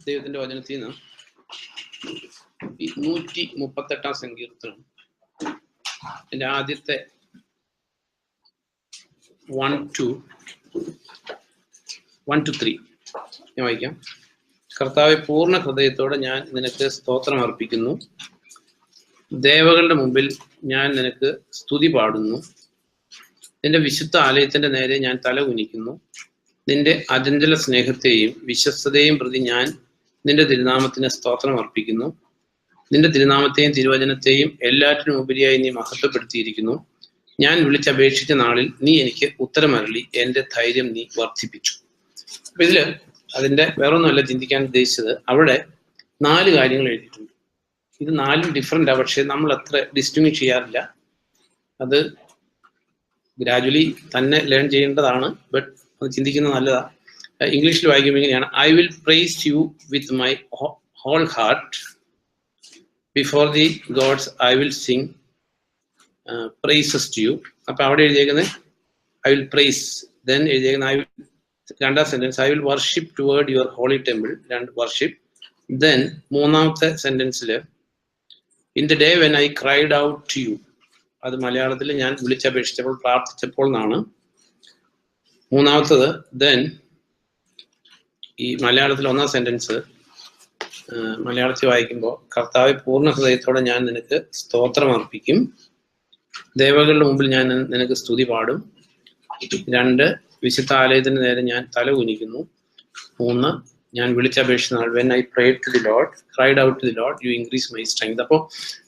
ദൈവത്തിന്റെ വചനത്തിൽ നിന്ന് 138 സങ്കീർത്തനം എൻ്റെ ആദ്യത്തെ 1 to 3 ഞാൻ വായിക്കാം. കർത്താവെ, പൂർണ്ണ ഹൃദയത്തോടെ ഞാൻ നിനക്ക് സ്തോത്രം അർപ്പിക്കുന്നു. ദേവകളുടെ മുമ്പിൽ ഞാൻ നിനക്ക് സ്തുതി പാടുന്നു. നിന്റെ വിശുദ്ധ ആലയത്തിന്റെ നേരെ ഞാൻ തല കുനിക്കുന്നു. നിന്റെ അചഞ്ചല സ്നേഹത്തെയും വിശ്വസ്തതയും പ്രതി ഞാൻ നിന്റെ തിരുനാമത്തിന് സ്തോത്രം അർപ്പിക്കുന്നു. നിന്റെ തിരുനാമത്തെയും തിരുവചനത്തെയും എല്ലാറ്റിനും ഉപരിയായി നീ മഹത്വപ്പെടുത്തിയിരിക്കുന്നു. ഞാൻ വിളിച്ചപേക്ഷിച്ച നാളിൽ നീ എനിക്ക് ഉത്തരമരളി, എന്റെ ധൈര്യം നീ വർദ്ധിപ്പിച്ചു. അപ്പൊ ഇതില് അതിന്റെ വേറൊന്നുമല്ല ചിന്തിക്കാൻ ഉദ്ദേശിച്ചത്. അവിടെ 4 കാര്യങ്ങൾ എഴുതിയിട്ടുണ്ട്. ഇത് 4 ഡിഫറെന്റാ, പക്ഷെ നമ്മൾ അത്ര ഡിസ്റ്റിങ്വിഷ് ചെയ്യാറില്ല. അത് ഗ്രാജുവലി തന്നെ ലേൺ ചെയ്യേണ്ടതാണ്. ബട്ട് അത് ചിന്തിക്കുന്നത് നല്ലതാ. ഇംഗ്ലീഷിൽ വായിക്കുമ്പോൾ ഇങ്ങനെയാണ്: I will praise you with my whole heart, before the gods I will sing praises to you. അപ്പൊ അവിടെ എഴുതിയേക്കുന്നത് ഐ വിൽ പ്രൈസ്, ദെൻ എഴുതിയേക്കുന്നത് ഐ വിൽ, രണ്ടാം sentence I will worship toward your holy temple, worship. Then മൂന്നാമത്തെ സെന്റൻസിൽ in the day when I cried out to you, അത് മലയാളത്തിൽ ഞാൻ വിളിച്ചപേക്ഷിച്ചപ്പോൾ, പ്രാർത്ഥിച്ചപ്പോൾ എന്നാണ്. മൂന്നാമത്തത് ദെൻ, ഈ മലയാളത്തിൽ ഒന്നാം സെന്റൻസ് മലയാളത്തിൽ വായിക്കുമ്പോൾ കർത്താവെ, പൂർണ്ണ ഹൃദയത്തോടെ ഞാൻ നിനക്ക് സ്തോത്രം അർപ്പിക്കും. ദേവകളുടെ മുമ്പിൽ ഞാൻ നിനക്ക് സ്തുതി പാടും. 2, വിശുദ്ധ ആലയത്തിന് നേരെ ഞാൻ തല കുനിക്കുന്നു. 3, ഞാൻ വിളിച്ചപേക്ഷിച്ച നാൾ when I prayed to the Lord, cried out to the Lord, you increase my strength. അപ്പോൾ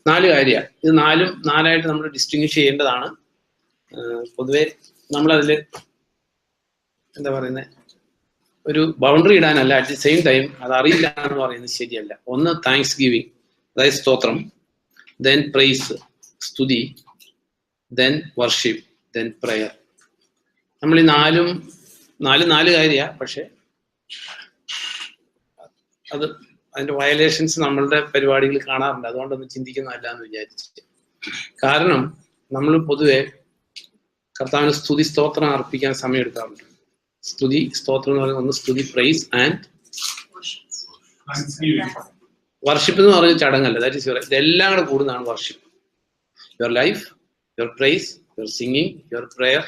4 കാര്യമാണ്. ഇത് 4 നമ്മൾ ഡിസ്റ്റിങ്വിഷ് ചെയ്യേണ്ടതാണ്. പൊതുവെ നമ്മളതിൽ എന്താ പറയുന്നത്, ഒരു ബൗണ്ടറി ഇടാനല്ല, അറ്റ് ദി സെയിം ടൈം അത് അറിയില്ല എന്ന് പറയുന്നത് ശരിയല്ല. ഒന്ന് താങ്ക്സ് ഗിവിങ്, അതായത് സ്തോത്രം, ദെൻ പ്രൈസ് സ്തുതി, ദെൻ വർഷിപ്പ്, ദെൻ പ്രയർ. നമ്മൾ ഈ 4 കാര്യമാണ്. പക്ഷെ അത് അതിന്റെ വയലേഷൻസ് നമ്മളുടെ പരിപാടികളിൽ കാണാറുണ്ട്. അതുകൊണ്ടൊന്നും ചിന്തിക്കുന്നതല്ല എന്ന് വിചാരിച്ചിട്ട്. കാരണം നമ്മൾ പൊതുവെ കർത്താവിന് സ്തുതി സ്തോത്രം അർപ്പിക്കാൻ സമയം എടുക്കാറുണ്ട്. സ്തുതി സ്തോത്രം എന്ന് പറയുന്നത് ഒന്ന് സ്തുതി, പ്രൈസ് ആൻഡ് വർഷിപ്പ് എന്ന് പറയുന്ന ചടങ്ങല്ല. ദാറ്റ് ഈസ് യുവർ, ഇതെല്ലാം കൂടെ കൂടുന്നതാണ് worship. Your life, your praise, your singing, your prayer,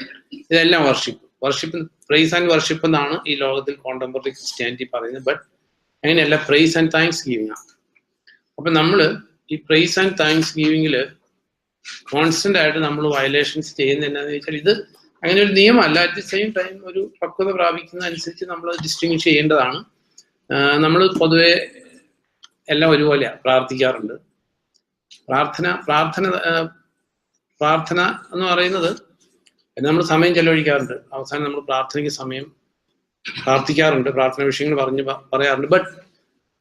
ഇതെല്ലാം വർഷിപ്പ്. പ്രൈസ് ആൻഡ് വർഷിപ്പ് എന്നാണ് ഈ ലോകത്തിൽ കോണ്ടംപററി ക്രിസ്ത്യാനിറ്റി പറയുന്നത്. ബട്ട് അങ്ങനെയല്ല, പ്രൈസ് ആൻഡ് താങ്ക്സ് ഗിവിംഗ് ആണ്. അപ്പൊ നമ്മൾ ഈ പ്രൈസ് ആൻഡ് താങ്ക്സ് ഗിവിംഗിൽ കോൺസ്റ്റന്റ് ആയിട്ട് നമ്മൾ വയലേഷൻസ് ചെയ്യുന്നത് എന്താണെന്ന് ചോദിച്ചാൽ, ഇത് അങ്ങനെ ഒരു നിയമമല്ല. അറ്റ് ദി സെയിം ടൈം ഒരു പക്വത പ്രാപിക്കുന്ന അനുസരിച്ച് നമ്മൾ— ഒരുപോലെയാണ് പ്രാർത്ഥിക്കാറുണ്ട്. പ്രാർത്ഥന എന്ന് പറയുന്നത് നമ്മൾ സമയം ചെലവഴിക്കാറുണ്ട്. അവസാനം നമ്മൾ പ്രാർത്ഥനയ്ക്ക് സമയം പ്രാർത്ഥിക്കാറുണ്ട്, പ്രാർത്ഥന വിഷയങ്ങൾ പറയാറുണ്ട്. But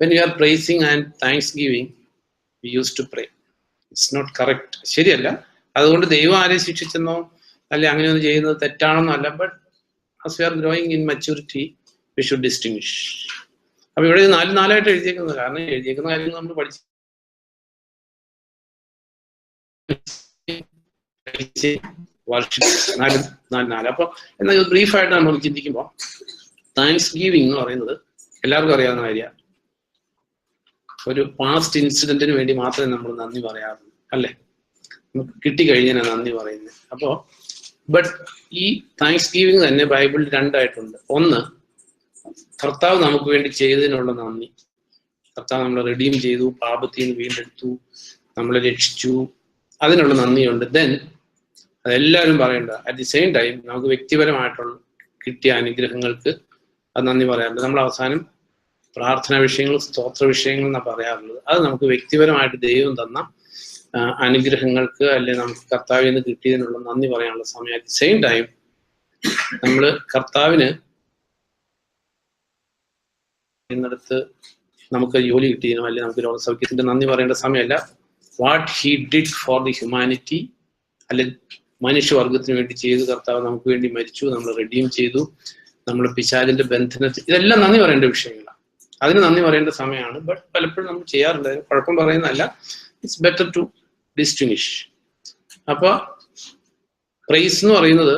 when you are praising and thanksgiving, we used to pray. It's not correct. ശരിയല്ല. അതുകൊണ്ട് ദൈവം ആരെയും ശിക്ഷിച്ചെന്നോ അല്ലെ അങ്ങനെയൊന്നും ചെയ്യുന്നത് തെറ്റാണെന്നോ അല്ല. But as we are growing in maturity, we should distinguish. അപ്പൊ ഇവിടെ 4 എഴുതിയേക്കുന്നത്, കാരണം എഴുതിയേക്കുന്ന കാര്യങ്ങൾ നമ്മൾ പഠിച്ചു. അപ്പൊ എന്നാൽ ബ്രീഫായിട്ട് നമ്മൾ ചിന്തിക്കുമ്പോൾ, താങ്ക്സ് ഗിവിംഗ് എന്ന് പറയുന്നത് എല്ലാവർക്കും അറിയാവുന്ന കാര്യമാണ്. ഒരു പാസ്റ്റ് ഇൻസിഡന്റിന് വേണ്ടി മാത്രമേ നമ്മൾ നന്ദി പറയാറുള്ളൂ, അല്ലെ? നമുക്ക് കിട്ടിക്കഴിഞ്ഞാൽ നന്ദി പറയുന്നത്. അപ്പോ ബട്ട് ഈ താങ്ക്സ് ഗിവിംഗ് തന്നെ ബൈബിളിൽ 2 ആയിട്ടുണ്ട്. ഒന്ന്, കർത്താവ് നമുക്ക് വേണ്ടി ചെയ്തതിനുള്ള നന്ദി. കർത്താവ് നമ്മളെ റിഡീം ചെയ്തു, പാപത്തിൽ നിന്ന് വീണ്ടെടുത്തു, നമ്മളെ രക്ഷിച്ചു, അതിനുള്ള നന്ദിയുണ്ട്. ദെൻ അതെല്ലാവരും പറയേണ്ട. അറ്റ് ദി സെയിം ടൈം നമുക്ക് വ്യക്തിപരമായിട്ടുള്ള കിട്ടിയ അനുഗ്രഹങ്ങൾക്ക് അത് നന്ദി പറയാറുണ്ട്. നമ്മൾ അവസാനം പ്രാർത്ഥനാ വിഷയങ്ങൾ, സ്തോത്ര വിഷയങ്ങൾ എന്നാണ് പറയാറുള്ളത്. അത് നമുക്ക് വ്യക്തിപരമായിട്ട് ദൈവം തന്ന അനുഗ്രഹങ്ങൾക്ക്, അല്ലെങ്കിൽ നമുക്ക് കർത്താവിൽ നിന്ന് കിട്ടിയതിനുള്ള നന്ദി പറയാനുള്ള സമയം. അറ്റ് ദി സെയിം ടൈം നമ്മൾ കർത്താവിന് എന്നിടത്ത് നമുക്ക് ജോലി കിട്ടിയതിനോ അല്ലെങ്കിൽ നമുക്ക് രോഗസൗഖ്യത്തിന്റെ നന്ദി പറയേണ്ട സമയമല്ല. What he did for the humanity, അല്ലെങ്കിൽ മനുഷ്യവർഗത്തിന് വേണ്ടി ചെയ്തു. കർത്താവ് നമുക്ക് വേണ്ടി മരിച്ചു, നമ്മൾ റിഡീം ചെയ്തു, നമ്മൾ പിശാചിന്റെ ബന്ധനത്തിൽ, ഇതെല്ലാം നന്ദി പറയേണ്ട വിഷയങ്ങളാണ്. അതിന് നന്ദി പറയേണ്ട സമയമാണ്. ബട്ട് പലപ്പോഴും നമ്മൾ ചെയ്യാറുണ്ട്. അതിന് കുഴപ്പം പറയുന്നതല്ല. It's better to distinguish. അപ്പൊ പ്രൈസ് എന്ന് പറയുന്നത്,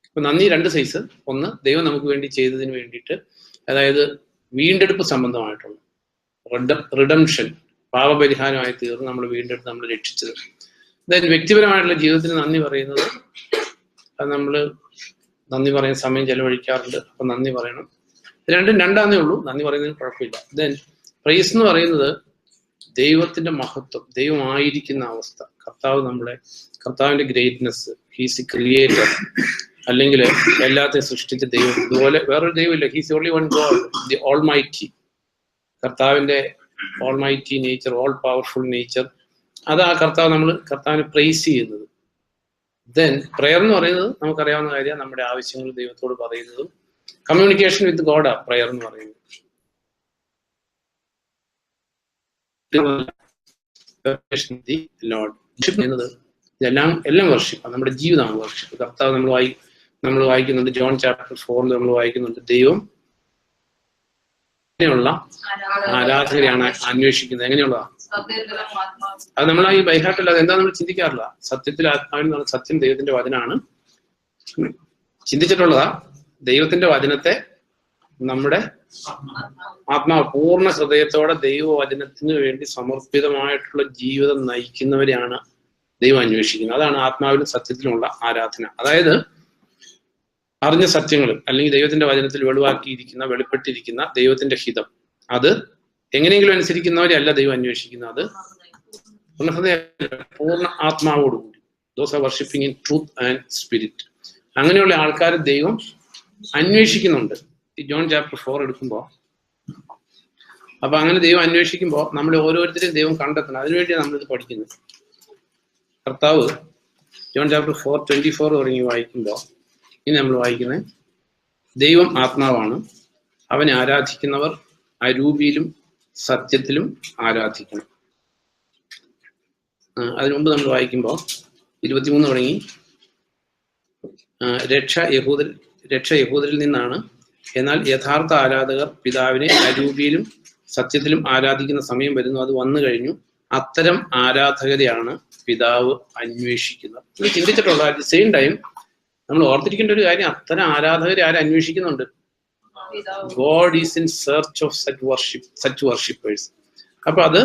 ഇപ്പൊ നന്ദി 2 സൈസ്. ഒന്ന്, ദൈവം നമുക്ക് വേണ്ടി ചെയ്തതിന് വേണ്ടിയിട്ട്, അതായത് വീണ്ടെടുപ്പ് സംബന്ധമായിട്ടുള്ള റിഡംഷൻ, പാപപരിഹാരമായി തീർന്ന് നമ്മൾ വീണ്ടെടുത്ത് നമ്മൾ രക്ഷിച്ചത്. ദെൻ വ്യക്തിപരമായിട്ടുള്ള ജീവിതത്തിന് നന്ദി പറയുന്നത്, അത് നമ്മൾ നന്ദി പറയുന്ന സമയം ചെലവഴിക്കാറുണ്ട്. അപ്പൊ നന്ദി പറയണം. രണ്ടാന്നേ ഉള്ളൂ, നന്ദി പറയുന്നതിന് കുഴപ്പമില്ല. ദെൻ പ്രൈസ് എന്ന് പറയുന്നത് ദൈവത്തിന്റെ മഹത്വം, ദൈവമായിരിക്കുന്ന അവസ്ഥ, കർത്താവിന്റെ ഗ്രേറ്റ്നെസ്, ഹീസ് ക്രിയേറ്റർ, അല്ലെങ്കിൽ എല്ലാത്തെയും സൃഷ്ടിച്ച ദൈവം. ഇതുപോലെ വേറൊരു ദൈവമില്ല. He's only one God, the almighty. കർത്താവിന്റെ almighty nature, all powerful nature, അത് ആ കർത്താവിനെ പ്രൈസ് ചെയ്യുന്നത്. ദെൻ പ്രയർ എന്ന് പറയുന്നത് നമുക്കറിയാവുന്ന കാര്യമാണ്, നമ്മുടെ ആവശ്യങ്ങൾ ദൈവത്തോട് പറയുന്നതും കമ്മ്യൂണിക്കേഷൻ വിത്ത് ഗോഡാ പ്രയർ എന്ന് പറയുന്നത്. എല്ലാം വർഷിപ്പ്, നമ്മുടെ ജീവിതമാണ് വർഷിപ്പ്. കർത്താവ് നമ്മൾ വായിക്കുന്നുണ്ട്, ജോൺ ചാപ്റ്റർ 4 നമ്മൾ വായിക്കുന്നുണ്ട്, ദൈവം എങ്ങനെയുള്ള ആരാധകരെയാണ് അന്വേഷിക്കുന്നത്. എങ്ങനെയുള്ളതാ? അത് നമ്മൾ ഈ ബൈഹാർട്ടല്ല, അതെന്താ നമ്മൾ ചിന്തിക്കാറില്ല. സത്യത്തിൽ ആത്മാവിൽ സത്യം ദൈവത്തിന്റെ വചനാണ്. ചിന്തിച്ചിട്ടുള്ളതാ, ദൈവത്തിന്റെ വചനത്തെ നമ്മുടെ ആത്മാവ് പൂർണ്ണ ഹൃദയത്തോടെ ദൈവവചനത്തിന് വേണ്ടി സമർപ്പിതമായിട്ടുള്ള ജീവിതം നയിക്കുന്നവരെയാണ് ദൈവം അന്വേഷിക്കുന്നത്. അതാണ് ആത്മാവിലും സത്യത്തിലുമുള്ള ആരാധന. അതായത് അറിഞ്ഞ സത്യങ്ങൾ അല്ലെങ്കിൽ ദൈവത്തിന്റെ വചനത്തിൽ വെളിപ്പെട്ടിരിക്കുന്ന ദൈവത്തിന്റെ ഹിതം, അത് എങ്ങനെയെങ്കിലും അനുസരിക്കുന്നവരെയല്ല ദൈവം അന്വേഷിക്കുന്നത്. അത് പൂർണ്ണ ആത്മാവോടുകൂടി, those are worshipping in truth and spirit, അങ്ങനെയുള്ള ആൾക്കാരെ ദൈവം അന്വേഷിക്കുന്നുണ്ട്. ഈ ജോൺ ചാപ്റ്റർ 4 എടുക്കുമ്പോൾ, അപ്പൊ അങ്ങനെ ദൈവം അന്വേഷിക്കുമ്പോൾ നമ്മൾ ഓരോരുത്തരെയും ദൈവം കണ്ടെത്തണം. അതിനുവേണ്ടിയാണ് നമ്മളിത് പഠിക്കുന്നത്. കർത്താവ് ജോൺ ചാപ്റ്റർ 4:24 തുടങ്ങി വായിക്കുമ്പോൾ ഇനി നമ്മൾ വായിക്കുന്നത്, ദൈവം ആത്മാവാണ്, അവനെ ആരാധിക്കുന്നവർ അരൂപിയിലും സത്യത്തിലും ആരാധിക്കണം. അതിനു മുമ്പ് നമ്മൾ വായിക്കുമ്പോൾ 23 തുടങ്ങി, രക്ഷ യഹൂദരിൽ നിന്നാണ്, എന്നാൽ യഥാർത്ഥ ആരാധകർ പിതാവിനെ അരൂപിയിലും സത്യത്തിലും ആരാധിക്കുന്ന സമയം വരുന്നു, അത് വന്നു കഴിഞ്ഞു. അത്തരം ആരാധകരെയാണ് പിതാവ് അന്വേഷിക്കുന്നത്. ഇത് ചിന്തിച്ചിട്ടുള്ള അറ്റ് ദി സെയിം ടൈം നമ്മൾ ഓർത്തിരിക്കേണ്ട ഒരു കാര്യം, അത്തരം ആരാധകരെ ആരെ അന്വേഷിക്കുന്നുണ്ട്? God is in search of such worshippers. അപ്പൊ അത്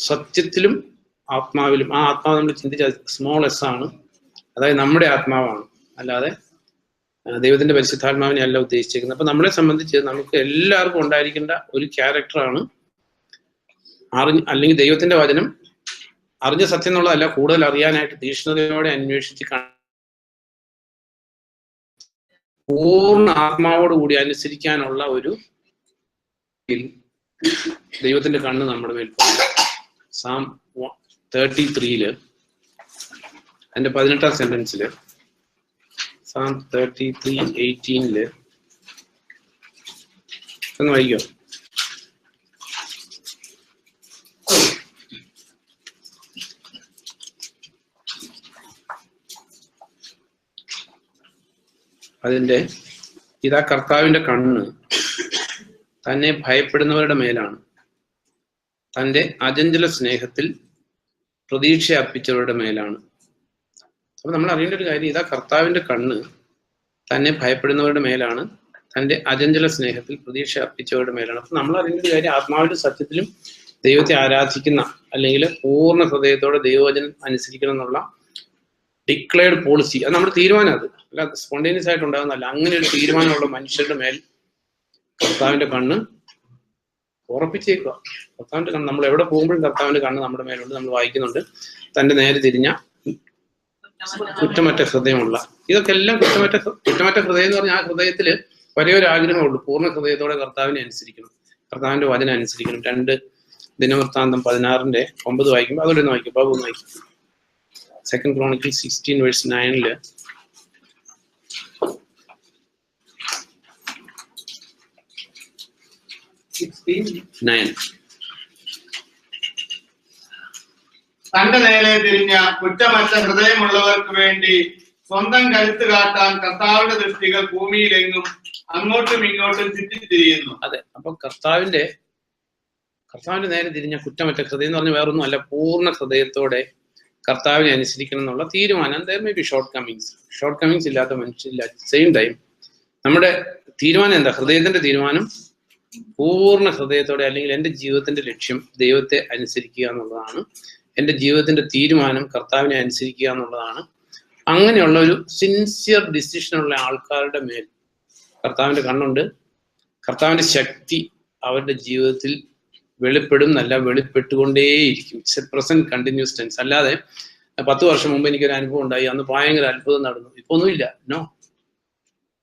സത്യത്തിലും ആത്മാവിലും, ആ ആത്മാവ് നമ്മൾ ചിന്തിച്ച സ്മോൾ എസ് ആണ്, അതായത് നമ്മുടെ ആത്മാവാണ്, അല്ലാതെ ദൈവത്തിന്റെ പരിശുദ്ധാത്മാവിനെ അല്ല ഉദ്ദേശിച്ചിരിക്കുന്നത്. അപ്പൊ നമ്മളെ സംബന്ധിച്ച് നമുക്ക് എല്ലാവർക്കും ഉണ്ടായിരിക്കേണ്ട ഒരു ക്യാരക്ടറാണ് അല്ലെങ്കിൽ ദൈവത്തിന്റെ വചനം അറിഞ്ഞ സത്യം എന്നുള്ളതല്ല, കൂടുതൽ അറിയാനായിട്ട് തീക്ഷ്ണതയോടെ അന്വേഷിച്ച് പൂർണ്ണ ആത്മാവോടുകൂടി അനുസരിക്കാനുള്ള ഒരു ദൈവത്തിന്റെ കണ്ണ് നമ്മുടെ മേൽ. സാം 33 അതിന്റെ 18ാം സെന്റൻസില്, സാം 33:18 ഒന്ന് വായിക്കോ? അതിന്റെ ഇതാ കർത്താവിന്റെ കണ്ണ് തന്നെ ഭയപ്പെടുന്നവരുടെ മേലാണ്, തൻ്റെ അചഞ്ചല സ്നേഹത്തിൽ പ്രതീക്ഷ അർപ്പിച്ചവരുടെ മേലാണ്. അപ്പൊ നമ്മൾ അറിയേണ്ട ഒരു കാര്യം, ഇതാ കർത്താവിന്റെ കണ്ണ് തന്നെ ഭയപ്പെടുന്നവരുടെ മേലാണ്, തൻ്റെ അചഞ്ചല സ്നേഹത്തിൽ പ്രതീക്ഷ അർപ്പിച്ചവരുടെ മേലാണ്. അപ്പൊ നമ്മൾ അറിയേണ്ട ഒരു കാര്യം, ആത്മാവിലും സത്യത്തിലും ദൈവത്തെ ആരാധിക്കുന്ന അല്ലെങ്കിൽ പൂർണ്ണ ഹൃദയത്തോടെ ദൈവവചനം അനുസരിക്കണം എന്നുള്ള ഡിക്ലെയർഡ് പോളിസി, അത് നമ്മുടെ തീരുമാനം. അത് അല്ല സ്പോണ്ടേനിയസ് ആയിട്ട് ഉണ്ടാകുന്നതല്ല. അങ്ങനെ ഒരു തീരുമാനമുള്ള മനുഷ്യരുടെ മേൽ കർത്താവിന്റെ കണ്ണ് ഉറപ്പിച്ചേക്കുക. കർത്താവിന്റെ കണ്ണ് നമ്മൾ എവിടെ പോകുമ്പോഴും കർത്താവിന്റെ കണ്ണ് നമ്മുടെ മേലുണ്ട്. നമ്മൾ വായിക്കുന്നുണ്ട്, തന്റെ നേരെ തിരിഞ്ഞ കുറ്റമറ്റ ഹൃദയമുള്ള. ഇതൊക്കെ എല്ലാം കുറ്റമറ്റ ഹൃദയം എന്ന് പറഞ്ഞാൽ ആ ഹൃദയത്തില് ഒരേ ഒരു ആഗ്രഹമുള്ളൂ, പൂർണ്ണ ഹൃദയത്തോടെ കർത്താവിനെ അനുസരിക്കണം, കർത്താവിന്റെ വചനം അനുസരിക്കണം. 2 ദിനവൃത്താന്തം 16:9 വായിക്കുമ്പോൾ അതുകൊണ്ട് ഒന്ന് വായിക്കും, ബാബു ഒന്ന് വായിക്കും. 2 Chronicles 16:9 തന്റെ നേരെ തിരിഞ്ഞ കുറ്റമറ്റ ഹൃദയമുള്ളവർക്ക് വേണ്ടി സ്വന്തം കരുത്ത് കാട്ടാൻ കർത്താവിന്റെ ദൃഷ്ടികൾ ഭൂമിയിലെങ്ങും അങ്ങോട്ടും ഇങ്ങോട്ടും ചുറ്റിത്തിരിയുന്നു. അതെ, അപ്പൊ കർത്താവിന്റെ നേരെ തിരിഞ്ഞ കുറ്റമറ്റ ഹൃദയം എന്ന് പറഞ്ഞാൽ വേറൊന്നും അല്ല, പൂർണ്ണ ഹൃദയത്തോടെ കർത്താവിനെ അനുസരിക്കണം എന്നുള്ള തീരുമാനം. there may be shortcomings ഇല്ലാത്ത മനുഷ്യരില്ല. അറ്റ് സെയിം ടൈം നമ്മുടെ തീരുമാനം എന്താ? ഹൃദയത്തിന്റെ തീരുമാനം പൂർണ്ണ ഹൃദയത്തോടെ, അല്ലെങ്കിൽ എൻ്റെ ജീവിതത്തിന്റെ ലക്ഷ്യം ദൈവത്തെ അനുസരിക്കുക എന്നുള്ളതാണ്. എൻ്റെ ജീവിതത്തിന്റെ തീരുമാനം കർത്താവിനെ അനുസരിക്കുക എന്നുള്ളതാണ്. അങ്ങനെയുള്ള ഒരു സിൻസിയർ ഡിസിഷനുള്ള ആൾക്കാരുടെ മേൽ കർത്താവിന്റെ കണ്ണുണ്ട്. കർത്താവിന്റെ ശക്തി അവരുടെ ജീവിതത്തിൽ വെളിപ്പെടും എന്നല്ല, വെളിപ്പെട്ടുകൊണ്ടേയിരിക്കും. It's a present continuous tense. അല്ലാതെ 10 വർഷം മുമ്പ് എനിക്കൊരു അനുഭവം ഉണ്ടായി, അന്ന് ഭയങ്കര അത്ഭുതം നടന്നു, ഇപ്പൊ ഒന്നുമില്ല. നോ.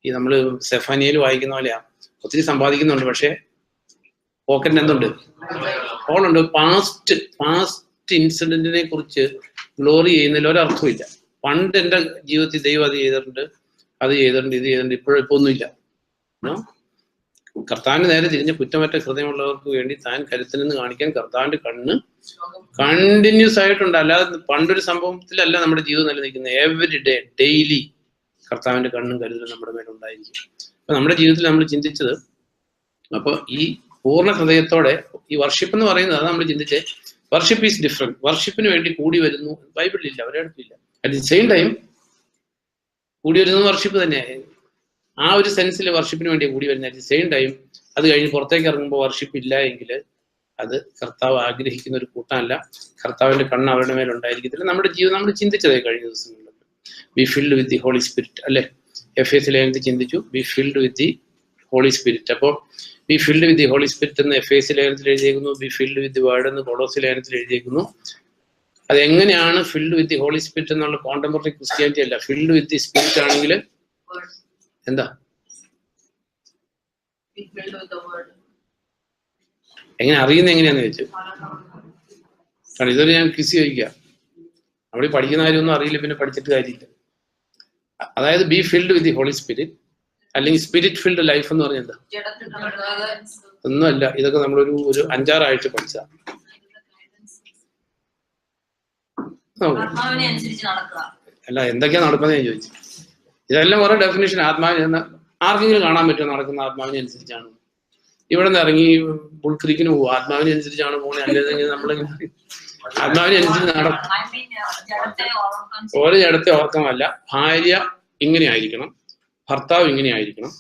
ഈ നമ്മൾ സെഫാനിയയിൽ വായിക്കുന്ന പോലെയാ, ഒത്തിരി സമ്പാദിക്കുന്നുണ്ട്, പക്ഷെ പോക്കറ്റിന് എന്തുണ്ട്? ഹോളുണ്ട്. പാസ്റ്റ് ഇൻസിഡന്റിനെ കുറിച്ച് ഗ്ലോറി ചെയ്യുന്നതിൽ ഒരർത്ഥമില്ല. പണ്ട് എൻ്റെ ജീവിതത്തിൽ ദൈവം അത് ചെയ്തിട്ടുണ്ട്, ഇത് ചെയ്തിട്ടുണ്ട്, ഇപ്പൊ ഒന്നുമില്ല. കർത്താവിന് നേരെ തിരിഞ്ഞ കുറ്റമറ്റ ഹൃദയമുള്ളവർക്ക് വേണ്ടി താൻ കരുത്തനെന്ന് കാണിക്കാൻ കർത്താവിന്റെ കണ്ണ് കണ്ടിന്യൂസ് ആയിട്ടുണ്ട്. അല്ലാതെ പണ്ടൊരു സംഭവത്തിലല്ല നമ്മുടെ ജീവിതം നിലനിൽക്കുന്നത്. എവറി ഡേ, ഡെയിലി കർത്താവിന്റെ കണ്ണും കരുതലും നമ്മുടെ മേലുണ്ടായിരിക്കും. അപ്പൊ നമ്മുടെ ജീവിതത്തിൽ നമ്മൾ ചിന്തിച്ചത്, അപ്പൊ ഈ പൂർണ്ണ ഹൃദയത്തോടെ ഈ വർഷിപ്പ് എന്ന് പറയുന്നത്, അത് നമ്മൾ ചിന്തിച്ചേ, വർഷിപ്പ് ഈസ് ഡിഫറെന്റ്. വർഷിപ്പിന് വേണ്ടി കൂടി വരുന്നു ബൈബിളിലില്ല, ഒരിടത്തില്ല. അറ്റ് ദി സെയിം ടൈം കൂടി വരുന്നത് വർഷിപ്പ് തന്നെയാണ്. ആ ഒരു സെൻസിൽ വർഷിപ്പിന് വേണ്ടി കൂടി വരുന്ന. അറ്റ് ദി സെയിം ടൈം അത് കഴിഞ്ഞ് പുറത്തേക്ക് ഇറങ്ങുമ്പോൾ വർഷിപ്പ് ഇല്ല എങ്കിൽ അത് കർത്താവ് ആഗ്രഹിക്കുന്ന ഒരു കൂട്ടമല്ല. കർത്താവിന്റെ കണ്ണ് അവരുടെ മേലുണ്ടായിരിക്കത്തില്ല. നമ്മുടെ ജീവിതം നമ്മൾ ചിന്തിച്ചതേ കഴിഞ്ഞ ദിവസങ്ങളിൽ. Be filled with the Holy Spirit അല്ലെ? എഫേസ്യ ലേഖനത്തിൽ ചിന്തിച്ചു, be filled with the Holy Spirit. അപ്പോൾ be filled with the Holy Spirit എന്ന് എഫേസ്യ ലേഖനത്തിൽ എഴുതിയേക്കുന്നു, be filled with the word എന്ന് കൊളോസ്യ ലേഖനത്തിൽ എഴുതിയേക്കുന്നു. അതെങ്ങനെയാണ് filled with the Holy Spirit എന്നുള്ള കോണ്ടംപററി ക്രിസ്ത്യാനിറ്റി അല്ല. ഫിൽഡ് വിത്ത് ദി സ്പിരിറ്റ് ആണെങ്കിൽ എന്താ? എങ്ങനെ അറിയുന്നത് എങ്ങനെയാന്ന് ചോദിച്ചു. കാരണം ഇതൊരു ഞാൻ ക്വിസ് ചോദിക്കാം. നമ്മൾ പഠിക്കുന്ന കാര്യമൊന്നും അറിയില്ല, പിന്നെ പഠിച്ചിട്ട് കാര്യമില്ല. അതായത് be filled with the Holy Spirit അല്ലെങ്കിൽ സ്പിരിറ്റ് ഫിൽഡ് ലൈഫ് എന്ന് പറഞ്ഞാൽ എന്താ? ഒന്നുമല്ല. ഇതൊക്കെ നമ്മളൊരു 5-6 ആഴ്ച പഠിച്ച. അല്ല, എന്തൊക്കെയാ നടക്കുന്നത് ഞാൻ ചോദിച്ചു. ഇതെല്ലാം ഓരോ ഡെഫിനേഷൻ. ആത്മാവിന് ആർക്കെങ്കിലും കാണാൻ പറ്റുമോ നടക്കുന്ന ആത്മാവിനെ അനുസരിച്ചാണ്? ഇവിടെ നിന്ന് ഇറങ്ങി ബുൾക്രീക്കിന് പോകും, ആത്മാവിനെ അനുസരിച്ചാണ് പോണേ. അല്ലെങ്കിൽ നമ്മളിങ്ങനെ ആത്മാവിനെ അനുസരിച്ച് നടക്കും. ഓരോ ജഡത്തെ ഓർക്കമല്ല. ഭാര്യ ഇങ്ങനെ ആയിരിക്കണം, ഭർത്താവ് ഇങ്ങനെ ആയിരിക്കണം,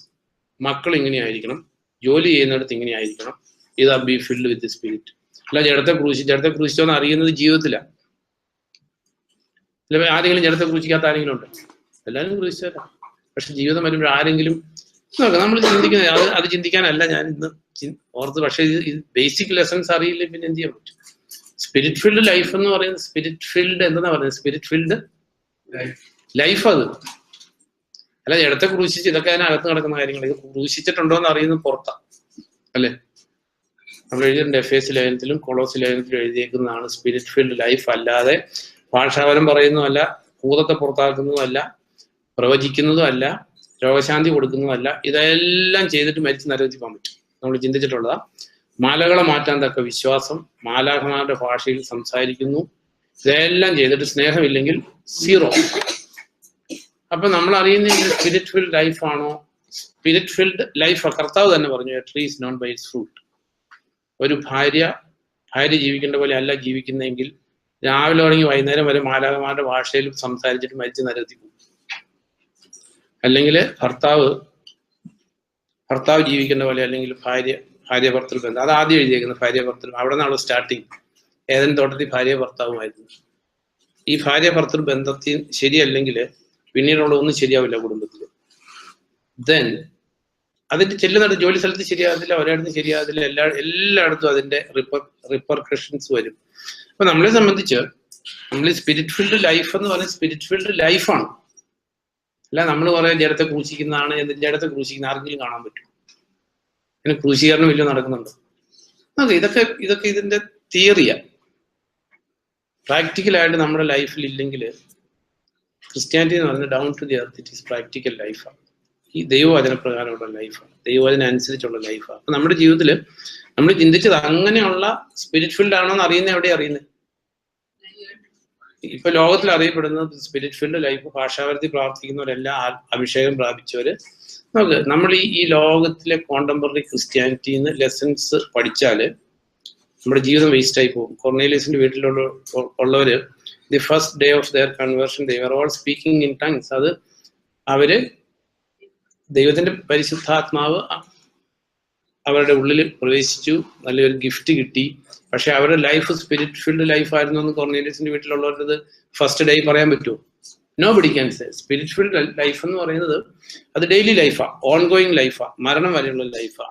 മക്കൾ ഇങ്ങനെ ആയിരിക്കണം, ജോലി ചെയ്യുന്നിടത്ത് ഇങ്ങനെ ആയിരിക്കണം. ഇതാ ബി ഫിൽഡ് വിത്ത് സ്പിരിറ്റ്. അല്ല ജഡത്തെ ക്രൂശിച്ചോന്ന് അറിയുന്നത് ജീവിതത്തിലാണ്. അല്ല ആരെങ്കിലും ജഡത്തെ ക്രൂശിക്കാത്ത ആരെങ്കിലും ഉണ്ട്? എല്ലാവരും ക്രൂശിച്ചാല. പക്ഷെ ജീവിതം വരുമ്പോൾ ആരെങ്കിലും നോക്കാം. നമ്മൾ ചിന്തിക്കുന്നത് അത് ചിന്തിക്കാനല്ല ഞാൻ ഇന്ന് ഓർത്ത്. പക്ഷെ ഇത് ബേസിക് ലെസൺസ് അറിയില്ല, പിന്നെ എന്ത് ചെയ്യാൻ പറ്റും? സ്പിരിറ്റ് ഫീൽഡ് ലൈഫ് എന്ന് പറയുന്നത്, സ്പിരിറ്റ് ഫീൽഡ് എന്താ പറയുന്നത്? Spirit filled life. അത് അല്ല ജഡത്തെ ക്രൂശിച്ച്, ഇതൊക്കെ അതിനകത്ത് നടക്കുന്ന കാര്യങ്ങൾ. ഇത് ക്രൂശിച്ചിട്ടുണ്ടോ എന്ന് അറിയുന്നത് പുറത്താണ് അല്ലെ? നമ്മൾ എഴുതിയിട്ടുണ്ട് എഫേസ്യ ലേഖനത്തിലും കൊളോസ്യ ലേഖനത്തിലും എഴുതിയേക്കുന്നതാണ് സ്പിരിറ്റ് ഫീൽഡ് ലൈഫ്. അല്ലാതെ ഭാഷാപരം പറയുന്നതുമല്ല, ഭൂതത്തെ പുറത്താക്കുന്നതുമല്ല, പ്രവചിക്കുന്നതും അല്ല, രോഗശാന്തി കൊടുക്കുന്നതല്ല. ഇതെല്ലാം ചെയ്തിട്ട് മരിച്ച് നരകത്തിൽ പോകാൻ പറ്റും. നമ്മൾ ചിന്തിച്ചിട്ടുള്ളതാ. മാലകളെ മാറ്റാൻ തക്ക വിശ്വാസം, മാലാഖമാരുടെ ഭാഷയിൽ സംസാരിക്കുന്നു, ഇതെല്ലാം ചെയ്തിട്ട് സ്നേഹമില്ലെങ്കിൽ സീറോ. അപ്പൊ നമ്മൾ അറിയുന്ന സ്പിരിറ്റ് ഫീൽഡ് ലൈഫാണോ? സ്പിരിറ്റ് ഫീൽഡ് ലൈഫ് കർത്താവ് തന്നെ പറഞ്ഞു, a tree is known by its fruit. ഒരു ഭാര്യ ജീവിക്കേണ്ട പോലെ അല്ല ജീവിക്കുന്നെങ്കിൽ രാവിലെ തുടങ്ങി വൈകുന്നേരം വരെ മാലാഖമാരുടെ ഭാഷയിൽ സംസാരിച്ചിട്ട് മരിച്ച് നരകത്തിൽ പോകും. അല്ലെങ്കിൽ ഭർത്താവ് ജീവിക്കേണ്ട പോലെ, അല്ലെങ്കിൽ ഭാര്യ ഭർത്തൃ ബന്ധം. അത് ആദ്യം എഴുതിയേക്കുന്നത് ഭാര്യ ഭർത്തൃ. അവിടെ നിന്നാണ് സ്റ്റാർട്ടിങ്. ഏതെങ്കിലും തോട്ടത്തിൽ ഭാര്യ ഭർത്താവുമായിരുന്നു. ഈ ഭാര്യ ഭർത്തൃ ബന്ധത്തിൽ ശരിയല്ലെങ്കിൽ പിന്നീടുള്ള ഒന്നും ശരിയാവില്ല കുടുംബത്തിൽ. ദെൻ അതിന്റെ ചെല്ലുന്നിടത്ത് ജോലി സ്ഥലത്ത് ശരിയാകത്തില്ല, ഒരിടത്തും ശരിയാകത്തില്ല, എല്ലായിടത്തും അതിന്റെ റിപ്പർക്കഷൻസ് വരും. അപ്പൊ നമ്മളെ സംബന്ധിച്ച് നമ്മൾ ഈ സ്പിരിറ്റ് ഫീൽഡ് ലൈഫ് എന്ന് പറയുന്നത് സ്പിരിറ്റ് ഫീൽഡ് ലൈഫാണ്. അല്ല നമ്മൾ പറയാൻ ജഡത്തെ ക്രൂശിക്കുന്നതാണ്. ജഡത്തെ ക്രൂശിക്കുന്ന ആർക്കെങ്കിലും കാണാൻ പറ്റും? പിന്നെ ക്രൂശീകരണം വലിയ നടക്കുന്നുണ്ടോ? അതെ, ഇതൊക്കെ ഇതിന്റെ തിയറിയാ. പ്രാക്ടിക്കലായിട്ട് നമ്മുടെ ലൈഫിൽ ഇല്ലെങ്കിൽ ക്രിസ്ത്യാനിറ്റി എന്ന് പറയുന്നത് down to the earth it is practical ലൈഫാണ്. ഈ ദൈവവചനപ്രകാരമുള്ള ലൈഫാണ്, ദൈവവചന അനുസരിച്ചുള്ള ലൈഫാണ്. അപ്പൊ നമ്മുടെ ജീവിതത്തിൽ നമ്മൾ ചിന്തിച്ചത് അങ്ങനെയുള്ള സ്പിരിറ്റ് ഫീൽഡ് ആണോ എന്ന് അറിയുന്നത് എവിടെ അറിയുന്നത്? ഇപ്പൊ ലോകത്തിൽ അറിയപ്പെടുന്നത് സ്പിരിറ്റ് ഫീൽഡ് ലൈഫ്. ഭാഷാവരത്തിൽ പ്രാർത്ഥിക്കുന്നവരെല്ലാം അഭിഷേകം പ്രാപിച്ചവര്. നമ്മൾ ഈ ലോകത്തിലെ കോണ്ടംപററി ക്രിസ്ത്യാനിറ്റിന്ന് ലെസൺസ് പഠിച്ചാല് നമ്മുടെ ജീവിതം വേസ്റ്റ് ആയി പോകും. കൊർണേലിയസിന്റെ വീട്ടിലുള്ളവര് the first day of their conversion they were all speaking in tongues. അത് അവര് ദൈവത്തിന്റെ പരിശുദ്ധാത്മാവ് അവരുടെ ഉള്ളിൽ പ്രവേശിച്ചു, നല്ലൊരു ഗിഫ്റ്റ് കിട്ടി. പക്ഷെ അവരുടെ ലൈഫ് സ്പിരിറ്റ് ഫിൽഡ് ലൈഫായിരുന്നു എന്ന് കൊർണേലിയസിന്റെ വീട്ടിലുള്ളവരുടെ ഫസ്റ്റ് ഡേ പറയാൻ പറ്റുമോ? Nobody can say. Spirit filled life എന്ന് പറയുന്നത് അത് ഡെയിലി ലൈഫാ, ഓൺ ഗോയിങ് ലൈഫാ, മരണം വരെയുള്ള ലൈഫാ.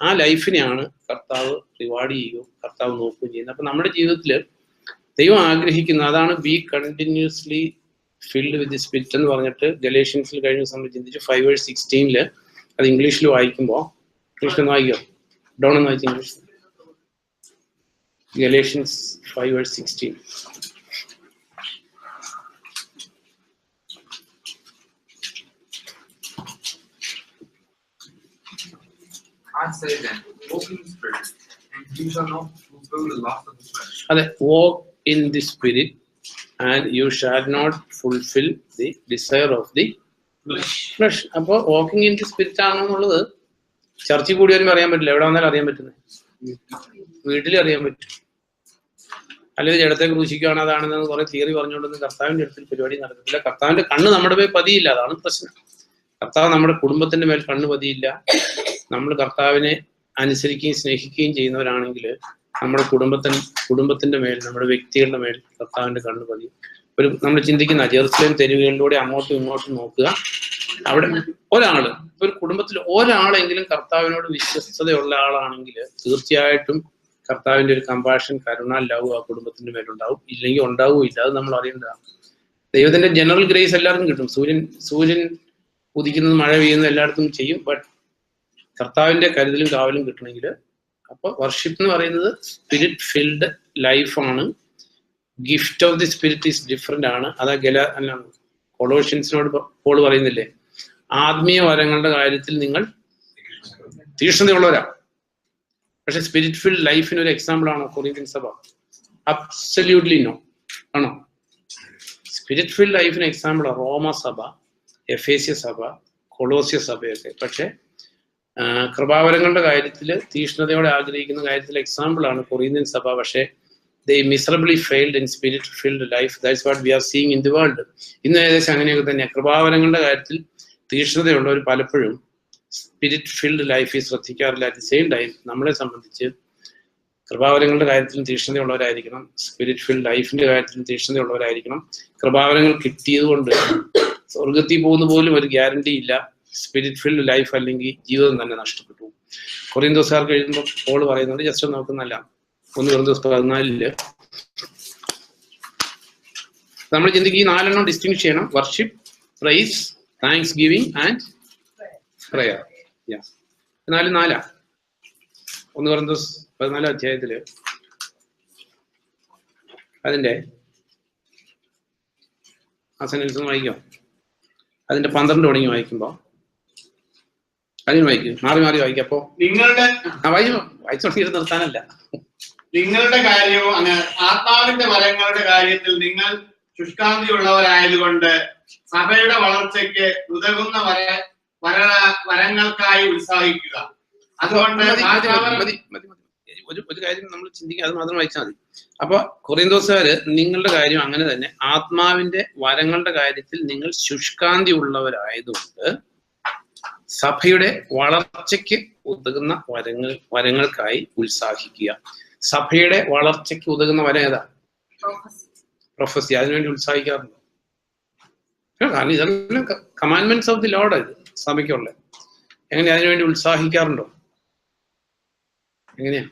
ആ ലൈഫിനെയാണ് കർത്താവ് റിവാർഡ് ചെയ്യുകയും കർത്താവ് നോക്കുകയും ചെയ്യുന്നത്. അപ്പൊ നമ്മുടെ ജീവിതത്തിൽ ദൈവം ആഗ്രഹിക്കുന്ന അതാണ് B continuously filled with the spirit എന്ന് പറഞ്ഞിട്ട് ഗലേഷ്യൻസിൽ കഴിഞ്ഞ നമ്മൾ ചിന്തിച്ചു 5:16 അത് ഇംഗ്ലീഷിൽ വായിക്കുമ്പോൾ, ഇംഗ്ലീഷിൽ വായിക്കോ? ഡോൺ എന്ന് വായിച്ചു English. Galatians 5:16. I say then, walk in the Spirit, and you shall not fulfill the lust of the flesh. അതെ, walk in the spirit and you shall not fulfill the desire of the flesh. അപ്പോൾ walking in the spirit ആണെന്നുള്ളത് ചർച്ചിൽ കൂടി വരുമ്പോൾ അറിയാൻ പറ്റില്ല. എവിടെ വന്നാലും അറിയാൻ പറ്റുന്നത് വീട്ടിൽ അറിയാൻ പറ്റും. അല്ലെങ്കിൽ ജഡത്തെ ക്രൂശിക്കുകയാണ് അതാണെന്ന് കുറെ തിയറി പറഞ്ഞുകൊണ്ടൊന്നും കർത്താവിന്റെ അടുത്തിൽ പരിപാടി നടക്കത്തില്ല. കർത്താവിന്റെ കണ്ണ് നമ്മുടെ മേൽ പതിയില്ല, അതാണ് പ്രശ്നം. കർത്താവ് നമ്മുടെ കുടുംബത്തിന്റെ മേൽ കണ്ണ് പതിയില്ല. നമ്മൾ കർത്താവിനെ അനുസരിക്കുകയും സ്നേഹിക്കുകയും ചെയ്യുന്നവരാണെങ്കിൽ നമ്മുടെ കുടുംബത്തിന്റെ മേൽ, നമ്മുടെ വ്യക്തികളുടെ മേൽ കർത്താവിന്റെ കണ്ണ് പതിയും. നമ്മൾ ചിന്തിക്കുന്ന ജെറുസലേം തെരുവുകളിലൂടെ അങ്ങോട്ടും ഇങ്ങോട്ടും നോക്കുക, അവിടെ ഒരു കുടുംബത്തിൽ ഒരാളെങ്കിലും കർത്താവിനോട് വിശ്വസ്തതയുള്ള ആളാണെങ്കിൽ തീർച്ചയായിട്ടും കർത്താവിന്റെ ഒരു കമ്പാഷൻ, കരുണ, ലവ് ആ കുടുംബത്തിന്റെ മേലുണ്ടാവും. ഇല്ലെങ്കിൽ ഉണ്ടാവുകയില്ല. അത് നമ്മൾ അറിയേണ്ടതാണ്. ദൈവത്തിന്റെ ജനറൽ ഗ്രേസ് എല്ലാവർക്കും കിട്ടും. സൂര്യൻ ഉദിക്കുന്നത്, മഴ പെയ്യുന്നത് എല്ലായിടത്തും ചെയ്യും. ബട്ട് കർത്താവിന്റെ കരുതലും കാവലും കിട്ടണമെങ്കിൽ, അപ്പൊ വർഷിപ്പ് എന്ന് പറയുന്നത് സ്പിരിറ്റ് ഫിൽഡ് ലൈഫാണ്. Gift of the spirit is different ആണ്. അതാ കൊളോഷ്യൻസിനോട് പോൾ പറയുന്നില്ലേ, ആത്മീയ വരങ്ങളുടെ കാര്യത്തിൽ നിങ്ങൾ തീക്ഷ്ണതയുള്ളവരാ. പക്ഷെ സ്പിരിറ്റ് ഫിൽഡ് ലൈഫിന് ഒരു എക്സാമ്പിൾ ആണോ കൊറിന്ത്യൻ സഭ? Absolutely no. ആണോ? സ്പിരിറ്റ് ഫിൽഡ് ലൈഫിന് എക്സാമ്പിൾ റോമ സഭ, എഫേസ്യ സഭ, കൊളോസ്യ സഭയൊക്കെ. പക്ഷെ കൃപാവരങ്ങളുടെ കാര്യത്തിൽ തീക്ഷ്ണതയോടെ ആഗ്രഹിക്കുന്ന കാര്യത്തിൽ എക്സാമ്പിൾ ആണ് കൊറിന്ത്യൻ സഭ. പക്ഷെ they miserably failed in spirit filled life. That's what we are seeing in the world. ഇന്ന് ഏകദേശം അങ്ങനെയൊക്കെ തന്നെ. കൃപാവരങ്ങളുടെ കാര്യത്തിൽ തീക്ഷ്ണതയുള്ളവർ പലപ്പോഴും സ്പിരിറ്റ് ഫിൽഡ് ലൈഫ് ശ്രദ്ധിക്കാറില്ല. അറ്റ് ദി സെയിം ടൈം നമ്മളെ സംബന്ധിച്ച് കൃപാവരങ്ങളുടെ കാര്യത്തിലും തീക്ഷ്ണതയുള്ളവരായിരിക്കണം, സ്പിരിറ്റ് ഫിൽഡ് ലൈഫിന്റെ കാര്യത്തിലും തീക്ഷ്ണതയുള്ളവരായിരിക്കണം. കൃപാവരങ്ങൾ കിട്ടിയത് കൊണ്ട് സ്വർഗത്തിൽ പോകുന്ന പോലും ഒരു ഗ്യാരണ്ടി ഇല്ല. സ്പിരിറ്റ് ഫിൽഡ് ലൈഫ് അല്ലെങ്കിൽ ജീവിതം തന്നെ നഷ്ടപ്പെട്ടു. കൊറിന്തോസുകാർക്ക് എഴുതുമ്പോൾ പോൾ പറയുന്നുണ്ട്, ജസ്റ്റ് നോക്കുന്നല്ല, 1 കൊരിന്ത്യർ 14 നമ്മൾ ചിന്തിക്കും ഈ 4 ഡിസ്റ്റിങ്ഷ് ചെയ്യണം: worship, praise, thanksgiving and prayer. 4 1 കൊരിന്ത്യർ 14 അധ്യായത്തില് അതിന്റെ സെന്റൻസ് വായിക്കാം. അതിന്റെ 12 തുടങ്ങി വായിക്കുമ്പോ അതിന് വായിക്കും, മാറി വായിക്കാം. അപ്പോ നിങ്ങളുടെ വായിച്ചോണ്ടിരുന്ന് നിർത്താനല്ല. നിങ്ങളുടെ കാര്യവും അങ്ങനെ ആത്മാവിന്റെ വരങ്ങളുടെ കാര്യത്തിൽ നിങ്ങൾ ശുഷ്കാന്തിയുള്ളവരായതുകൊണ്ട് സഭയുടെ വളർച്ചയ്ക്ക് ഉതകുന്ന വരങ്ങൾക്കായി ഉത്സാഹിക്കുക. അതുകൊണ്ട് ഒരു കാര്യം നമ്മൾ ചിന്തിക്കുക, അത് മാത്രം വായിച്ചാൽ മതി. അപ്പൊ കൊറിന്തോസുകാര് നിങ്ങളുടെ കാര്യം അങ്ങനെ തന്നെ, ആത്മാവിന്റെ വരങ്ങളുടെ കാര്യത്തിൽ നിങ്ങൾ ശുഷ്കാന്തി ഉള്ളവരായതുകൊണ്ട് സഭയുടെ വളർച്ചയ്ക്ക് ഉതകുന്ന വരങ്ങൾക്കായി ഉത്സാഹിക്കുക. സഭയുടെ വളർച്ചയ്ക്ക് ഉതകുന്ന വരം ഏതാ? പ്രൊഫസി. അതിനുവേണ്ടി ഉത്സാഹിക്കാറുണ്ടോ? കാരണം ഇതെല്ലാം കമാൻഡ്മെന്റ്സ് ഓഫ് ദി ലോർഡ്. ഇത് സഭയ്ക്കുള്ള എങ്ങനെയാ? അതിനുവേണ്ടി ഉത്സാഹിക്കാറുണ്ടോ? എങ്ങനെയാ?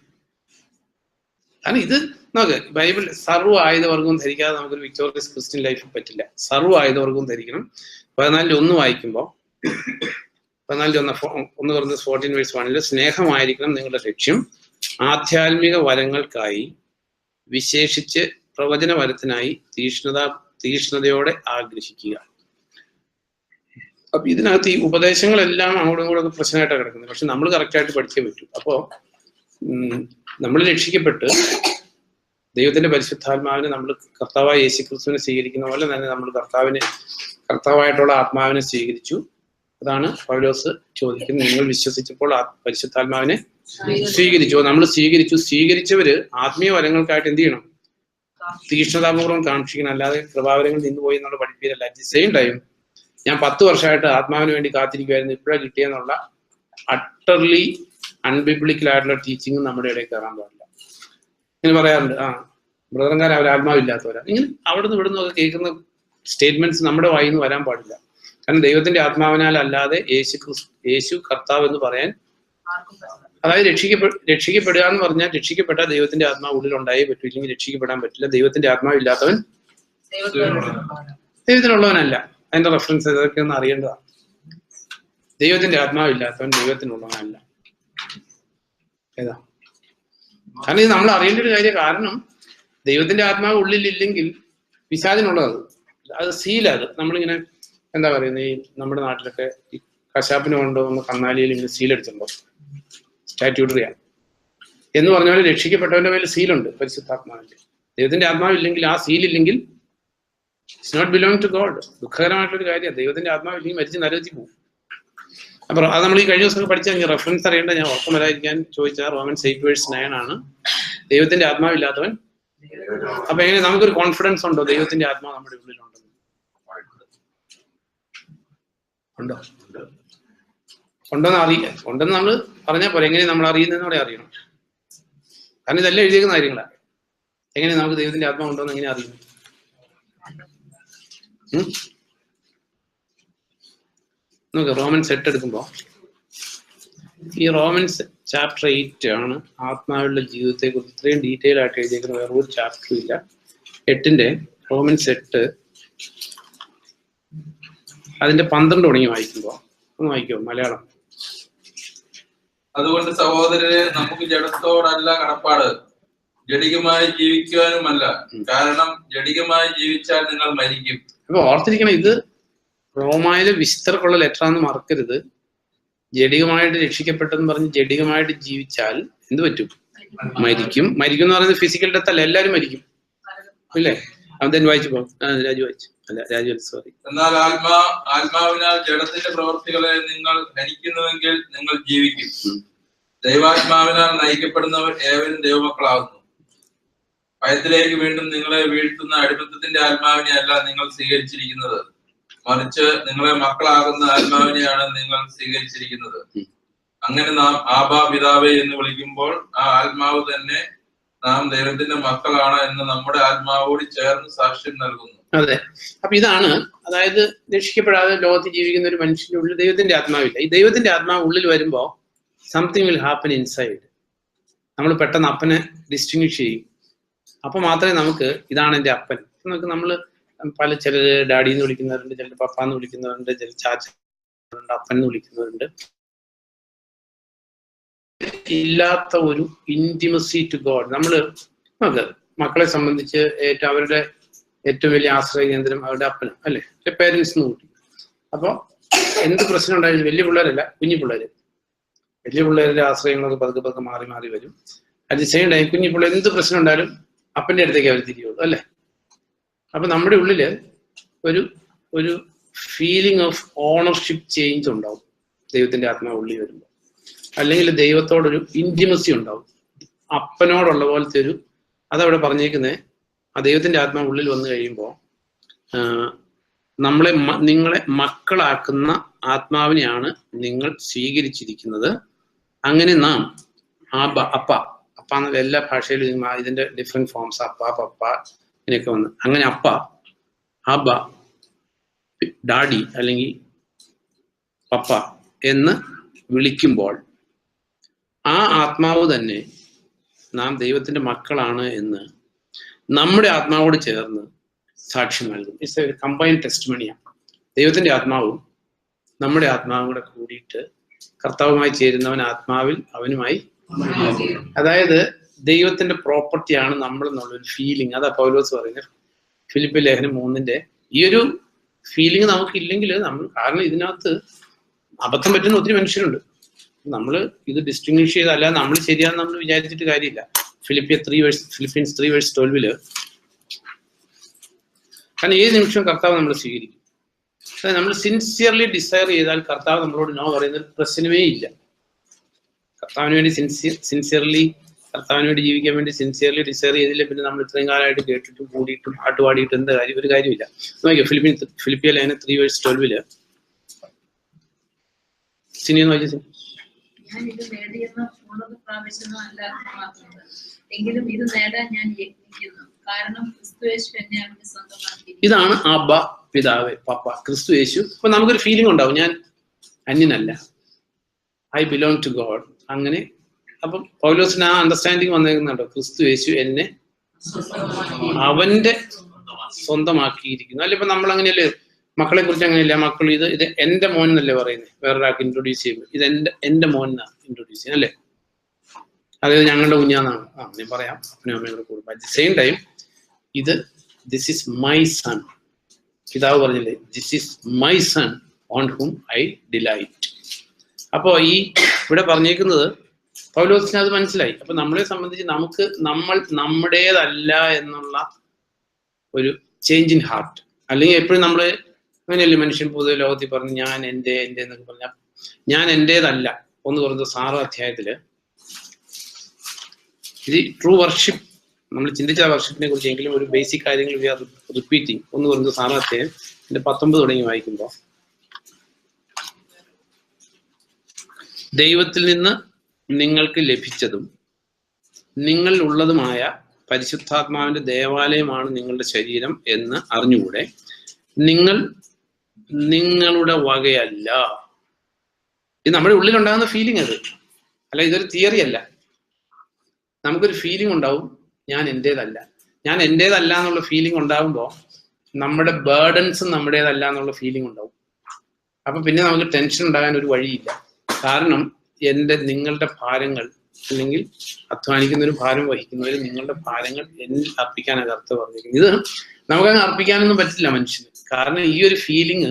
കാരണം ഇത് നോക്ക്, ബൈബിൾ സർവ്വ ആയുധവർഗവും ധരിക്കാതെ നമുക്കൊരു വിക്ടോറിയസ് ക്രിസ്ത്യൻ ലൈഫ് പറ്റില്ല. സർവ്വ ആയുധവർഗവും ധരിക്കണം. 14:1 വായിക്കുമ്പോൾ 1 കൊരിന്ത്യർ 14:1 സ്നേഹമായിരിക്കണം നിങ്ങളുടെ ലക്ഷ്യം, ആധ്യാത്മിക വരങ്ങൾക്കായി വിശേഷിച്ച് പ്രവചന വരത്തിനായി തീക്ഷ്ണതയോടെ ആഗ്രഹിക്കുക. അപ്പൊ ഇതിനകത്ത് ഈ ഉപദേശങ്ങളെല്ലാം അങ്ങോട്ടും ഇങ്ങോട്ടും പ്രശ്നമായിട്ടാണ് കിടക്കുന്നത്. പക്ഷെ നമ്മൾ കറക്റ്റായിട്ട് പഠിക്കാൻ പറ്റും. അപ്പോ നമ്മൾ രക്ഷിക്കപ്പെട്ട് ദൈവത്തിന്റെ പരിശുദ്ധാത്മാവിനെ നമ്മൾ കർത്താവായ യേശുക്രിസ്തുവിനെ സ്വീകരിക്കുന്ന പോലെ തന്നെ നമ്മൾ കർത്താവായിട്ടുള്ള ആത്മാവിനെ സ്വീകരിച്ചു. അതാണ് പൗലോസ് ചോദിക്കുന്നത്. നിങ്ങൾ വിശ്വസിച്ചപ്പോൾ പരിശുദ്ധാത്മാവിനെ സ്വീകരിച്ചു. നമ്മൾ സ്വീകരിച്ചവര് ആത്മീയ വരങ്ങൾക്കായിട്ട് എന്ത് ചെയ്യണം? തീക്ഷ്ണതാപൂർവ്വം കാക്ഷിക്കണം. അല്ലാതെ കൃപാവരങ്ങൾ നിന്നുപോയി എന്നുള്ള പഠിപ്പിക്കലല്ല. അറ്റ് ദി സെയിം ടൈം ഞാൻ 10 വർഷമായിട്ട് ആത്മാവിന് വേണ്ടി കാത്തിരിക്കുമായിരുന്നു, ഇപ്പോഴാണ് കിട്ടിയെന്നുള്ള അട്ടർലി അൺബിബ്ലിക്കൽ ആയിട്ടുള്ള ടീച്ചിങ് നമ്മുടെ ഇടയിൽ കയറാൻ പാടില്ല. ഇങ്ങനെ പറയാറുണ്ട്, ബ്രദറന്മാർ അവർ ആത്മാവില്ലാത്തവരാ. ഇങ്ങനെ അവിടുന്ന് ഇവിടുന്ന് ഒക്കെ കേൾക്കുന്ന സ്റ്റേറ്റ്മെന്റ്സ് നമ്മുടെ വായിൽ നിന്ന് വരാൻ പാടില്ല. കാരണം ദൈവത്തിന്റെ ആത്മാവിനാൽ അല്ലാതെ യേശു കർത്താവ് എന്ന് പറയാൻ, അതായത് രക്ഷിക്കപ്പെടുക എന്ന് പറഞ്ഞാൽ രക്ഷിക്കപ്പെട്ട ദൈവത്തിന്റെ ആത്മാവ് ഉള്ളിൽ ഉണ്ടായേ പറ്റൂ, ഇല്ലെങ്കിൽ രക്ഷിക്കപ്പെടാൻ പറ്റില്ല. ദൈവത്തിന്റെ ആത്മാവ് ഇല്ലാത്തവൻ ദൈവത്തിനുള്ളവനല്ല. അതിന്റെ റെഫറൻസ് ഇതൊക്കെ ഒന്ന് അറിയേണ്ടതാണ്. ദൈവത്തിന്റെ ആത്മാവ് ഇല്ലാത്തവൻ ദൈവത്തിനുള്ളവനല്ല. ഏതാ? കാരണം ഇത് നമ്മൾ അറിയേണ്ട ഒരു കാര്യം. കാരണം ദൈവത്തിന്റെ ആത്മാവ് ഉള്ളിലില്ലെങ്കിൽ പിശാചിനുള്ളത് അത് സീലത്. നമ്മളിങ്ങനെ എന്താ പറയുന്നത്, ഈ നമ്മുടെ നാട്ടിലൊക്കെ ഈ കശാപ്പിന് കൊണ്ടുവന്ന് കന്നാലിയിൽ ഇങ്ങനെ സീലടിച്ചിട്ടുണ്ടോ, സ്റ്റാറ്റ്യൂട്ടറിയാണ് എന്ന് പറഞ്ഞ പോലെ രക്ഷിക്കപ്പെട്ടവന്റെ മേലെ സീലുണ്ട് പരിശുദ്ധാത്മാവിന്റെ. ദൈവത്തിന്റെ ആത്മാവ് ഇല്ലെങ്കിൽ, ആ സീലില്ലെങ്കിൽ, it's not belong to God. ദുഃഖകരമായിട്ടൊരു കാര്യമാണ്. ദൈവത്തിന്റെ ആത്മാവ് ഇല്ലെങ്കിൽ മരിച്ച് നരകത്തിൽ പോകും. അപ്പൊ അത് നമ്മൾ ഈ കഴിഞ്ഞ ദിവസം പഠിച്ച റെഫറൻസ് അറിയേണ്ട, ഞാൻ ഉറക്കം വരാതിരിക്കാൻ ചോദിച്ച റോമൻസ് 8:9 ആണ്. ദൈവത്തിന്റെ ആത്മാവില്ലാത്തവൻ. അപ്പൊ എങ്ങനെ നമുക്കൊരു കോൺഫിഡൻസ് ഉണ്ടോ ദൈവത്തിന്റെ ആത്മാവ് നമ്മുടെ ഉള്ളിലുണ്ടെന്ന്? ഉണ്ടോ? ഉണ്ടോന്ന് അറിയില്ല. ഉണ്ടെന്ന് നമ്മൾ പറഞ്ഞാൽ പോലെ, എങ്ങനെ നമ്മൾ അറിയുന്നതിനോടെ അറിയണം. കാരണം ഇതെല്ലാം എഴുതിയിരിക്കുന്ന കാര്യങ്ങളാണ്. എങ്ങനെ നമുക്ക് ദൈവത്തിന്റെ ആത്മാവ് ഉണ്ടോന്ന് എങ്ങനെ അറിയുന്നു? നമുക്ക് റോമൻസ് 8 എടുക്കുമ്പോൾ, ഈ റോമൻസ് ചാപ്റ്റർ 8 ആണ് ആത്മാവിലുള്ള ജീവിതത്തെ കുറിച്ച് ഇത്രയും ഡീറ്റെയിൽ ആയിട്ട് എഴുതിയിരിക്കുന്ന വേറെ ഒരു ചാപ്റ്ററും ഇല്ല. 8 റോമൻസ് 8 അതിന്റെ 12 തുടങ്ങി വായിക്കുമ്പോ ഒന്ന് വായിക്കോ മലയാളം. അതുകൊണ്ട് സഹോദരരെ, നമുക്ക് ജഡത്തോടല്ല കടപ്പാട്, ജഡികമായി ജീവിക്കുവാനുമല്ല. കാരണം ജഡികമായി ജീവിച്ചാൽ നിങ്ങൾ മരിക്കും. അപ്പൊ ഓർത്തിരിക്കണം, ഇത് റോമായിലെ വിശുദ്ധർക്കുള്ള ലെറ്ററാന്ന് മറക്കരുത്. ജഡികമായിട്ട് രക്ഷിക്കപ്പെട്ടെന്ന് പറഞ്ഞ് ജഡികമായിട്ട് ജീവിച്ചാൽ എന്ത് പറ്റും? മരിക്കും. മരിക്കും എന്ന് പറയുന്നത് ഫിസിക്കൽ ഡെത്ത് അല്ല, എല്ലാവരും മരിക്കും, ഇല്ലേ? അവൻ വായിച്ചു പോകും. രാജു വായിച്ചു. അല്ല, രാജു സോറി. എന്നാൽ ആത്മാവിനാൽ ജഡത്തിന്റെ പ്രവൃത്തികളെ നിങ്ങൾ ഹനിക്കുന്നുവെങ്കിൽ നിങ്ങൾ ജീവിക്കും. ദൈവാത്മാവിനാൽ നയിക്കപ്പെടുന്നവർ ഏവരും ദൈവമക്കളാകുന്നു. ഭയത്തിലേക്ക് വീണ്ടും നിങ്ങളെ വീഴ്ത്തുന്ന അടിമത്തത്തിന്റെ ആത്മാവിനെ അല്ല നിങ്ങൾ സ്വീകരിച്ചിരിക്കുന്നത്, മറിച്ച് നിങ്ങളെ മക്കളാകുന്ന ആത്മാവിനെയാണ് നിങ്ങൾ സ്വീകരിച്ചിരിക്കുന്നത്. അങ്ങനെ നാം ആബാ പിതാവേ എന്ന് വിളിക്കുമ്പോൾ ആ ആത്മാവ് തന്നെ നാം ദൈവത്തിന്റെ മക്കളാണ് എന്ന് നമ്മുടെ ആത്മാവോട് ചേർന്ന് സാക്ഷ്യം നൽകുന്നു. അതെ. അപ്പൊ ഇതാണ്, അതായത് രക്ഷിക്കപ്പെടാതെ ലോകത്ത് ജീവിക്കുന്ന ഒരു മനുഷ്യന്റെ ഉള്ളിൽ ദൈവത്തിന്റെ ആത്മാവില്ല. ഈ ദൈവത്തിന്റെ ആത്മാവ് ഉള്ളിൽ വരുമ്പോ സംതിങ് വിൽ ഹാപ്പൻ ഇൻസൈഡ്. നമ്മൾ പെട്ടെന്ന് അപ്പനെ ഡിസ്റ്റിങ്വിഷ് ചെയ്യും. അപ്പൊ മാത്രമേ നമുക്ക് ഇതാണ് എന്റെ അപ്പൻ. നമുക്ക് നമ്മള് ചിലര് ഡാഡി എന്ന് വിളിക്കുന്നവരുണ്ട്, ചിലർ പപ്പ എന്ന് വിളിക്കുന്നവരുണ്ട്, ചില ചാച്ചണ്ട്, അപ്പൻ എന്ന് വിളിക്കുന്നവരുണ്ട്. ഇല്ലാത്ത ഒരു ഇന്റിമസി ടു ഗോഡ്. നമുക്ക് മക്കളെ സംബന്ധിച്ച് അവരുടെ ഏറ്റവും വലിയ ആശ്രയ കേന്ദ്രം അവരുടെ അപ്പനും, അല്ലെ? പേരൻസ് എന്ന് കൂട്ടി. അപ്പൊ എന്ത് പ്രശ്നം ഉണ്ടായാലും, വലിയ പിള്ളേരല്ല, കുഞ്ഞു പിള്ളേര്, വലിയ പിള്ളേരുടെ ആശ്രയങ്ങളൊക്കെ പതുക്കെ പതുക്കെ മാറി മാറി വരും. അറ്റ് ദി സെയിം ടൈം കുഞ്ഞു പിള്ളേർ എന്ത് പ്രശ്നം ഉണ്ടായാലും അപ്പന്റെ അടുത്തേക്ക് അവർ തിരിയുള്ളൂ, അല്ലെ? അപ്പൊ നമ്മുടെ ഉള്ളില് ഒരു ഫീലിംഗ് ഓഫ് ഓണർഷിപ്പ് ചേഞ്ച് ഉണ്ടാവും ദൈവത്തിന്റെ ആത്മാവ് ഉള്ളിൽ വരുമ്പോൾ. അല്ലെങ്കിൽ ദൈവത്തോടൊരു ഇന്റിമസി ഉണ്ടാവും, അപ്പനോടുള്ള പോലത്തെ ഒരു, അതവിടെ പറഞ്ഞേക്കുന്നേ. ആ ദൈവത്തിന്റെ ആത്മാവ് ഉള്ളിൽ വന്നു കഴിയുമ്പോൾ നിങ്ങളെ മക്കളാക്കുന്ന ആത്മാവിനെയാണ് നിങ്ങൾ സ്വീകരിച്ചിരിക്കുന്നത്. അങ്ങനെ നാം അപ്പ എന്ന എല്ലാ ഭാഷയിലും ഇതിന്റെ ഡിഫറെന്റ് ഫോംസ്, അപ്പ, പപ്പ ഇങ്ങനെയൊക്കെ വന്ന്, അങ്ങനെ അപ്പ, അബ, ഡാഡി അല്ലെങ്കിൽ പപ്പ എന്ന് വിളിക്കുമ്പോൾ ആ ആത്മാവ് തന്നെ നാം ദൈവത്തിന്റെ മക്കളാണ് എന്ന് നമ്മുടെ ആത്മാവോട് ചേർന്ന് സാക്ഷ്യം നൽകും. ഇറ്റ്സ് എ കമ്പൈൻഡ് ടെസ്റ്റിമണിയാണ്. ദൈവത്തിന്റെ ആത്മാവും നമ്മുടെ ആത്മാവും കൂടെ കൂടിയിട്ട് കർത്താവുമായി ചേരുന്നവൻ ആത്മാവിൽ അവനുമായി. അതായത് ദൈവത്തിന്റെ പ്രോപ്പർട്ടിയാണ് നമ്മൾ എന്നുള്ളൊരു ഫീലിംഗ്. അതാ പൗലോസ് പറയുന്നത് ഫിലിപ്പിയർ ലേഖനം 3 ഈ ഒരു ഫീലിംഗ് നമുക്ക് ഇല്ലെങ്കിൽ കാരണം ഇതിനകത്ത് അബദ്ധം പറ്റുന്ന ഒത്തിരി മനുഷ്യരുണ്ട്. നമ്മൾ ഇത് ഡിസ്റ്റിങ്വിഷ് ചെയ്തല്ല, നമ്മൾ ശരിയാന്ന് നമ്മൾ വിചാരിച്ചിട്ട് കാര്യമില്ല. ഫിലിപ്പിയൻസ് 3:12 കാരണം ഏത് നിമിഷം കർത്താവ് നമ്മൾ സ്വീകരിക്കും. അതായത് നമ്മൾ സിൻസിയർലി ഡിസയർ ചെയ്താൽ കർത്താവ് നമ്മളോട് നോ പറയുന്ന പ്രശ്നമേ ഇല്ല. കർത്താവിന് വേണ്ടി സിൻസിയർലി കർത്താവിന് വേണ്ടി ജീവിക്കാൻ വേണ്ടി സിൻസിയർലി ഡിസയർ ചെയ്തില്ല, പിന്നെ നമ്മൾ ഇത്രയും കാലമായിട്ട് കേട്ടിട്ടും കൂടിയിട്ടും പാട്ട് പാടിയിട്ടും എന്താ കാര്യം? ഒരു കാര്യമില്ല. നോക്കിയോ, ഫിലിപ്പിയ ലേഖനം 3:12 സിനിയെന്ന് വായിച്ചു. ഞാൻ ഇത് നേടിയെന്ന് ഉള്ളത് പ്രാപിച്ചെന്നല്ല അർത്ഥമാക്കുന്നത്, എങ്കിലും ഇത് നേടാൻ ഞാൻ യത്നിക്കുന്നു, കാരണം ക്രിസ്തു യേശു എന്നെ അവന് സ്വന്തമാക്കി. ഇതാണ് അബ്ബ, പിതാവ്, പപ്പ, ക്രിസ്തു യേശു. അപ്പൊ നമുക്കൊരു ഫീലിംഗ് ഉണ്ടാവും, ഞാൻ അന്യനല്ല, ഐ ബിലോങ് ടു ഗോഡ്. അങ്ങനെ അപ്പം പൗലോസിന് ആ അണ്ടർസ്റ്റാൻഡിങ് വന്നേക്കുന്നുണ്ടോ? ക്രിസ്തു യേശു എന്നെ അവന്റെ സ്വന്തമാക്കിയിരിക്കുന്നു. അല്ല, ഇപ്പൊ നമ്മൾ അങ്ങനെയല്ലേ മക്കളെ കുറിച്ച്? അങ്ങനെയല്ല. മക്കൾ ഇത് എന്റെ മോൻ എന്നല്ലേ പറയുന്നത് വേറൊരാൾക്ക് ഇൻട്രൊഡ്യൂസ് ചെയ്യുമ്പോൾ? ഇത് എന്റെ മോൻ എന്നാണ് ഇൻട്രൊഡ്യൂസ് ചെയ്യുന്നത് അല്ലേ? അതായത് ഞങ്ങളുടെ കുഞ്ഞാന്നാണ് ഞാൻ പറയാം, അപ്പനും അമ്മയുടെ കൂടെ. അറ്റ് ദി സെയിം ടൈം ഇത് ദിസ് ഈസ് മൈ സൺ. പിതാവ് പറഞ്ഞില്ലേ, this is my son on whom I delight. അപ്പോ ഈ ഇവിടെ പറഞ്ഞേക്കുന്നത് പൗലോസിന് അത് മനസ്സിലായി. അപ്പൊ നമ്മളെ സംബന്ധിച്ച് നമ്മൾ നമ്മുടേതല്ല എന്നുള്ള ഒരു ചേഞ്ച് ഇൻ ഹാർട്ട്. അല്ലെങ്കിൽ എപ്പോഴും നമ്മള് അങ്ങനെയല്ലേ മനുഷ്യൻ പൊതുവെ ലോകത്തിൽ പറഞ്ഞു ഞാൻ എൻ്റെ എന്നൊക്കെ പറഞ്ഞ ഞാൻ എൻ്റേതല്ല. 1 Corinthians 6 ഇത് ട്രൂ വർഷിപ്പ്. നമ്മൾ ചിന്തിച്ച വർഷിപ്പിനെ കുറിച്ച് എങ്കിലും ഒരു ബേസിക് കാര്യങ്ങൾ വി ആർ റിപ്പീറ്റിംഗ്. 1 Corinthians 6 19 തുടങ്ങി വായിക്കുമ്പോൾ, ദൈവത്തിൽ നിന്ന് നിങ്ങൾക്ക് ലഭിച്ചതും നിങ്ങളിൽ ഉള്ളതുമായ പരിശുദ്ധാത്മാവിന്റെ ദേവാലയമാണ് നിങ്ങളുടെ ശരീരം എന്ന് അറിഞ്ഞുകൂടെ? നിങ്ങൾ നിങ്ങളുടെ വകയല്ല. ഇത് നമ്മുടെ ഉള്ളിലുണ്ടാകുന്ന ഫീലിംഗ് അത്. അല്ല, ഇതൊരു തിയറി അല്ല. നമുക്കൊരു ഫീലിംഗ് ഉണ്ടാവും, ഞാൻ എൻ്റേതല്ല. ഞാൻ എൻ്റേതല്ല എന്നുള്ള ഫീലിംഗ് ഉണ്ടാകുമ്പോൾ നമ്മുടെ ബേർഡൻസും നമ്മുടേതല്ല എന്നുള്ള ഫീലിംഗ് ഉണ്ടാവും. അപ്പൊ പിന്നെ നമുക്ക് ടെൻഷൻ ഉണ്ടാകാൻ ഒരു വഴിയില്ല. കാരണം നിങ്ങളുടെ ഭാരങ്ങൾ, അല്ലെങ്കിൽ അധ്വാനിക്കുന്നൊരു ഭാരം വഹിക്കുന്നവർ നിങ്ങളുടെ ഭാരങ്ങൾ എന്നിൽ അർപ്പിക്കാനാണ് കർത്താവ് പറഞ്ഞിരിക്കുന്നത്. ഇത് നമുക്കങ്ങ് അർപ്പിക്കാനൊന്നും പറ്റില്ല മനുഷ്യന്. കാരണം ഈ ഒരു ഫീലിംഗ്,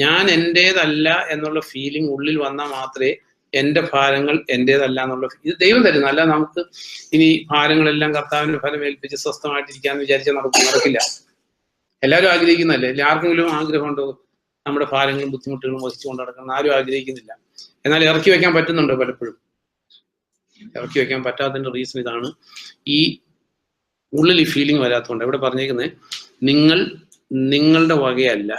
ഞാൻ എൻ്റേതല്ല എന്നുള്ള ഫീലിംഗ് ഉള്ളിൽ വന്നാൽ മാത്രമേ എൻ്റെ ഭാരങ്ങൾ എൻ്റേതല്ല എന്നുള്ള ഇത് ദൈവം തരുന്നു. അല്ല നമുക്ക് ഇനി ഭാരങ്ങളെല്ലാം കർത്താവിന്റെ ഫലം ഏൽപ്പിച്ച് സ്വസ്ഥമായിട്ടിരിക്കാന്ന് വിചാരിച്ചാൽ നടക്കില്ല. എല്ലാവരും ആഗ്രഹിക്കുന്നതല്ലേ? ആർക്കെങ്കിലും ആഗ്രഹമുണ്ടോ നമ്മുടെ ഭാരങ്ങളും ബുദ്ധിമുട്ടുകളും വഹിച്ചുകൊണ്ട് നടക്കണം? ആരും ആഗ്രഹിക്കുന്നില്ല. എന്നാൽ ഇറക്കി വെക്കാൻ പറ്റുന്നുണ്ടോ? പലപ്പോഴും ഇറക്കി വെക്കാൻ പറ്റാത്തതിന്റെ റീസൺ ഇതാണ്. ഈ ഉള്ളിൽ ഈ ഫീലിംഗ് വരാത്തതുകൊണ്ട്. ഇവിടെ പറഞ്ഞേക്കുന്നത്, നിങ്ങൾ നിങ്ങളുടെ വകയല്ല,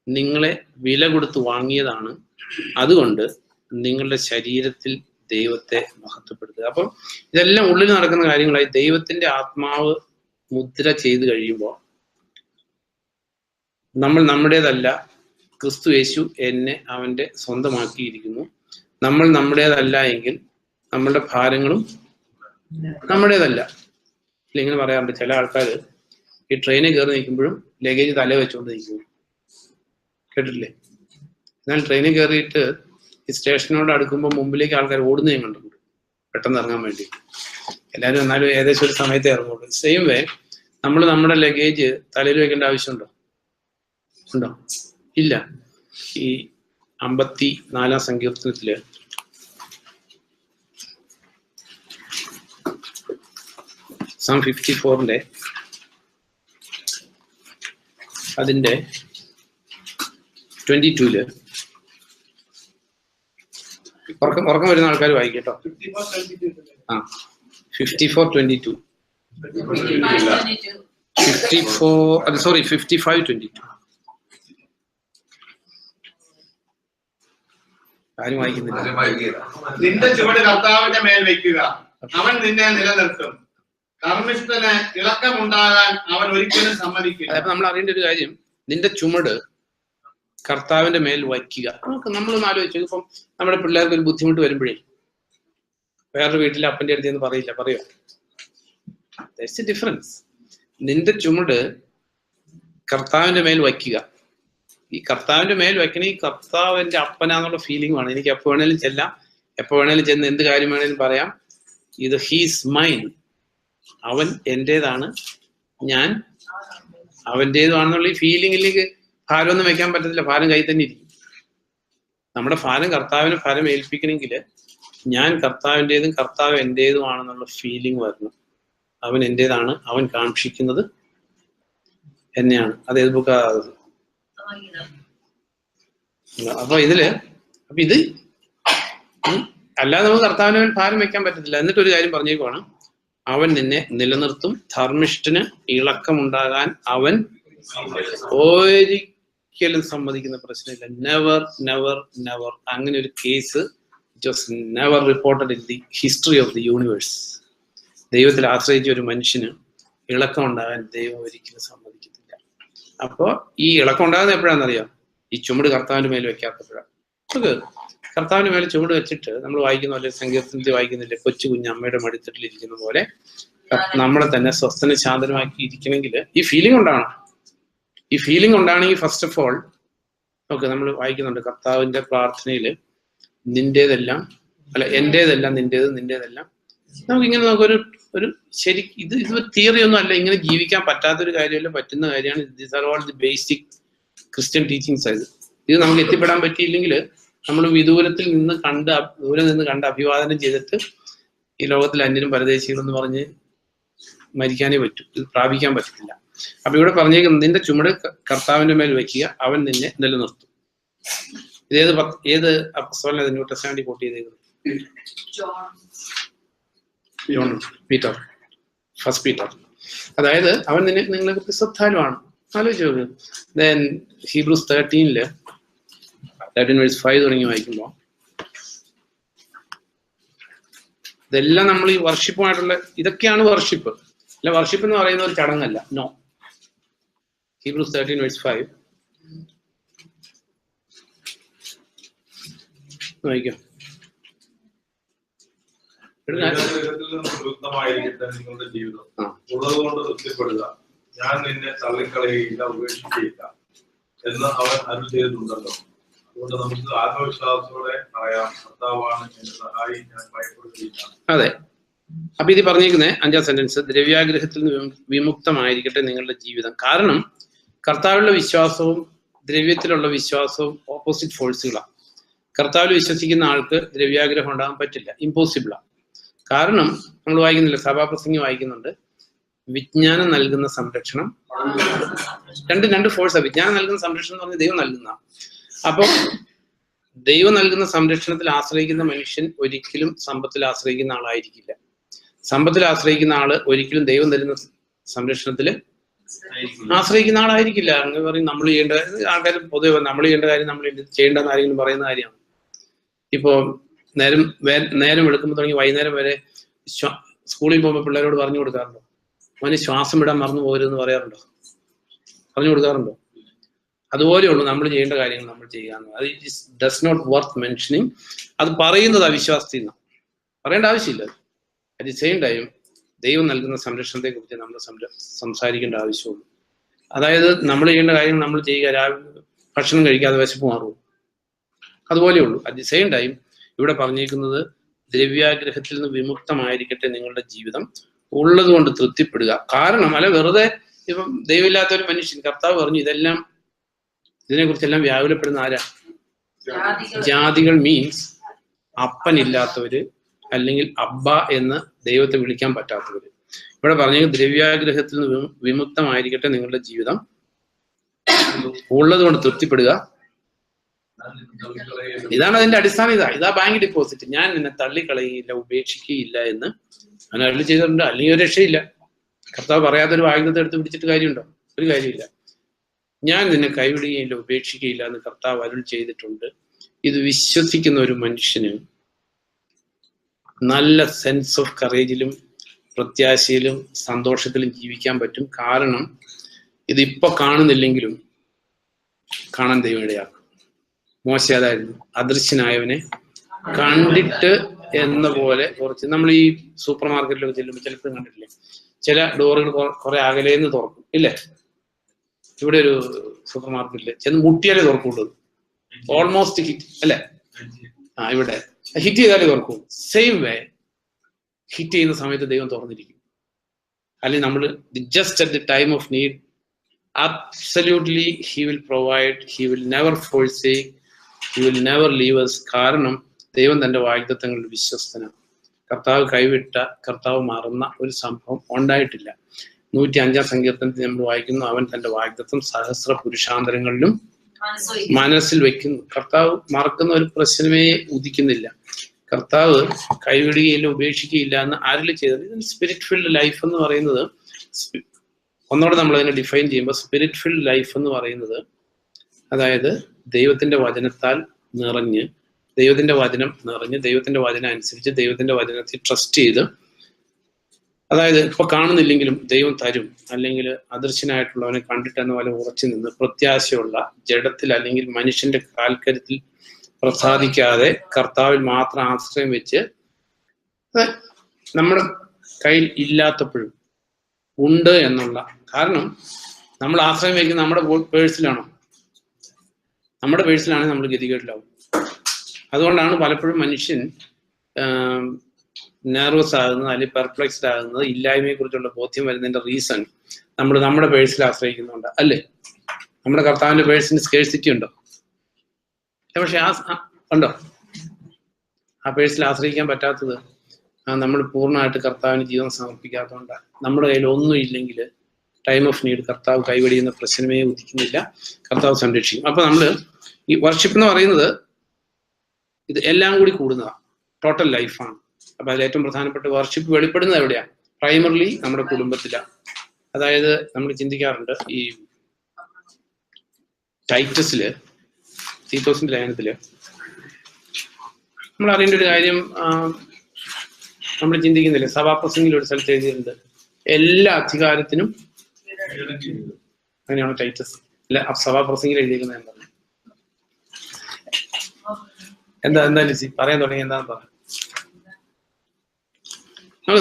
നിങ്ങളെ വില കൊടുത്ത് വാങ്ങിയതാണ്, അതുകൊണ്ട് നിങ്ങളുടെ ശരീരത്തിൽ ദൈവത്തെ മഹത്വപ്പെടുത്തുക. അപ്പം ഇതെല്ലാം ഉള്ളിൽ നടക്കുന്ന കാര്യങ്ങളായി. ദൈവത്തിന്റെ ആത്മാവ് മുദ്ര ചെയ്ത് കഴിയുമ്പോൾ നമ്മൾ നമ്മുടേതല്ല, ക്രിസ്തു യേശു എന്നെ അവന്റെ സ്വന്തമാക്കിയിരിക്കുന്നു. നമ്മൾ നമ്മുടേതല്ല എങ്കിൽ നമ്മളുടെ ഭാരങ്ങളും നമ്മുടേതല്ല. ഇങ്ങനെ പറയാറുണ്ട്, ചില ആൾക്കാർ ഈ ട്രെയിനിൽ കയറി നിൽക്കുമ്പോഴും ലഗേജ് തല വെച്ചുകൊണ്ട് നിൽക്കുന്നു, കേട്ടിട്ടില്ലേ? എന്നാൽ ട്രെയിനിൽ കയറിയിട്ട് ഈ സ്റ്റേഷനോട് അടുക്കുമ്പോൾ മുമ്പിലേക്ക് ആൾക്കാർ ഓടുന്ന ഞാൻ കണ്ടിട്ടുണ്ട്, പെട്ടെന്ന് ഇറങ്ങാൻ വേണ്ടി. എല്ലാവരും എന്നാലും ഏകദേശം ഒരു സമയത്തേ ഇറങ്ങുള്ളൂ. സെയിം വേ നമ്മൾ നമ്മുടെ ലഗേജ് തലയിൽ വെക്കേണ്ട ആവശ്യമുണ്ടോ? ഉണ്ടോ? ഇല്ല. ഈ 54 സങ്കീർത്തനത്തില് Psalm 54 അതിന്റെ 22 ഉറക്കം വരുന്ന ആൾക്കാർ വായിക്കട്ടോ. 54:22 55:22 ആരും വായിക്കുന്നില്ല. നിന്റെ ചുവട് കർത്താവിന്റെ മേൽ വെക്കുക, അവൻ നിന്നെ നിലനിർത്തും. കർമ്മിഷ്ഠന് ഇളക്കമുണ്ടാകാൻ അവൻ ഒരിക്കലും സമ്മതിക്കില്ല. അപ്പൊ നമ്മൾ അറിയേണ്ട ഒരു കാര്യം, നിന്റെ ചുമട് കർത്താവിന്റെ മേൽ വയ്ക്കുക. നമ്മളൊന്ന് ആലോചിച്ചു, ഇപ്പം നമ്മുടെ പിള്ളേർക്ക് ഒരു ബുദ്ധിമുട്ട് വരുമ്പോഴേ വേറൊരു വീട്ടിലെ അപ്പന്റെ അടുത്ത് എന്ന് പറയില്ല, പറയോ? That's A difference. നിന്റെ ചുമട് കർത്താവിന്റെ മേൽ വയ്ക്കുക. ഈ കർത്താവിന്റെ മേൽ വയ്ക്കണ ഈ കർത്താവിന്റെ അപ്പനാന്നുള്ള ഫീലിംഗ് ആണ്. എനിക്ക് എപ്പോ വേണേലും ചെല്ലാം, എപ്പോ വേണേലും ചെന്ന് എന്ത് കാര്യം വേണേലും പറയാം. ഇത് ഹീസ് മൈൻ, അവൻ എന്റേതാണ്, ഞാൻ അവൻ്റേതുമാണെന്നുള്ള ഈ ഫീലിംഗിലേക്ക് ഭാരമൊന്നും വെക്കാൻ പറ്റത്തില്ല. ഭാരം കയ്യിൽ തന്നെ ഇരിക്കും. നമ്മുടെ ഭാരം കർത്താവിന് ഫലം ഏൽപ്പിക്കണമെങ്കിൽ ഞാൻ കർത്താവിൻ്റെതും കർത്താവ് എൻ്റേതുമാണെന്നുള്ള ഫീലിംഗ് വരണം. അവൻ എൻ്റേതാണ്, അവൻ കാക്ഷിക്കുന്നത് എന്നെയാണ്. അത് ഏത് ബുക്കാ? അപ്പൊ ഇത് അല്ലാതെ നമുക്ക് കർത്താവിന് മേൽ ഭാരം വെക്കാൻ പറ്റത്തില്ല. എന്നിട്ട് ഒരു കാര്യം പറഞ്ഞേക്കുവാണ്, അവൻ നിന്നെ നിലനിർത്തും, ധർമ്മിഷ്ഠന് ഇളക്കമുണ്ടാകാൻ അവൻ ഒരിക്കലും സമ്മതിക്കുന്ന പ്രശ്നമില്ല. Never never never. അങ്ങനെ ഒരു case it was never reported in the history of the universe. ദൈവത്തിൽ ആശ്രയിച്ച ഒരു മനുഷ്യന് ഇളക്കം ഉണ്ടാകാൻ ദൈവം ഒരിക്കലും സമ്മതിക്കത്തില്ല. അപ്പോൾ ഈ ഇളക്കം ഉണ്ടാകുന്ന എപ്പോഴാണെന്നറിയാം? ഈ ചുമട് കർത്താവിന്റെ മേൽ വെക്കാത്തപ്പോഴാണ്. നമുക്ക് കർത്താവിന്റെ മേലെ ചുവട് വെച്ചിട്ട് നമ്മൾ വായിക്കുന്ന പോലെ സങ്കീർത്തനത്തിൽ വായിക്കുന്നില്ലേ, കൊച്ചു കുഞ്ഞ് അമ്മയുടെ മടിത്തട്ടിലിരിക്കുന്ന പോലെ നമ്മളെ തന്നെ സ്വസ്ഥന ശാന്തനമാക്കി ഇരിക്കണമെങ്കിൽ ഈ ഫീലിംഗ് ഉണ്ടാവണം. ഈ ഫീലിംഗ് ഉണ്ടാണെങ്കിൽ ഫസ്റ്റ് ഓഫ് ഓൾ ഓക്കെ, നമ്മൾ വായിക്കുന്നുണ്ട് കർത്താവിന്റെ പ്രാർത്ഥനയിൽ നിന്റേതെല്ലാം അല്ല എന്റേതെല്ലാം നിന്റേത്, നിന്റേതെല്ലാം. നമുക്കിങ്ങനെ നമുക്കൊരു ശരി ഇത് തിയറി ഒന്നും അല്ല, ഇങ്ങനെ ജീവിക്കാൻ പറ്റാത്തൊരു കാര്യമല്ല, പറ്റുന്ന കാര്യമാണ്. These are all the basic Christian teachings. ഇത് നമുക്ക് എത്തിപ്പെടാൻ പറ്റിയില്ലെങ്കിൽ നമ്മൾ ദൂരെ നിന്ന് കണ്ട് അഭിവാദനം ചെയ്തിട്ട് ഈ ലോകത്തിൽ അന്യരും പരദേശികളെന്ന് പറഞ്ഞ് മരിക്കാനേ പറ്റൂ. ഇത് പ്രാപിക്കാൻ പറ്റത്തില്ല. അപ്പൊ ഇവിടെ പറഞ്ഞേക്കുന്നത് നിന്റെ ചുമട് കർത്താവിന്റെ മേൽ വെക്കുക, അവൻ നിന്നെ നിലനിർത്തും. ഏത് അപ്പോസ്തലനാണ് ന്യൂ ടെസ്റ്റമെന്റിൽ കോട്ട് ചെയ്തേക്കുന്നത്? John Peter, first Peter. അതായത് അവൻ നിങ്ങളെ കുറിച്ച് ശ്രദ്ധാലുവാണ്. ആലോചിച്ച് നോക്ക്. ദെൻ ഹീബ്രൂസ് 13:5 തുടങ്ങി വായിക്കുമ്പോൾ ഇതെല്ലാം നമ്മൾ ഈ വർഷിപ്പുമായിട്ടുള്ള ഇതൊക്കെയാണ് വർഷിപ്പ്. അല്ല, വർഷിപ്പ് എന്ന് പറയുന്ന ഒരു ചടങ്ങല്ല. നോ. ഹീബ്രൂസ് 13:5 വായിക്കാം. നിങ്ങളുടെ ജീവിതം ഉള്ളതുകൊണ്ട് തൃപ്തിപ്പെടുക, ഞാൻ നിന്നെ തള്ളിക്കളയുകയില്ല ഉപേക്ഷിക്കുകയില്ല എന്ന് അവൻ അരുൾ ചെയ്തിട്ടുണ്ടല്ലോ. അതുകൊണ്ട് നമുക്ക് ആത്മവിശ്വാസത്തോടെ പറയാം, കർത്താവാണ് എന്റെ സഹായി, ഞാൻ ഭയപ്പെടുകയില്ല. അതെ. അപ്പൊ ഇത് പറഞ്ഞേക്കുന്നേ 5ാം സെന്റൻസ്, ദ്രവ്യാഗ്രഹത്തിൽ നിന്ന് വിമുക്തമായിരിക്കട്ടെ നിങ്ങളുടെ ജീവിതം. കാരണം കർത്താവിലുള്ള വിശ്വാസവും ദ്രവ്യത്തിലുള്ള വിശ്വാസവും ഓപ്പോസിറ്റ് ഫോഴ്സുകളാണ്. കർത്താവിൽ വിശ്വസിക്കുന്ന ആൾക്ക് ദ്രവ്യാഗ്രഹം ഉണ്ടാകാൻ പറ്റില്ല, ഇമ്പോസിബിളാണ്. കാരണം നമ്മൾ വായിക്കുന്നില്ല, സഭാപ്രസംഗി വായിക്കുന്നുണ്ട്, വിജ്ഞാനം നൽകുന്ന സംരക്ഷണം. രണ്ട് ഫോഴ്സാണ്. വിജ്ഞാനം നൽകുന്ന സംരക്ഷണം എന്ന് പറഞ്ഞാൽ ദൈവം നൽകുന്ന. അപ്പം ദൈവം നൽകുന്ന സംരക്ഷണത്തിൽ ആശ്രയിക്കുന്ന മനുഷ്യൻ ഒരിക്കലും സമ്പത്തിൽ ആശ്രയിക്കുന്ന ആളായിരിക്കില്ല. സമ്പത്തിൽ ആശ്രയിക്കുന്ന ആള് ഒരിക്കലും ദൈവം തരുന്ന സംരക്ഷണത്തിൽ ആശ്രയിക്കുന്ന ആളായിരിക്കില്ല. അങ്ങനെ പറയും നമ്മൾ ചെയ്യേണ്ട ആൾക്കാർ പൊതുവെ നമ്മൾ ചെയ്യേണ്ട കാര്യം നമ്മൾ ചെയ്യേണ്ടെന്ന് ആരെങ്കിലും പറയുന്ന കാര്യമാണ്. ഇപ്പോ നേരം എടുക്കുമ്പോൾ തുടങ്ങി വൈകുന്നേരം വരെ സ്കൂളിൽ പോകുമ്പോൾ പിള്ളേരോട് പറഞ്ഞു കൊടുക്കാറുണ്ടോ? അവന് ശ്വാസം വിടാൻ മറന്നു പോകരുതെന്ന് പറയാറുണ്ടോ? പറഞ്ഞു കൊടുക്കാറുണ്ടോ? അതുപോലെയുള്ളൂ നമ്മൾ ചെയ്യേണ്ട കാര്യങ്ങൾ നമ്മൾ ചെയ്യുക. അത് ഡസ് നോട്ട് വർത്ത് മെൻഷനിങ്. അത് പറയുന്നത് അവിശ്വാസത്തിൽ നിന്നാണ്, പറയേണ്ട ആവശ്യമില്ല. അറ്റ് ദി സെയിം ടൈം ദൈവം നൽകുന്ന സംരക്ഷണത്തെ കുറിച്ച് നമ്മൾ സംസാരിക്കേണ്ട ആവശ്യമുള്ളൂ. അതായത് നമ്മൾ ചെയ്യേണ്ട കാര്യങ്ങൾ നമ്മൾ ചെയ്യുക. രാവിലെ ഭക്ഷണം കഴിക്കാതെ വിശപ്പ് മാറുമോ? അതുപോലെയുള്ളൂ. അറ്റ് ദി സെയിം ടൈം ഇവിടെ പറഞ്ഞേക്കുന്നത് ദ്രവ്യാഗ്രഹത്തിൽ നിന്ന് വിമുക്തമായിരിക്കട്ടെ നിങ്ങളുടെ ജീവിതം, ഉള്ളത് കൊണ്ട് തൃപ്തിപ്പെടുക. കാരണം അല്ല വെറുതെ ഇപ്പം ദൈവമില്ലാത്ത ഒരു മനുഷ്യൻ, കർത്താവ് പറഞ്ഞു ഇതിനെക്കുറിച്ചെല്ലാം വ്യാകുലപ്പെടുന്ന ആരാ? ജാതികൾ മീൻസ് അപ്പനില്ലാത്തവര്, അല്ലെങ്കിൽ അബ്ബ എന്ന് ദൈവത്തെ വിളിക്കാൻ പറ്റാത്തവര്. ഇവിടെ പറഞ്ഞ ദ്രവ്യാഗ്രഹത്തിൽ നിന്ന് വിമുക്തമായിരിക്കട്ടെ നിങ്ങളുടെ ജീവിതം, ഉള്ളത് കൊണ്ട് തൃപ്തിപ്പെടുക. ഇതാണ് അതിന്റെ അടിസ്ഥാനം. ഇതാ ബാങ്ക് ഡിപ്പോസിറ്റ്. ഞാൻ നിന്നെ തള്ളിക്കളയുകയില്ല ഉപേക്ഷിക്കുകയില്ല എന്ന് അവൻ അരുളി ചെയ്തിട്ടുണ്ട്. അല്ലെങ്കിൽ ഒരു രക്ഷയില്ല. കർത്താവ് പറയാത്തൊരു വാഗ്ദത്തം എടുത്ത് പിടിച്ചിട്ട് കാര്യമുണ്ടോ? ഒരു കാര്യമില്ല. ഞാൻ നിന്നെ കൈവിടുകയില്ല ഉപേക്ഷിക്കുകയില്ല എന്ന് കർത്താവ് അരുൾ ചെയ്തിട്ടുണ്ട്. ഇത് വിശ്വസിക്കുന്ന ഒരു മനുഷ്യന് നല്ല സെൻസ് ഓഫ് കറേജിലും പ്രത്യാശയിലും സന്തോഷത്തിലും ജീവിക്കാൻ പറ്റും. കാരണം ഇതിപ്പോ കാണുന്നില്ലെങ്കിലും കാണാൻ ദൈവം ഇടയാക്കും. മോശ അതായിരുന്നു, അദൃശ്യനായവനെ കണ്ടിട്ട് എന്ന പോലെ. കുറച്ച് നമ്മൾ ഈ സൂപ്പർ മാർക്കറ്റിലൊക്കെ ചെല്ലുമ്പോൾ ചിലപ്പോൾ കണ്ടിട്ടില്ലേ, ചില ഡോറുകൾ കുറെ അകലേന്ന് തുറക്കും ഇല്ലേ? ഇവിടെ ഒരു സൂപ്പർ മാർക്കറ്റില് ചെന്ന് മുട്ടിയാലേ തുറക്കുള്ളൂ. ഓൾമോസ്റ്റ് ഹിറ്റ് അല്ലേ? ഇവിടെ ഹിറ്റ് ചെയ്താലേ തുറക്കും. സെയിം വേ ഹിറ്റ് ചെയ്യുന്ന സമയത്ത് ദൈവം തുറന്നിരിക്കും. അല്ലെങ്കിൽ നമ്മൾ just at the time of need absolutely he will provide, he will never forsake, he will never leave us. കാരണം ദൈവം തന്റെ വാഗ്ദത്തങ്ങളിൽ വിശ്വസ്തനാണ്. കർത്താവ് കൈവിട്ട, കർത്താവ് മറന്ന ഒരു സംഭവം ഉണ്ടായിട്ടില്ല. 105-ാം സങ്കീർത്തനത്തിൽ നമ്മൾ വായിക്കുന്നു, അവൻ തന്റെ വാഗ്ദത്തം സഹസ്ര പുരുഷാന്തരങ്ങളിലും മനസ്സിൽ വെക്കുന്നു. കർത്താവ് മറക്കുന്ന ഒരു പ്രശ്നമേ ഉദിക്കുന്നില്ല. കർത്താവ് കൈവിടുകയില്ല, ഉപേക്ഷിക്കുകയില്ല എന്ന് ആരിൽ ചെയ്തത്. സ്പിരിറ്റ് ഫിൽഡ് ലൈഫ് എന്ന് പറയുന്നത്, ഒന്നോടെ നമ്മൾ അതിനെ ഡിഫൈൻ ചെയ്യുമ്പോൾ സ്പിരിറ്റ് ഫിൽഡ് ലൈഫ് എന്ന് പറയുന്നത്, അതായത് ദൈവത്തിന്റെ വചനത്താൽ നിറഞ്ഞ്, ദൈവത്തിന്റെ വചനം നിറഞ്ഞ്, ദൈവത്തിന്റെ വചനം അനുസരിച്ച്, ദൈവത്തിന്റെ വചനത്തിൽ ട്രസ്റ്റ് ചെയ്ത്, അതായത് ഇപ്പൊ കാണുന്നില്ലെങ്കിലും ദൈവം തരും, അല്ലെങ്കിൽ അദൃശ്യനായിട്ടുള്ളവനെ കണ്ടിട്ടെന്ന പോലെ ഉറച്ചു നിന്ന് പ്രത്യാശയുള്ള, ജഡത്തിൽ അല്ലെങ്കിൽ മനുഷ്യന്റെ കാൽക്കരുത്തിൽ പ്രസാദിക്കാതെ കർത്താവിൽ മാത്രം ആശ്രയം വെച്ച്, നമ്മുടെ കയ്യിൽ ഇല്ലാത്തപ്പോഴും ഉണ്ട് എന്നുള്ള, കാരണം നമ്മൾ ആശ്രയം വയ്ക്കുന്നത് നമ്മുടെ പേഴ്സിലാണോ? നമ്മുടെ പേഴ്സിലാണെങ്കിൽ നമ്മൾ ഗതികേട്ടിലാവും. അതുകൊണ്ടാണ് പലപ്പോഴും മനുഷ്യൻ നെർവസ് ആകുന്നത്, അല്ലെങ്കിൽ പെർപ്ലക്സ്ഡ് ആകുന്നത്, ഇല്ലായ്മയെ കുറിച്ചുള്ള ബോധ്യം വരുന്നതിന്റെ റീസൺ നമ്മൾ നമ്മുടെ പേഴ്സിൽ ആശ്രയിക്കുന്നുണ്ട്, അല്ലേ? നമ്മുടെ കർത്താവിന്റെ പേഴ്സിന് സ്കേഴ്സിറ്റി ഉണ്ടോ? പക്ഷെ ഉണ്ടോ? ആ പേഴ്സിൽ ആശ്രയിക്കാൻ പറ്റാത്തത് നമ്മൾ പൂർണ്ണമായിട്ട് കർത്താവിന് ജീവൻ സമർപ്പിക്കാത്തതുകൊണ്ടാണ്. നമ്മുടെ കയ്യിൽ ഒന്നും ഇല്ലെങ്കിൽ ടൈം ഓഫ് നീഡ് കർത്താവ് കൈവടിയുന്ന പ്രശ്നമേ ഉദിക്കുന്നില്ല, കർത്താവ് സംരക്ഷിക്കും. അപ്പൊ നമ്മൾ ഈ വർഷിപ്പ് എന്ന് പറയുന്നത് ഇത് എല്ലാം കൂടി കൂടുന്നതാണ്, ടോട്ടൽ ലൈഫാണ്. അപ്പൊ അതിൽ ഏറ്റവും പ്രധാനപ്പെട്ട വർഷിപ്പ് വെളിപ്പെടുന്നത് എവിടെയാണ്? പ്രൈമറിലി നമ്മുടെ കുടുംബത്തിലാണ്. അതായത് നമ്മൾ ചിന്തിക്കാറുണ്ട്, ഈ ടൈറ്റസില്, തീത്തോസിന്റെ ലേഖനത്തില് നമ്മൾ അറിയേണ്ട ഒരു കാര്യം നമ്മൾ ചിന്തിക്കുന്നില്ല. സഭാപ്രസംഗിൽ ഒരു സ്ഥലത്ത് എഴുതിയിട്ടുണ്ട്, എല്ലാ അധികാരത്തിനും, അങ്ങനെയാണ് ടൈറ്റസ് അല്ല സഭാപ്രസംഗിൽ എഴുതിയിരിക്കുന്നത്. എന്താ ലിസി പറയാൻ തുടങ്ങി? എന്താന്ന് പറയാം.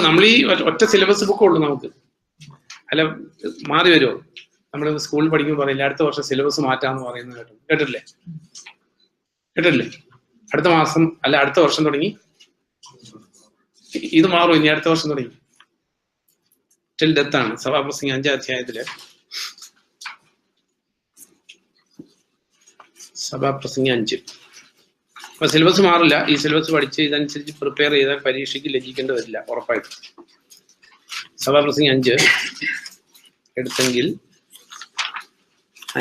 നമ്മൾ ഈ ഒറ്റ സിലബസ് ബുക്ക് ഉള്ളൂ നമുക്ക്, അല്ല മാറി വരുമോ? നമ്മൾ സ്കൂളിൽ പഠിക്കുമ്പോൾ പറയില്ല അടുത്ത വർഷം സിലബസ് മാറ്റാന്ന് പറയുന്നത് കേട്ടില്ലേ? അടുത്ത മാസം അല്ല അടുത്ത വർഷം തുടങ്ങി ഇത് മാറും, ഇനി അടുത്ത വർഷം തുടങ്ങി ടിൽ ഡെത്ത് ആണ്. സഭാപ്രസംഗി 5-ാം അധ്യായത്തില് സഭാപ്രസംഗി 5. അപ്പൊ സിലബസ് മാറില്ല. ഈ സിലബസ് പഠിച്ച് ഇതനുസരിച്ച് പ്രിപ്പയർ ചെയ്താൽ പരീക്ഷയ്ക്ക് ലഭിക്കേണ്ടി വരില്ല ഉറപ്പായിട്ടും. സഭാപ്രസംഗി 5 എടുത്തെങ്കിൽ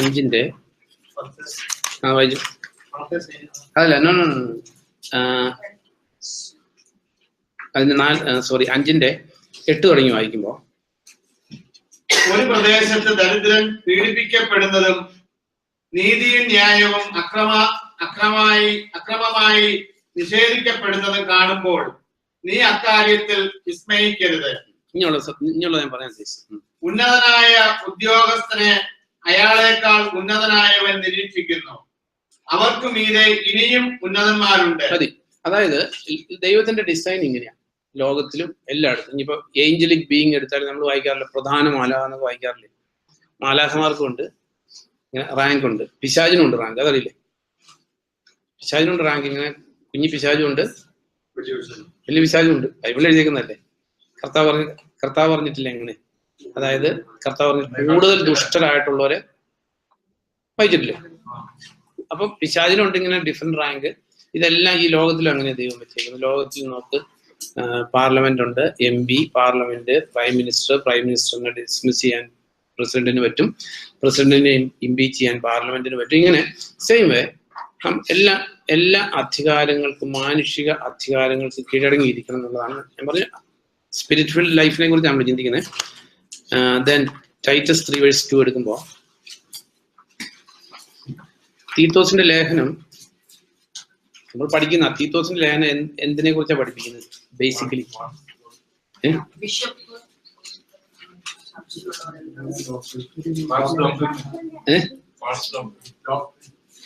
5-ന്റെ വായിച്ചു. അതല്ല, അതിന് 5-ന്റെ 8 തുടങ്ങി വായിക്കുമ്പോ, ഒരു പ്രദേശത്ത് ദരിദ്രൻ പീഡിപ്പിക്കപ്പെടുന്നതും നീതിയും ന്യായവും അക്രമമായി നിഷേധിക്കപ്പെടുന്നതും കാണുമ്പോൾ നീ അക്കാര്യത്തിൽ വിസ്മയിക്കരുത്. ഇനിയുള്ള ഞാൻ പറയാൻ ഉദ്ദേശിച്ചു, ഉന്നതനായ ഉദ്യോഗസ്ഥനെ അയാളെക്കാൾ ഉന്നതനായവൻ നിരീക്ഷിക്കുന്നു, അവർക്ക് മീതെ ഇനിയും ഉന്നതന്മാരുണ്ട്. മതി. അതായത് ദൈവത്തിന്റെ ഡിസൈൻ ഇങ്ങനെയാണ് ലോകത്തിലും എല്ലായിടത്തും. ഇനിയിപ്പോ ഏഞ്ചലിക് ബീയിങ് എടുത്താലും നമ്മൾ വായിക്കാറില്ല, പ്രധാന മാലാഖ എന്നൊക്കെ വായിക്കാറില്ലേ? മാലാഖമാർക്കും ഉണ്ട് ഇങ്ങനെ റാങ്ക് ഉണ്ട്, പിശാചിനും ഉണ്ട് റാങ്ക്, അതറിയില്ലേ? പിശാചിനുണ്ട് റാങ്ക്, ഇങ്ങനെ കുഞ്ഞി പിശാചും ഉണ്ട്, വലിയ പിശാചും ഉണ്ട്. ബൈബിളിൽ എഴുതിയേക്കുന്നതല്ലേ? കർത്താവ് പറഞ്ഞിട്ടില്ല എങ്ങനെ? അതായത് കർത്താവ് പറഞ്ഞ കൂടുതൽ ദുഷ്ടരായിട്ടുള്ളവരെ വായിച്ചിട്ടില്ലേ? അപ്പൊ പിശാചിനുണ്ട് ഇങ്ങനെ ഡിഫറെന്റ് റാങ്ക്. ഇതെല്ലാം ഈ ലോകത്തിലും അങ്ങനെ ദൈവം വെച്ചേക്കുന്നത്. ലോകത്തിൽ നോക്ക്, പാർലമെന്റ് ഉണ്ട്, MP, പാർലമെന്റ്, പ്രൈം മിനിസ്റ്ററിനെ ഡിസ്മിസ് ചെയ്യാൻ പ്രസിഡന്റിന് പറ്റും, പ്രസിഡന്റിനെ ഇംപീച്ച് ചെയ്യാൻ പാർലമെന്റിന് പറ്റും. ഇങ്ങനെ സെയിം വേ എല്ലാ അധികാരങ്ങൾക്കും, മാനുഷിക അധികാരങ്ങൾക്ക് കീഴടങ്ങിയിരിക്കണം എന്നുള്ളതാണ് ഞാൻ പറഞ്ഞ സ്പിരിച്വൽ ലൈഫിനെ കുറിച്ച് നമ്മൾ ചിന്തിക്കുന്നത്. ദെൻ ടൈറ്റസ് 3:2 എടുക്കുമ്പോൾ, തീത്തോസിന്റെ ലേഖനം നമ്മൾ പഠിക്കുന്ന തീത്തോസിന്റെ ലേഖനം എന്തിനെ കുറിച്ചാണ് പഠിപ്പിക്കുന്നത്? ബേസിക്കലി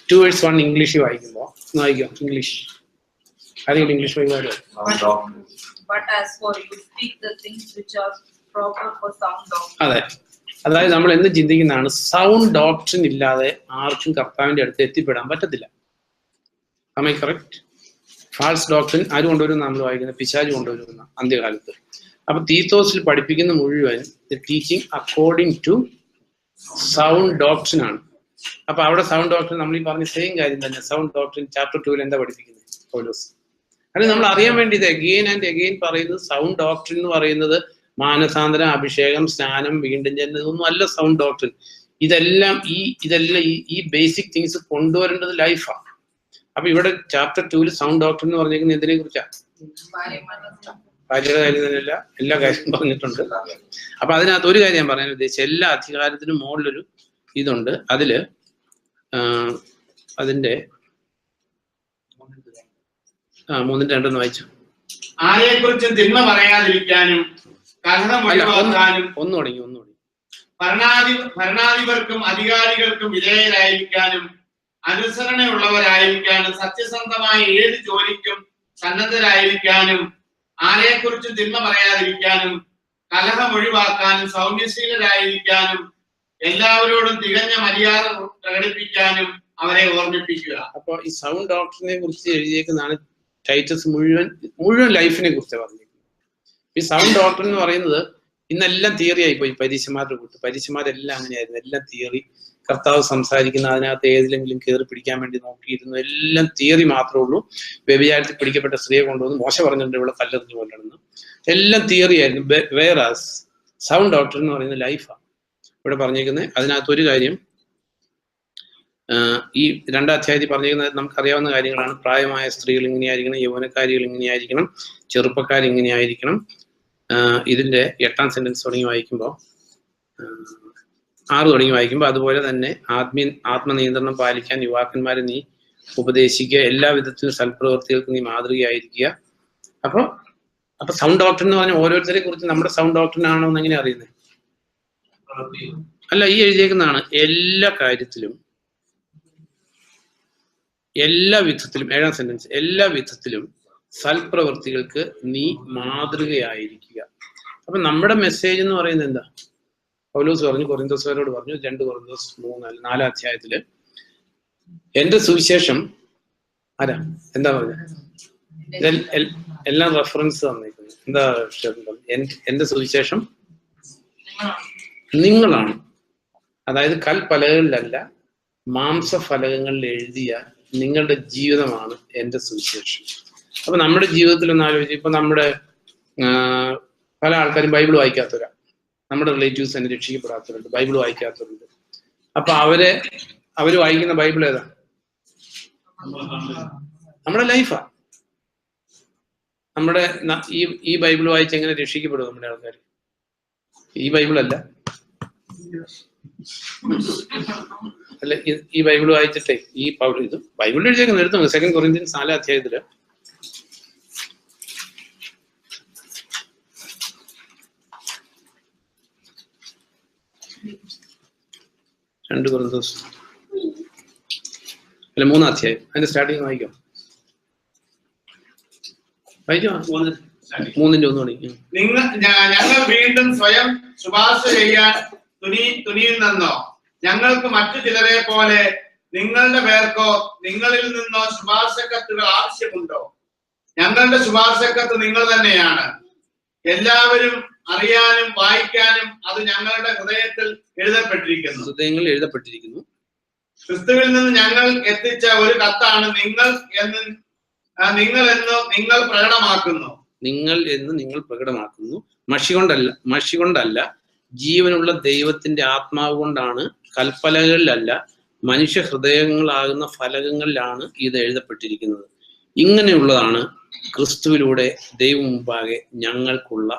2:1 ഇംഗ്ലീഷ് വായിക്കുമ്പോ വായിക്കാം. ഇംഗ്ലീഷ് ആരെങ്കിലും ഇംഗ്ലീഷ് വായിക്കുമോ? അതെ, അതായത് നമ്മൾ എന്ന് ചിന്തിക്കുന്നതാണ്, സൗണ്ട് ഡോക്ട്രിൻ ഇല്ലാതെ ആർക്കും കർത്താവിന്റെ അടുത്ത് എത്തിപ്പെടാൻ പറ്റത്തില്ല. Am I correct? False doctrine ആര് കൊണ്ടുവരുന്ന നമ്മൾ വായിക്കുന്നത്? പിശാച് കൊണ്ടുവരുന്ന അന്ത്യകാലത്ത്. അപ്പൊ തീത്തോസിൽ പഠിപ്പിക്കുന്ന മുഴുവൻ teaching according to sound doctrine ആണ്. അപ്പൊ അവിടെ സൗണ്ട് ഡോക്ട്രിൻ നമ്മൾ ഈ പറഞ്ഞ സെയിം കാര്യം തന്നെ. സൗണ്ട് ഡോക്ട്രിൻ ചാപ്റ്റർ 2 എന്താ പഠിപ്പിക്കുന്നത്? പൗലോസ്. അത് നമ്മൾ അറിയാൻ വേണ്ടി ഇത് അഗെയിൻ ആൻഡ് അഗെയിൻ പറയുന്നത്. സൗണ്ട് ഡോക്ട്രിൻ എന്ന് പറയുന്നത് മാനസാന്തരം, അഭിഷേകം, സ്നാനം, വീണ്ടും ജനനം, ഇതൊന്നും അല്ല സൗണ്ട് ഡോക്ട്രിൻ. ഇതെല്ലാം ഈ ബേസിക് തിങ്സ് കൊണ്ടുവരേണ്ടത് ലൈഫാണ്. അപ്പൊ ഇവിടെ ചാപ്റ്റർ 2 സൗണ്ട് ഡോക്ടർ എന്ന് പറഞ്ഞിരിക്കുന്നത് എന്തിനെ കുറിച്ചാ? ഭാര്യയുടെ കാര്യം തന്നെയല്ല, എല്ലാ കാര്യവും പറഞ്ഞിട്ടുണ്ട്. അപ്പൊ അതിനകത്ത് ഒരു കാര്യം ഞാൻ പറയാൻ ഉദ്ദേശിച്ച, എല്ലാ അധികാരത്തിനും മുകളിലൊരു ഇതുണ്ട്. അതില് അതിന്റെ 3:2 വായിച്ചു. ആരെക്കുറിച്ചും തിന്മ പറയാതിരിക്കാനും കലഹം ഒഴിവാക്കാനും ഒന്ന് തുടങ്ങി ഭരണാധിപർക്കും അധികാരികൾക്കും വിധേയരായിരിക്കാനും അനുസരണയുള്ളവരായിരിക്കാനും സത്യസന്ധമായ ഏത് ജോലിക്കും സന്നദ്ധരായിരിക്കാനും ആരെക്കുറിച്ചും തിന്മ പറയാതിരിക്കാനും കലഹം ഒഴിവാക്കാനും സൗമ്യശീലരായിരിക്കാനും എല്ലാവരോടും തികഞ്ഞ മര്യാദ പ്രകടിപ്പിക്കാനും അവരെ ഓർമ്മിപ്പിക്കുക. അപ്പൊ ഈ സൗണ്ട് ഡോക്ടറിനെ കുറിച്ച് എഴുതിയേക്കുന്നതാണ് ടൈറ്റസ് മുഴുവൻ ലൈഫിനെ കുറിച്ച് പറഞ്ഞിരിക്കുന്നത്. ഈ സൗണ്ട് ഡോക്ടർ എന്ന് പറയുന്നത് ഇന്നെല്ലാം തിയറി ആയിപ്പോയി. പരീക്ഷമാരുടെ കൂട്ട് പരീക്ഷമാരെല്ലാം അങ്ങനെയായിരുന്നു. എല്ലാം തിയറി. കർത്താവ് സംസാരിക്കുന്ന അതിനകത്ത് ഏതിലെങ്കിലും കയറി പിടിക്കാൻ വേണ്ടി നോക്കിയിരുന്നു. എല്ലാം തിയറി മാത്രമേ ഉള്ളൂ. വ്യഭിചാരത്തിൽ പിടിക്കപ്പെട്ട സ്ത്രീയെ കൊണ്ടുവന്ന് മോശ പറഞ്ഞിട്ടുണ്ട് ഇവിടെ കല്ലെറിഞ്ഞു കൊല്ലണമെന്ന്. എല്ലാം തിയറി ആയിരുന്നു. വേറാസ് സൗണ്ട് ഡോക്ടർ എന്ന് പറയുന്നത് ലൈഫാണ് ഇവിടെ പറഞ്ഞിരിക്കുന്നത്. അതിനകത്തൊരു കാര്യം ഈ 2ാം അധ്യായത്തിൽ പറഞ്ഞിരിക്കുന്നത് നമുക്കറിയാവുന്ന കാര്യങ്ങളാണ്. പ്രായമായ സ്ത്രീകൾ ഇങ്ങനെയായിരിക്കണം, യൗവനക്കാരികൾ ഇങ്ങനെയായിരിക്കണം, ചെറുപ്പക്കാർ ഇങ്ങനെയായിരിക്കണം. ഇതിന്റെ 8ാം സെന്റൻസ് തുടങ്ങി വായിക്കുമ്പോൾ 6 തുടങ്ങി വായിക്കുമ്പോൾ അതുപോലെ തന്നെ ആത്മനിയന്ത്രണം പാലിക്കാൻ യുവാക്കന്മാരെ നീ ഉപദേശിക്കുക, എല്ലാ വിധത്തിലും സൽപ്രവൃത്തികൾക്ക് നീ മാതൃകയായിരിക്കുക. അപ്പൊ സൗണ്ട് ഡോക്ടർ എന്ന് പറഞ്ഞാൽ ഓരോരുത്തരെ കുറിച്ച് നമ്മുടെ സൗണ്ട് ഡോക്ടറിനാണോ എന്ന് എങ്ങനെ അറിയുന്നത്? അല്ല, ഈ എഴുതിയേക്കുന്നതാണ്. എല്ലാ കാര്യത്തിലും എല്ലാ വിധത്തിലും 7ാം സെന്റൻസ്, എല്ലാ വിധത്തിലും സൽപ്രവൃത്തികൾക്ക് നീ മാതൃകയായിരിക്കുക. അപ്പൊ നമ്മുടെ മെസ്സേജ് എന്ന് പറയുന്നത് എന്താ? പൗലോസ് പറഞ്ഞു, കൊരിന്തോസുകാരോട് പറഞ്ഞു, 2 കൊരിന്തോസ് 4 അധ്യായത്തില് എന്റെ സുവിശേഷം ആരാ എന്താ പറഞ്ഞത്? എല്ലാം റെഫറൻസ് തന്നിരിക്കുന്നു. എന്താ എന്റെ സുവിശേഷം നിങ്ങളാണ്. അതായത് കൽപ്പലകളിലല്ല, മാംസഫലകങ്ങളിൽ എഴുതിയ നിങ്ങളുടെ ജീവിതമാണ് എന്റെ സുവിശേഷം. അപ്പൊ നമ്മുടെ ജീവിതത്തിൽ ഒന്ന് ആലോചിച്ച്, ഇപ്പൊ നമ്മുടെ പല ആൾക്കാരും ബൈബിൾ വായിക്കാത്തവരാ. നമ്മുടെ റിലേറ്റീവ്സ് തന്നെ രക്ഷിക്കപ്പെടാത്തവരുണ്ട്, ബൈബിൾ വായിക്കാത്തവരുണ്ട്. അപ്പൊ അവര് വായിക്കുന്ന ബൈബിൾ ഏതാ? നമ്മുടെ ലൈഫാ. നമ്മുടെ ഈ ബൈബിൾ വായിച്ച് എങ്ങനെ രക്ഷിക്കപ്പെടും നമ്മുടെ ആൾക്കാർ? ഈ ബൈബിളല്ല, അല്ല, ഈ ബൈബിൾ വായിച്ചിട്ടേ ഈ ഇത് ബൈബിളിൽ എഴുതിയേക്കുന്ന എടുത്തു 2 കൊരിന്ത്യൻസ് 4 അധ്യായത്തില് 2 കൊരിന്തോസ് അല്ല 3 അധ്യായം അതിന്റെ സ്റ്റാർട്ടിങ് വായിക്കാം. 3:1 തുടങ്ങി. ഞങ്ങൾ വീണ്ടും സ്വയം ശുപാർശ ചെയ്യാൻ തുനിയുന്നെന്നോ? ഞങ്ങൾക്ക് മറ്റു ചിലരെ പോലെ നിങ്ങളുടെ പേർക്കോ നിങ്ങളിൽ നിന്നോ ശുപാർശക്കത്തുകൾ ആവശ്യമുണ്ടോ? ഞങ്ങളുടെ ശുപാർശക്കത്ത് നിങ്ങൾ തന്നെയാണ്. എല്ലാവരും അറിയാനും വായിക്കാനും അത് ഞങ്ങളുടെ ഹൃദയത്തിൽ എഴുതപ്പെട്ടിരിക്കുന്നു. ക്രിസ്തുവിൽ നിന്ന് ഞങ്ങൾ എത്തിച്ച ഒരു കത്താണ് നിങ്ങൾ എന്ന് നിങ്ങൾ പ്രകടമാക്കുന്നു. മഷി കൊണ്ടല്ല, ജീവനുള്ള ദൈവത്തിന്റെ ആത്മാവ് കൊണ്ടാണ്. കൽപ്പലകളിലല്ല, മനുഷ്യ ഹൃദയങ്ങളാകുന്ന ഫലകങ്ങളിലാണ് ഇത് എഴുതപ്പെട്ടിരിക്കുന്നത്. ഇങ്ങനെയുള്ളതാണ് ക്രിസ്തുവിലൂടെ ദൈവം മുമ്പാകെ ഞങ്ങൾക്കുള്ള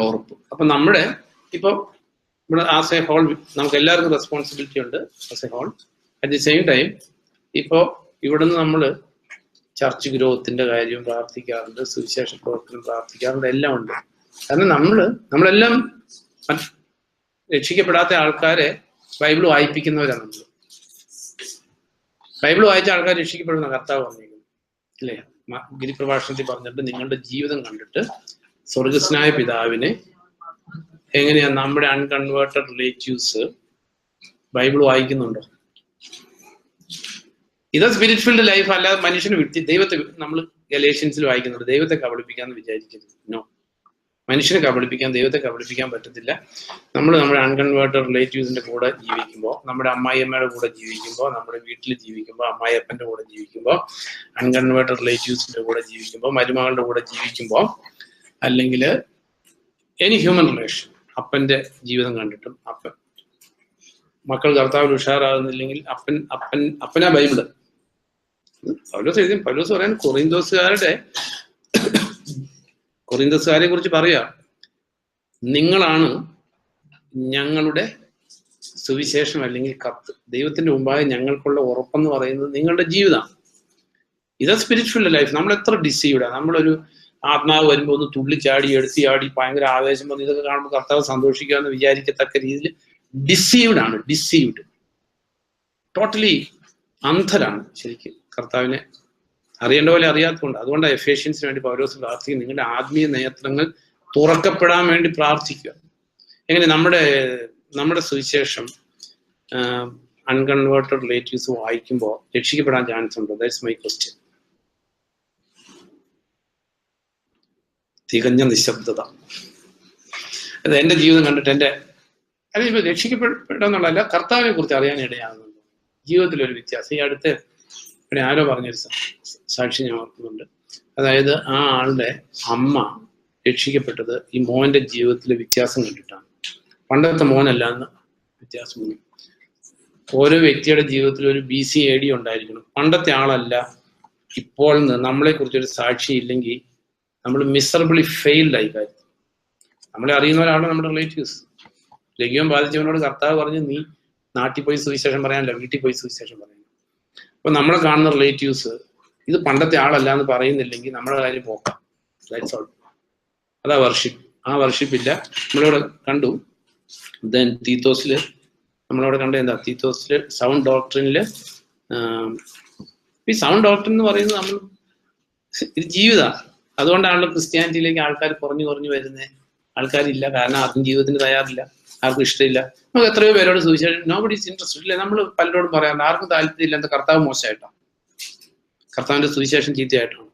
ഉറപ്പ്. അപ്പൊ നമ്മുടെ ഇപ്പൊ ഇവിടെ ആസ് എ ഹോൾ നമുക്ക് എല്ലാവർക്കും റെസ്പോൺസിബിലിറ്റി ഉണ്ട് as a whole. At the same time ഇപ്പോ ഇവിടുന്ന് നമ്മൾ ചർച്ച് ഗ്രോത്തിന്റെ കാര്യം പ്രാർത്ഥിക്കാറുണ്ട്, സുവിശേഷ പ്രവർത്തനം പ്രാർത്ഥിക്കാറുണ്ട്, എല്ലാം ഉണ്ട്. കാരണം നമ്മളെല്ലാം രക്ഷിക്കപ്പെടാത്ത ആൾക്കാരെ ബൈബിൾ വായിപ്പിക്കുന്നവരാണ്. നമ്മൾ ബൈബിൾ വായിച്ച ആൾക്കാർ രക്ഷിക്കപ്പെടുന്ന കർത്താവ് പറഞ്ഞിരിക്കുന്നു അല്ലേ? ഗിരിപ്രഭാഷണത്തിൽ പറഞ്ഞിട്ട് നിങ്ങളുടെ ജീവിതം കണ്ടിട്ട് സ്വർഗസ്നായ പിതാവിനെ എങ്ങനെയാ നമ്മുടെ അൺകൺവേർട്ടഡ് റിലേറ്റീവ്സ് ബൈബിൾ വായിക്കുന്നുണ്ടോ? ഇത് സ്പിരിറ്റ് ഫീൽഡ് ലൈഫ് അല്ലാതെ മനുഷ്യന് ദൈവത്തെ നമ്മൾ ഗലേഷ്യൻസിൽ വായിക്കുന്നുണ്ട്. ദൈവത്തെ കബളിപ്പിക്കാന്ന് വിചാരിക്കരുത്. നോ, മനുഷ്യനെ കബളിപ്പിക്കാൻ, ദൈവത്തെ കബളിപ്പിക്കാൻ പറ്റത്തില്ല. നമ്മുടെ അൺകൺവേർട്ടഡ് റിലേറ്റീവ്സിന്റെ കൂടെ ജീവിക്കുമ്പോൾ, നമ്മുടെ അമ്മായിയമ്മയുടെ കൂടെ ജീവിക്കുമ്പോൾ, നമ്മുടെ വീട്ടിൽ ജീവിക്കുമ്പോൾ, അമ്മായിയപ്പന്റെ കൂടെ ജീവിക്കുമ്പോൾ, അൺകൺവേർട്ടഡ് റിലേറ്റീവ്സിന്റെ കൂടെ ജീവിക്കുമ്പോൾ, മരുമകളുടെ കൂടെ ജീവിക്കുമ്പോൾ, അല്ലെങ്കിൽ എനി ഹ്യൂമൻ റിലേഷൻ, അപ്പന്റെ ജീവിതം കണ്ടിട്ടും മക്കൾ കർത്താവിൽ ഉഷാറാകുന്നില്ലെങ്കിൽ അപ്പനാ ബൈബിള്. പൗലോസ് പറയാൻ കൊറിന്തോസുകാരെ കുറിച്ച് പറയാ, നിങ്ങളാണ് ഞങ്ങളുടെ സുവിശേഷം അല്ലെങ്കിൽ കത്ത്. ദൈവത്തിന്റെ മുമ്പാകെ ഞങ്ങൾക്കുള്ള ഉറപ്പെന്ന് പറയുന്നത് നിങ്ങളുടെ ജീവിതമാണ്. ഇതാ സ്പിരിച്വൽ ലൈഫ്. നമ്മൾ എത്ര ഡിസീവ്ഡാ. നമ്മളൊരു ആത്മാവ് വരുമ്പോൾ ഒന്ന് തുള്ളിച്ചാടി എടുത്തിയാടി ഭയങ്കര ആവേശം വന്ന് ഇതൊക്കെ കാണുമ്പോൾ കർത്താവ് സന്തോഷിക്കുക എന്ന് വിചാരിക്കത്തക്ക രീതിയിൽ ഡിസീവ്ഡ് ടോട്ടലി അന്ധരാണ് ശരിക്കും. കർത്താവിനെ അറിയേണ്ട പോലെ അറിയാത്തതുകൊണ്ട്. അതുകൊണ്ടാണ് എഫേഷ്യൻസിന് വേണ്ടി പൗലോസ് പ്രാർത്ഥിക്കുക, നിങ്ങളുടെ ആത്മീയ നേത്രങ്ങൾ തുറക്കപ്പെടാൻ വേണ്ടി പ്രാർത്ഥിക്കുക. എങ്ങനെ നമ്മുടെ സുവിശേഷം അൺകൺവേർട്ടഡ് റിലേറ്റീവ്സ് വായിക്കുമ്പോൾ രക്ഷിക്കപ്പെടാൻ ചാൻസ് ഉണ്ടോ? That's my question. തികഞ്ഞ നിശബ്ദത. അത് എൻ്റെ ജീവിതം കണ്ടിട്ട് അല്ലെങ്കിൽ രക്ഷിക്കപ്പെടാന്നുള്ളതല്ല, കർത്താവിനെ കുറിച്ച് അറിയാൻ ഇടയാകുന്നുണ്ട്. ജീവിതത്തിലൊരു വ്യത്യാസം. ഈ അടുത്ത് ഇവിടെ ആരോ പറഞ്ഞൊരു സാക്ഷി ഞാൻ ഓർക്കുന്നുണ്ട്. അതായത് ആ ആളുടെ അമ്മ രക്ഷിക്കപ്പെട്ടത് ഈ മോന്റെ ജീവിതത്തിലെ വ്യത്യാസം കണ്ടിട്ടാണ്. പണ്ടത്തെ മോനല്ല എന്ന് വ്യത്യാസം വന്നു. ഓരോ വ്യക്തിയുടെ ജീവിതത്തിൽ ഒരു BC-AD ഉണ്ടായിരിക്കണം. പണ്ടത്തെ ആളല്ല. ഇപ്പോൾ നമ്മളെ കുറിച്ചൊരു സാക്ഷി ഇല്ലെങ്കിൽ നമ്മൾ മിസറബിളി ഫെയിൽഡ് ആയി കാര്യം. നമ്മളെ അറിയുന്ന ഒരാളാണ് നമ്മുടെ റിലേറ്റീവ്സ്. ലഘ്യം ബാധിച്ചവനോട് കർത്താവ് പറഞ്ഞു, നീ നാട്ടിൽ പോയി സുവിശേഷം പറയാനല്ല, വീട്ടിൽ പോയി സുവിശേഷം പറയാൻ. അപ്പൊ നമ്മളെ കാണുന്ന റിലേറ്റീവ്സ് ഇത് പണ്ടത്തെ ആളല്ല എന്ന് പറയുന്നില്ലെങ്കിൽ നമ്മുടെ കാര്യം പോക്കാം. That's all. അതാ വർഷിപ്പ്. ആ വർഷിപ്പില്ല. നമ്മളിവിടെ കണ്ടു തീത്തോസില് നമ്മളവിടെ കണ്ട എന്താ, തീത്തോസില് സൗണ്ട് ഡോക്ട്രിനില് ഈ സൗണ്ട് ഡോക്ട്രിൻ എന്ന് പറയുന്നത് നമ്മൾ ഇത് ജീവിതമാണ്. അതുകൊണ്ടാണല്ലോ ക്രിസ്ത്യാനിറ്റിയിലേക്ക് ആൾക്കാർ കുറഞ്ഞു വരുന്നത്. ആൾക്കാരില്ല, കാരണം ആർക്കും ജീവിതത്തിന് തയ്യാറില്ല, ആർക്കും ഇഷ്ടമില്ല. നമുക്ക് എത്രയോ പേരോട് സുവിശേഷം നോബഡി ഈസ് ഇൻട്രസ്റ്റഡ് ഇല്ലേ. നമ്മൾ പലരോടും പറയാറുണ്ട് ആർക്കും താല്പര്യമില്ല. എന്താ, കർത്താവ് മോശമായിട്ടാണ്, കർത്താവിന്റെ സുവിശേഷം ചീത്തയായിട്ടാണ്,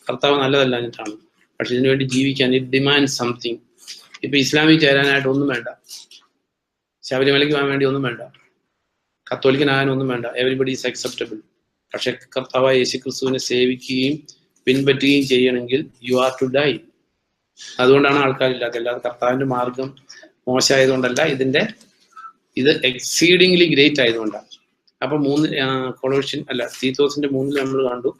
കർത്താവ് നല്ലതല്ല എന്നിട്ടാണ്. പക്ഷെ ഇതിനുവേണ്ടി ജീവിക്കാൻ ഇറ്റ് ഡിമാൻഡ് സംതിങ്. ഇപ്പൊ ഇസ്ലാമിൽ ചേരാനായിട്ട് ഒന്നും വേണ്ട, ശബരിമലയ്ക്ക് പോകാൻ വേണ്ടി ഒന്നും വേണ്ട, കത്തോലിക്കനാകാനൊന്നും വേണ്ട. Everybody is acceptable. പക്ഷെ കർത്താവായ യേശു ക്രിസ്തുവിനെ സേവിക്കുകയും പിൻപറ്റുകയും ചെയ്യണമെങ്കിൽ യു ആർ ടു ഡൈ. അതുകൊണ്ടാണ് ആൾക്കാരില്ലാത്ത. അല്ലാതെ കർത്താവിന്റെ മാർഗം മോശമായതുകൊണ്ടല്ല, ഇത് എക്സീഡിംഗ്ലി ഗ്രേറ്റ് ആയതുകൊണ്ടാണ്. അപ്പൊ തീത്തോസിന്റെ 3 നമ്മൾ കണ്ടു,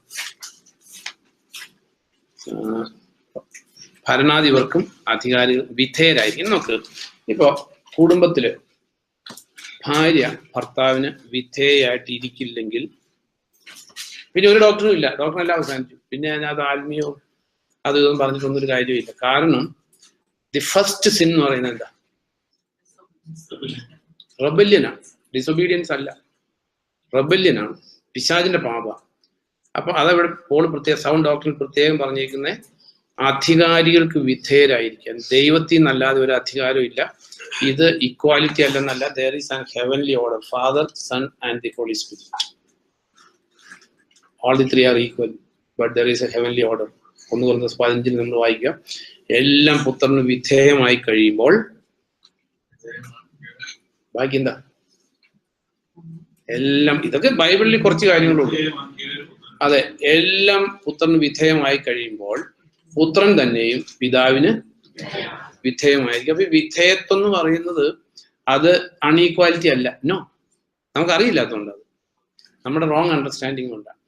ഭരണാധിപർക്കും അധികാരികൾ വിധേയരായിരിക്കും. നോക്ക്, ഇപ്പൊ കുടുംബത്തില് ഭാര്യ ഭർത്താവിന് വിധേയായിട്ട് ഇരിക്കില്ലെങ്കിൽ പിന്നെ ഒരു ഡോക്ടറും ഇല്ല, ഡോക്ടറെല്ലാം അവസാനിച്ചു. പിന്നെ അതിനകത്ത് ആത്മീയവും അത് ഇതൊന്നും പറഞ്ഞിട്ടൊന്നും ഒരു കാര്യമില്ല. കാരണം ദി ഫസ്റ്റ് സിൻ എന്ന് പറയുന്നത് എന്താ? റെബല്യനാണ്. ഡിസൊബീഡിയൻസ് അല്ല, റെബല്യനാണ്, പിശാചിന്റെ പാപ. അപ്പൊ അതവിടെ സൗണ്ട് ഡോക്ടറിൽ പ്രത്യേകം പറഞ്ഞിരിക്കുന്നത് അധികാരികൾക്ക് വിധേയരായിരിക്കാൻ. ദൈവത്തിൽ നിന്നല്ലാതെ ഒരു അധികാരവും ഇല്ല. ഇത് equality അല്ലെന്നല്ല. there is an heavenly order, Father, Son and the Holy Spirit. All the three are equal, but there is a heavenly order. 1 Corinthians 15 നമ്മൾ വായിക്കാം. എല്ലാം പുത്രന് വിധേയമായി കഴിയുമ്പോൾ ബാക്കി എന്താ? എല്ലാം ഇതൊക്കെ ബൈബിളിൽ കുറച്ച് കാര്യങ്ങളുണ്ട്. അതെ, എല്ലാം പുത്രന് വിധേയമായി കഴിയുമ്പോൾ പുത്രൻ തന്നെയും പിതാവിന് വിധേയമായിരിക്കും. അപ്പൊ വിധേയത്വം എന്ന് പറയുന്നത് അത് അൺഈക്വാലിറ്റി അല്ല. നോ, നമുക്കറിയില്ലാത്തതുകൊണ്ട്, അത് നമ്മുടെ റോങ് അണ്ടർസ്റ്റാൻഡിങ് കൊണ്ടാണ്.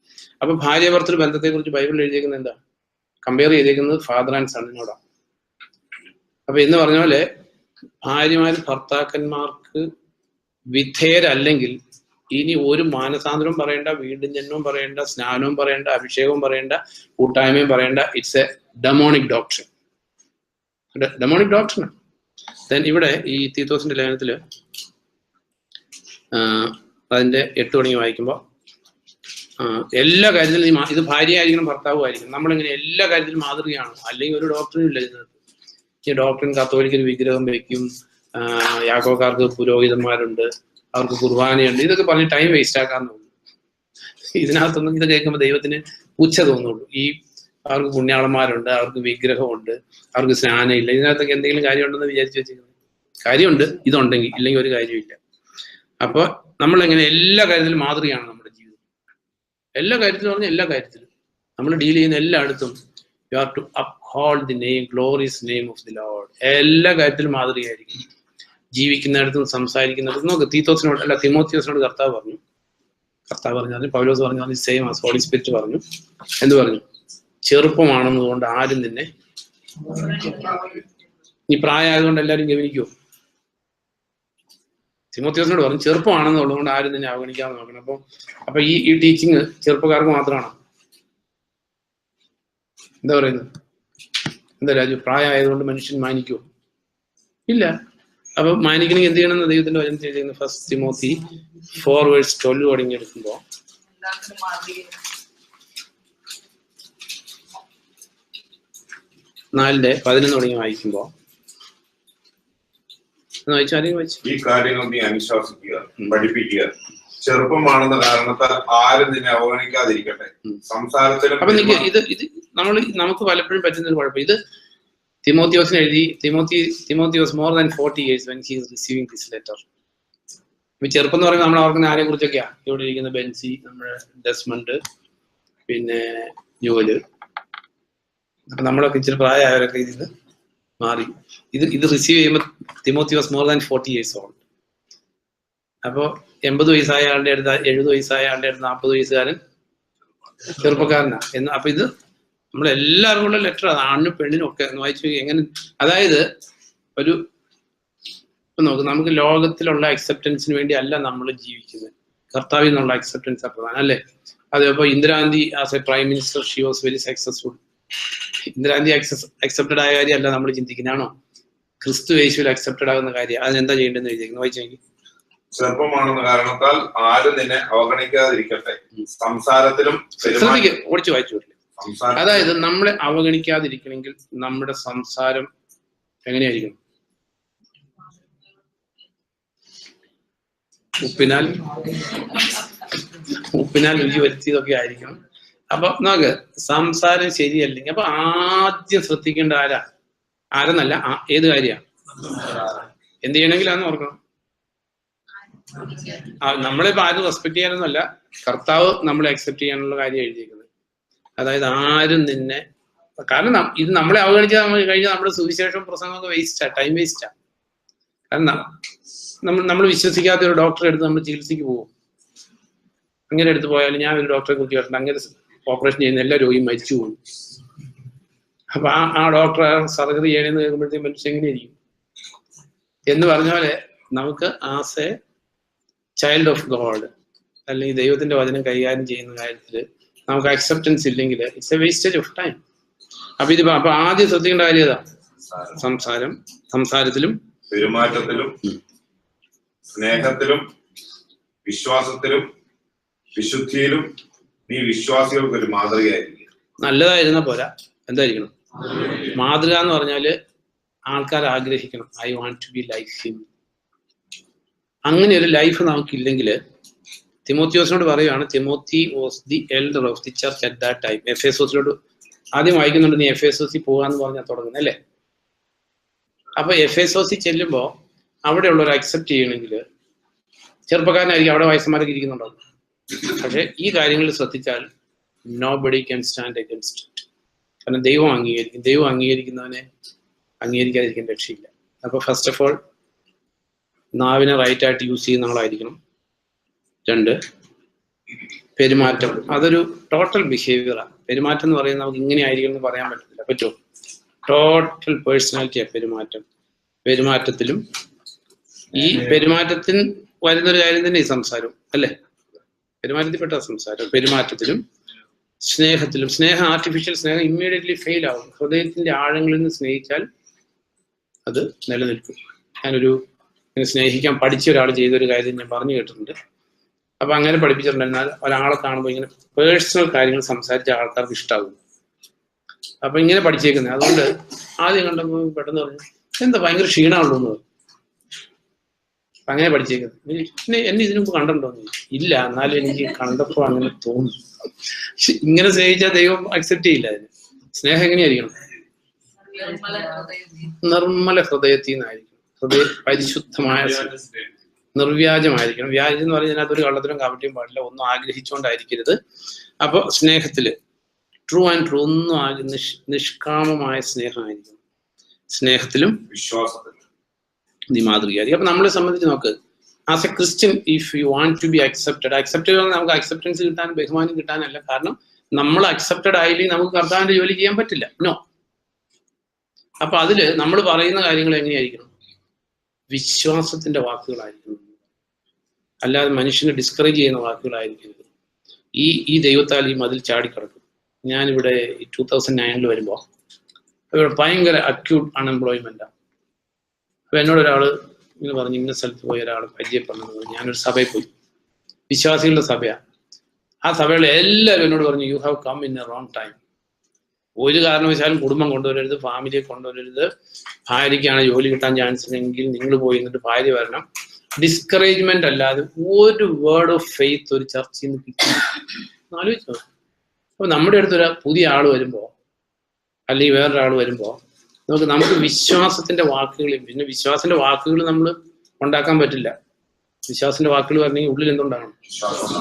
അപ്പൊ ഭാര്യ ഭർത്തൃ ബന്ധത്തെ കുറിച്ച് ബൈബിളിൽ എഴുതിയേക്കുന്നത് എന്താ? കമ്പയർ ചെയ്തേക്കുന്നത് ഫാദർ ആൻഡ് സണ്ണിനോടാണ്. അപ്പൊ എന്ന് പറഞ്ഞ പോലെ ഭാര്യമാർ ഭർത്താക്കന്മാർക്ക് വിധേയരല്ലെങ്കിൽ ഇനി ഒരു മാനസാന്തരവും പറയേണ്ട, വീണ്ടും ജന്മവും പറയേണ്ട, സ്നാനവും പറയേണ്ട, അഭിഷേകവും പറയേണ്ട, കൂട്ടായ്മയും പറയേണ്ട. It's A demonic doctrine. Demonic doctrine. Then ഇവിടെ ഈ തീത്തോസിന്റെ ലേഖനത്തില് അതിന്റെ 8 തുടങ്ങി വായിക്കുമ്പോൾ എല്ലാ കാര്യത്തിലും ഇത് ഭാര്യ ആയിരിക്കണം, ഭർത്താവും ആയിരിക്കണം. നമ്മളിങ്ങനെ എല്ലാ കാര്യത്തിലും മാതൃകയാണ്. അല്ലെങ്കിൽ ഒരു ഡോക്ടറിനും ഇല്ല ഇതിനകത്ത്. ഈ ഡോക്ടറിൻ കത്തോലിക്കൊരു വിഗ്രഹം വയ്ക്കും, യാക്കോക്കാർക്ക് പുരോഹിതന്മാരുണ്ട്, അവർക്ക് കുർബാനയുണ്ട്, ഇതൊക്കെ പറഞ്ഞ് ടൈം വേസ്റ്റ് ആക്കാൻ തോന്നുന്നു. ഇതിനകത്തൊന്നും ഇത് കേൾക്കുമ്പോൾ ദൈവത്തിന് പുച്ഛ തോന്നുള്ളൂ. അവർക്ക് പുണ്യാളന്മാരുണ്ട്, അവർക്ക് വിഗ്രഹമുണ്ട്, അവർക്ക് സ്നാനം ഇല്ല. ഇതിനകത്തൊക്കെ എന്തെങ്കിലും കാര്യമുണ്ടെന്ന് വിചാരിച്ചു വെച്ചിരിക്കുന്നത്? കാര്യമുണ്ട്, ഇതുണ്ടെങ്കിൽ. ഇല്ലെങ്കിൽ ഒരു കാര്യമില്ല. അപ്പൊ നമ്മളെങ്ങനെ എല്ലാ കാര്യത്തിലും മാതൃകയാണ് നമ്മുടെ ജീവിതം. എല്ലാ കാര്യത്തിലും പറഞ്ഞാൽ എല്ലാ കാര്യത്തിലും നമ്മൾ ഡീൽ ചെയ്യുന്ന എല്ലായിടത്തും you are to uphold the name, glorious name of the Lord. എല്ലാ കാര്യത്തിലും മാതൃകയായിരിക്കും. ജീവിക്കുന്നിടത്തും സംസാരിക്കുന്നിടത്തും നോക്ക്. തീത്തോസിനോട് അല്ല തിമോത്തിയോസിനോട് കർത്താവ് പറഞ്ഞു പൗലോസ് പറഞ്ഞു സെയിം ആസ് ഹോളി സ്പിരിറ്റ് പറഞ്ഞു. എന്ത് പറഞ്ഞു? ചെറുപ്പമാണെന്നതുകൊണ്ട് ആരും നിന്നെ ഈ പ്രായമായതുകൊണ്ട് എല്ലാവരും ഗവനിക്കുമോ? തിമോത്തിയോസിനോട് പറഞ്ഞു ചെറുപ്പമാണെന്നുള്ളതുകൊണ്ട് ആരും നിന്നെ അവഗണിക്കാതെ നോക്കണം. അപ്പൊ ഈ ടീച്ചിങ് ചെറുപ്പക്കാർക്ക് മാത്രമാണ്. എന്താ പറയുന്നത്? എന്താ രാജു, പ്രായമായതുകൊണ്ട് മനുഷ്യൻ മാനിക്കുമോ? ഇല്ല. അപ്പൊ മാനിക്കണമെങ്കിൽ എന്ത് ചെയ്യണമെന്ന് ദൈവത്തിന്റെ വചനം ചെയ്തിരിക്കുന്നത്? 1 തിമോത്തി 4:12 തുടങ്ങിയെടുക്കുമ്പോ 4:11 തുടങ്ങി വായിക്കുമ്പോ ഈ കാര്യങ്ങൾ നീ അനുശാസിക്കുക, പഠിപ്പിക്കുക. ചെറുപ്പമാണെന്ന കാരണത്താൽ ആരും നിന്നെ അവഗണിക്കാതിരിക്കട്ടെ. സംസാരത്തിലും നമുക്ക് പലപ്പോഴും പറ്റുന്ന ഒരു കുഴപ്പം. ഇത് തിമോത്തിയോസിന് എഴുതി. Timothy was more than 40 years when he is receiving this letter. ഇപ്പൊ ചെറുപ്പം എന്ന് പറയുമ്പോൾ നമ്മൾ ഓർക്കുന്ന ആരെ കുറിച്ചൊക്കെയാ? ഇവിടെ ഇരിക്കുന്ന ബെൻസി, നമ്മുടെ ഡെസ്മണ്ട്, പിന്നെ ജോല്. അപ്പൊ നമ്മളൊക്കെ ഇച്ചിരി പ്രായമായവരൊക്കെ ഇതിന് മാറി. ഇത് റിസീവ് ചെയ്യുമ്പോൾ Timothy was more than 40 years old. അപ്പോ 80 വയസ്സായ ആളുടെ അടുത്ത് 70 വയസ്സായ ആളുടെ അടുത്ത് 40 വയസ്സുകാരൻ ചെറുപ്പക്കാരനാ എന്ന്. അപ്പൊ ഇത് നമ്മളെല്ലാവർക്കും ഉള്ള ലെറ്റർ ആണ്, ആണിനും പെണ്ണിനും ഒക്കെ. വായിച്ചു എങ്ങനെ, അതായത് നോക്ക്, നമുക്ക് ലോകത്തിലുള്ള അക്സെപ്റ്റൻസിന് വേണ്ടി അല്ല നമ്മൾ ജീവിക്കുന്നത്, കർത്താവിൽ നിന്നുള്ള അക്സെപ്റ്റൻസ് പ്രധാനം അല്ലേ? അതേപോലെ Indira Gandhi as A prime minister she was very successful. Indira Gandhi accepted ആയ കാര്യമല്ല നമ്മൾ ചിന്തിക്കുന്നതാണോ? ക്രിസ്തു യേശുവിൽ അക്സെപ്റ്റഡ് ആകുന്ന കാര്യം. അതിനെന്താ ചെയ്യേണ്ടതെന്ന് എഴുതിയിരിക്കുന്നു, വായിച്ചെങ്കിൽ. ചെറുപ്പമാണെന്ന കാരണത്താൽ ആരും നിന്നെ അവഗണിക്കാതിരിക്കട്ടെ. സംസാരത്തിലും ഓടിച്ചു വായിച്ചു. അതായത് നമ്മളെ അവഗണിക്കാതിരിക്കണമെങ്കിൽ നമ്മുടെ സംസാരം എങ്ങനെയായിരിക്കണം? ഉപ്പിനാൽ രുചി വരുത്തിയതൊക്കെ ആയിരിക്കണം. അപ്പൊ നോക്ക്, സംസാരം ശരിയല്ലെങ്കിൽ അപ്പൊ ആദ്യം ശ്രദ്ധിക്കേണ്ട ആരെന്നല്ല, ഏത് കാര്യമാണ് എന്ത് ചെയ്യണമെങ്കിലാന്ന് ഓർക്കണം. നമ്മളിപ്പോ ആരും റെസ്പെക്ട് ചെയ്യാനൊന്നുമല്ല, കർത്താവ് നമ്മളെ അക്സെപ്റ്റ് ചെയ്യാനുള്ള കാര്യം എഴുതിയിരിക്കുന്നത്. അതായത് ആരും നിന്നെ, കാരണം ഇത് നമ്മളെ അവഗണിച്ചാൽ നമ്മൾ കഴിഞ്ഞാൽ നമ്മുടെ സുവിശേഷം പ്രസംഗമൊക്കെ വേസ്റ്റാ, ടൈം വേസ്റ്റാ. കാരണം നമ്മൾ വിശ്വസിക്കാത്ത ഒരു ഡോക്ടറെ എടുത്ത് നമ്മൾ ചികിത്സയ്ക്ക് പോകും. അങ്ങനെ എടുത്ത് പോയാലും, ഞാൻ ഒരു ഡോക്ടറെ കുറിച്ച് കേട്ടിട്ടുണ്ട്, അങ്ങനെ ഓപ്പറേഷൻ ചെയ്യുന്ന എല്ലാ രോഗിയും മരിച്ചു പോകും. അപ്പൊ ആ ഡോക്ടറെ സർജറി ചെയ്യണമെന്ന് കേൾക്കുമ്പോഴത്തേക്കും മനുഷ്യൻ എങ്ങനെയായിരിക്കും എന്ന് പറഞ്ഞ പോലെ, നമുക്ക് as A child of God അല്ലെങ്കിൽ ദൈവത്തിന്റെ വചനം കൈകാര്യം ചെയ്യുന്ന കാര്യത്തിൽ നമുക്ക് അക്സെപ്റ്റൻസ് ഇല്ലെങ്കിൽ it's A wastage of time. അപ്പൊ ആദ്യം ശ്രദ്ധിക്കേണ്ട കാര്യം ഏതാ? സംസാരത്തിലും പെരുമാറ്റത്തിലും സ്നേഹത്തിലും വിശ്വാസത്തിലും വിശുദ്ധിയിലും നീ വിശ്വാസികൾക്ക് ഒരു മാതൃകയായിരിക്കും. നല്ലതായിരുന്ന പോരാ, എന്തായിരിക്കണം? മാതൃക എന്ന് പറഞ്ഞാല് ആൾക്കാർ ആഗ്രഹിക്കണം, I want to be like him. അങ്ങനെ ഒരു ലൈഫ് നമുക്കില്ലെങ്കിൽ, തിമോത്തിയോസിനോട് പറയുകയാണ്, Timothy was the elder of the church at that time. എഫേസോസിനോട് ആദ്യം വായിക്കുന്നുണ്ട്, നീ എഫേസോസിൽ പോകാന്ന് പറഞ്ഞാൽ തുടങ്ങുന്നത് അല്ലേ? അപ്പൊ എഫേസോസിൽ ചെല്ലുമ്പോ അവിടെയുള്ളവർ അക്സെപ്റ്റ് ചെയ്യണമെങ്കിൽ ചെറുപ്പക്കാരനായിരിക്കും, അവിടെ വയസ്സന്മാരൊക്കെ ഇരിക്കുന്നുണ്ടാവും. പക്ഷെ ഈ കാര്യങ്ങൾ ശ്രദ്ധിച്ചാൽ nobody can stand against it. കാരണം ദൈവം അംഗീകരിക്കും. ദൈവം അംഗീകരിക്കുന്നവനെ അംഗീകരിക്കാതിരിക്കാൻ രക്ഷയില്ല. അപ്പൊ ഫസ്റ്റ് ഓഫ് ഓൾ നാവിനെ റൈറ്റ് ആയിട്ട് യൂസ് ചെയ്യുന്ന ആളായിരിക്കണം. 2, പെരുമാറ്റം. അതൊരു ടോട്ടൽ ബിഹേവിയറാണ്. പെരുമാറ്റം എന്ന് പറയുന്നത് നമുക്ക് ഇങ്ങനെ ആയിരിക്കണം എന്ന് പറയാൻ പറ്റത്തില്ല. പറ്റുമോ? ടോട്ടൽ പേഴ്സണാലിറ്റിയാണ് പെരുമാറ്റം. പെരുമാറ്റത്തിലും ഈ പെരുമാറ്റത്തിന് വരുന്നൊരു കാര്യം തന്നെ ഈ സംസാരം അല്ലേ? പെരുമാറ്റത്തിൽപ്പെട്ട സംസാരം. പെരുമാറ്റത്തിലും സ്നേഹത്തിലും. സ്നേഹം, ആർട്ടിഫിഷ്യൽ സ്നേഹം ഇമ്മീഡിയറ്റ്ലി ഫെയിൽ ആവും. ഹൃദയത്തിന്റെ ആഴങ്ങളിൽ നിന്ന് സ്നേഹിച്ചാൽ അത് നിലനിൽക്കും. ഞാനൊരു സ്നേഹിക്കാൻ പഠിച്ച ഒരാൾ ചെയ്തൊരു കാര്യം ഞാൻ പറഞ്ഞു കേട്ടിട്ടുണ്ട്. അപ്പൊ അങ്ങനെ പഠിപ്പിച്ചിട്ടുണ്ടെന്നാൽ ഒരാളെ കാണുമ്പോൾ ഇങ്ങനെ പേഴ്സണൽ കാര്യങ്ങൾ സംസാരിച്ച ആൾക്കാർക്ക് ഇഷ്ടാവും. അപ്പൊ ഇങ്ങനെ പഠിച്ചേക്കുന്നത്. അതുകൊണ്ട് ആദ്യം കണ്ടപ്പോൾ പെട്ടെന്ന് പറഞ്ഞു, എന്താ ഭയങ്കര ക്ഷീണമുള്ളൂ എന്ന് പറഞ്ഞു. അങ്ങനെ പഠിച്ചേക്കുന്നത്. പിന്നെ എന്നെ ഇതിനു മുമ്പ് കണ്ടിട്ടുണ്ടോന്ന്? ഇല്ല, എന്നാലും എനിക്ക് കണ്ടപ്പോ അങ്ങനെ തോന്നി. ഇങ്ങനെ സ്നേഹിച്ചാൽ ദൈവം അക്സെപ്റ്റ് ചെയ്യില്ല. അതിന് സ്നേഹം എങ്ങനെയായിരിക്കണം? നിർമ്മല ഹൃദയത്തിൽ നിന്നായിരിക്കണം. പരിശുദ്ധമായ നിർവ്യാജമായിരിക്കണം. വ്യാജം എന്ന് പറഞ്ഞാൽ അതിനകത്തൊരു കള്ളത്തിനും കാപട്യം പാടില്ല. ഒന്നും ആഗ്രഹിച്ചുകൊണ്ടായിരിക്കരുത്. അപ്പൊ സ്നേഹത്തില് ട്രൂ ആൻഡ് ട്രൂ, ഒന്നും നിഷ്കാമമായ സ്നേഹമായിരിക്കണം. സ്നേഹത്തിലും നീ മാതൃകയായിരിക്കും. അപ്പൊ നമ്മളെ സംബന്ധിച്ച് നോക്ക്, as a Christian if you want to be accepted, accept നമുക്ക് അക്സെപ്റ്റൻസ് കിട്ടാനും ബഹുമാനം കിട്ടാനല്ല. കാരണം നമ്മൾ അക്സെപ്റ്റഡ് ആയില്ലെങ്കിൽ നമുക്ക് കർത്താവിന്റെ ജോലി ചെയ്യാൻ പറ്റില്ല. നോ. അപ്പൊ അതില് നമ്മൾ പറയുന്ന കാര്യങ്ങൾ എങ്ങനെയായിരിക്കണം? വിശ്വാസത്തിന്റെ വാക്കുകളായിരിക്കണം, അല്ലാതെ മനുഷ്യനെ ഡിസ്കറേജ് ചെയ്യുന്ന വാക്കുകളായിരിക്കരുത്. ഈ ദൈവത്താൽ ഈ മതിൽ ചാടിക്കിടക്കും. ഞാനിവിടെ 2009 വരുമ്പോൾ ഇവിടെ ഭയങ്കര അക്യൂട്ട് അൺഎംപ്ലോയ്മെന്റാണ്. അപ്പൊ എന്നോട് ഒരാള് ഇങ്ങനെ പറഞ്ഞു, ഇന്ന സ്ഥലത്ത് പോയി ഒരാൾ പരിചയപ്പെടുന്നത്. ഞാനൊരു സഭയിൽ പോയി, വിശ്വാസികളുടെ സഭയാണ്. ആ സഭയിൽ എല്ലാവരും എന്നോട് പറഞ്ഞു, you have come in a wrong time. ഒരു കാരണവശാലും കുടുംബം കൊണ്ടുവരരുത്, ഫാമിലിയെ കൊണ്ടുവരരുത്. ഭാര്യയ്ക്കാണ് ജോലി കിട്ടാൻ ചാൻസ് ഉണ്ടെങ്കിൽ നിങ്ങൾ പോയി എന്നിട്ട് ഭാര്യ വരണം. ഡിസ്കറേജ്മെന്റ് അല്ലാതെ ഒരു വേർഡ് ഓഫ് ഫെയ്ത്ത് ഒരു ചർച്ചയിൽ നിന്ന് കിട്ടും. ആലോചിച്ചോ? അപ്പൊ നമ്മുടെ അടുത്തൊരു പുതിയ ആൾ വരുമ്പോ, അല്ലെങ്കിൽ വേറൊരാൾ വരുമ്പോ നമുക്ക് വിശ്വാസത്തിന്റെ വാക്കുകൾ, പിന്നെ വിശ്വാസത്തിന്റെ വാക്കുകൾ നമ്മൾ ഉണ്ടാക്കാൻ പറ്റില്ല. വിശ്വാസത്തിന്റെ വാക്കുകൾ പറഞ്ഞെങ്കിൽ ഉള്ളിൽ എന്തുണ്ടാകണം?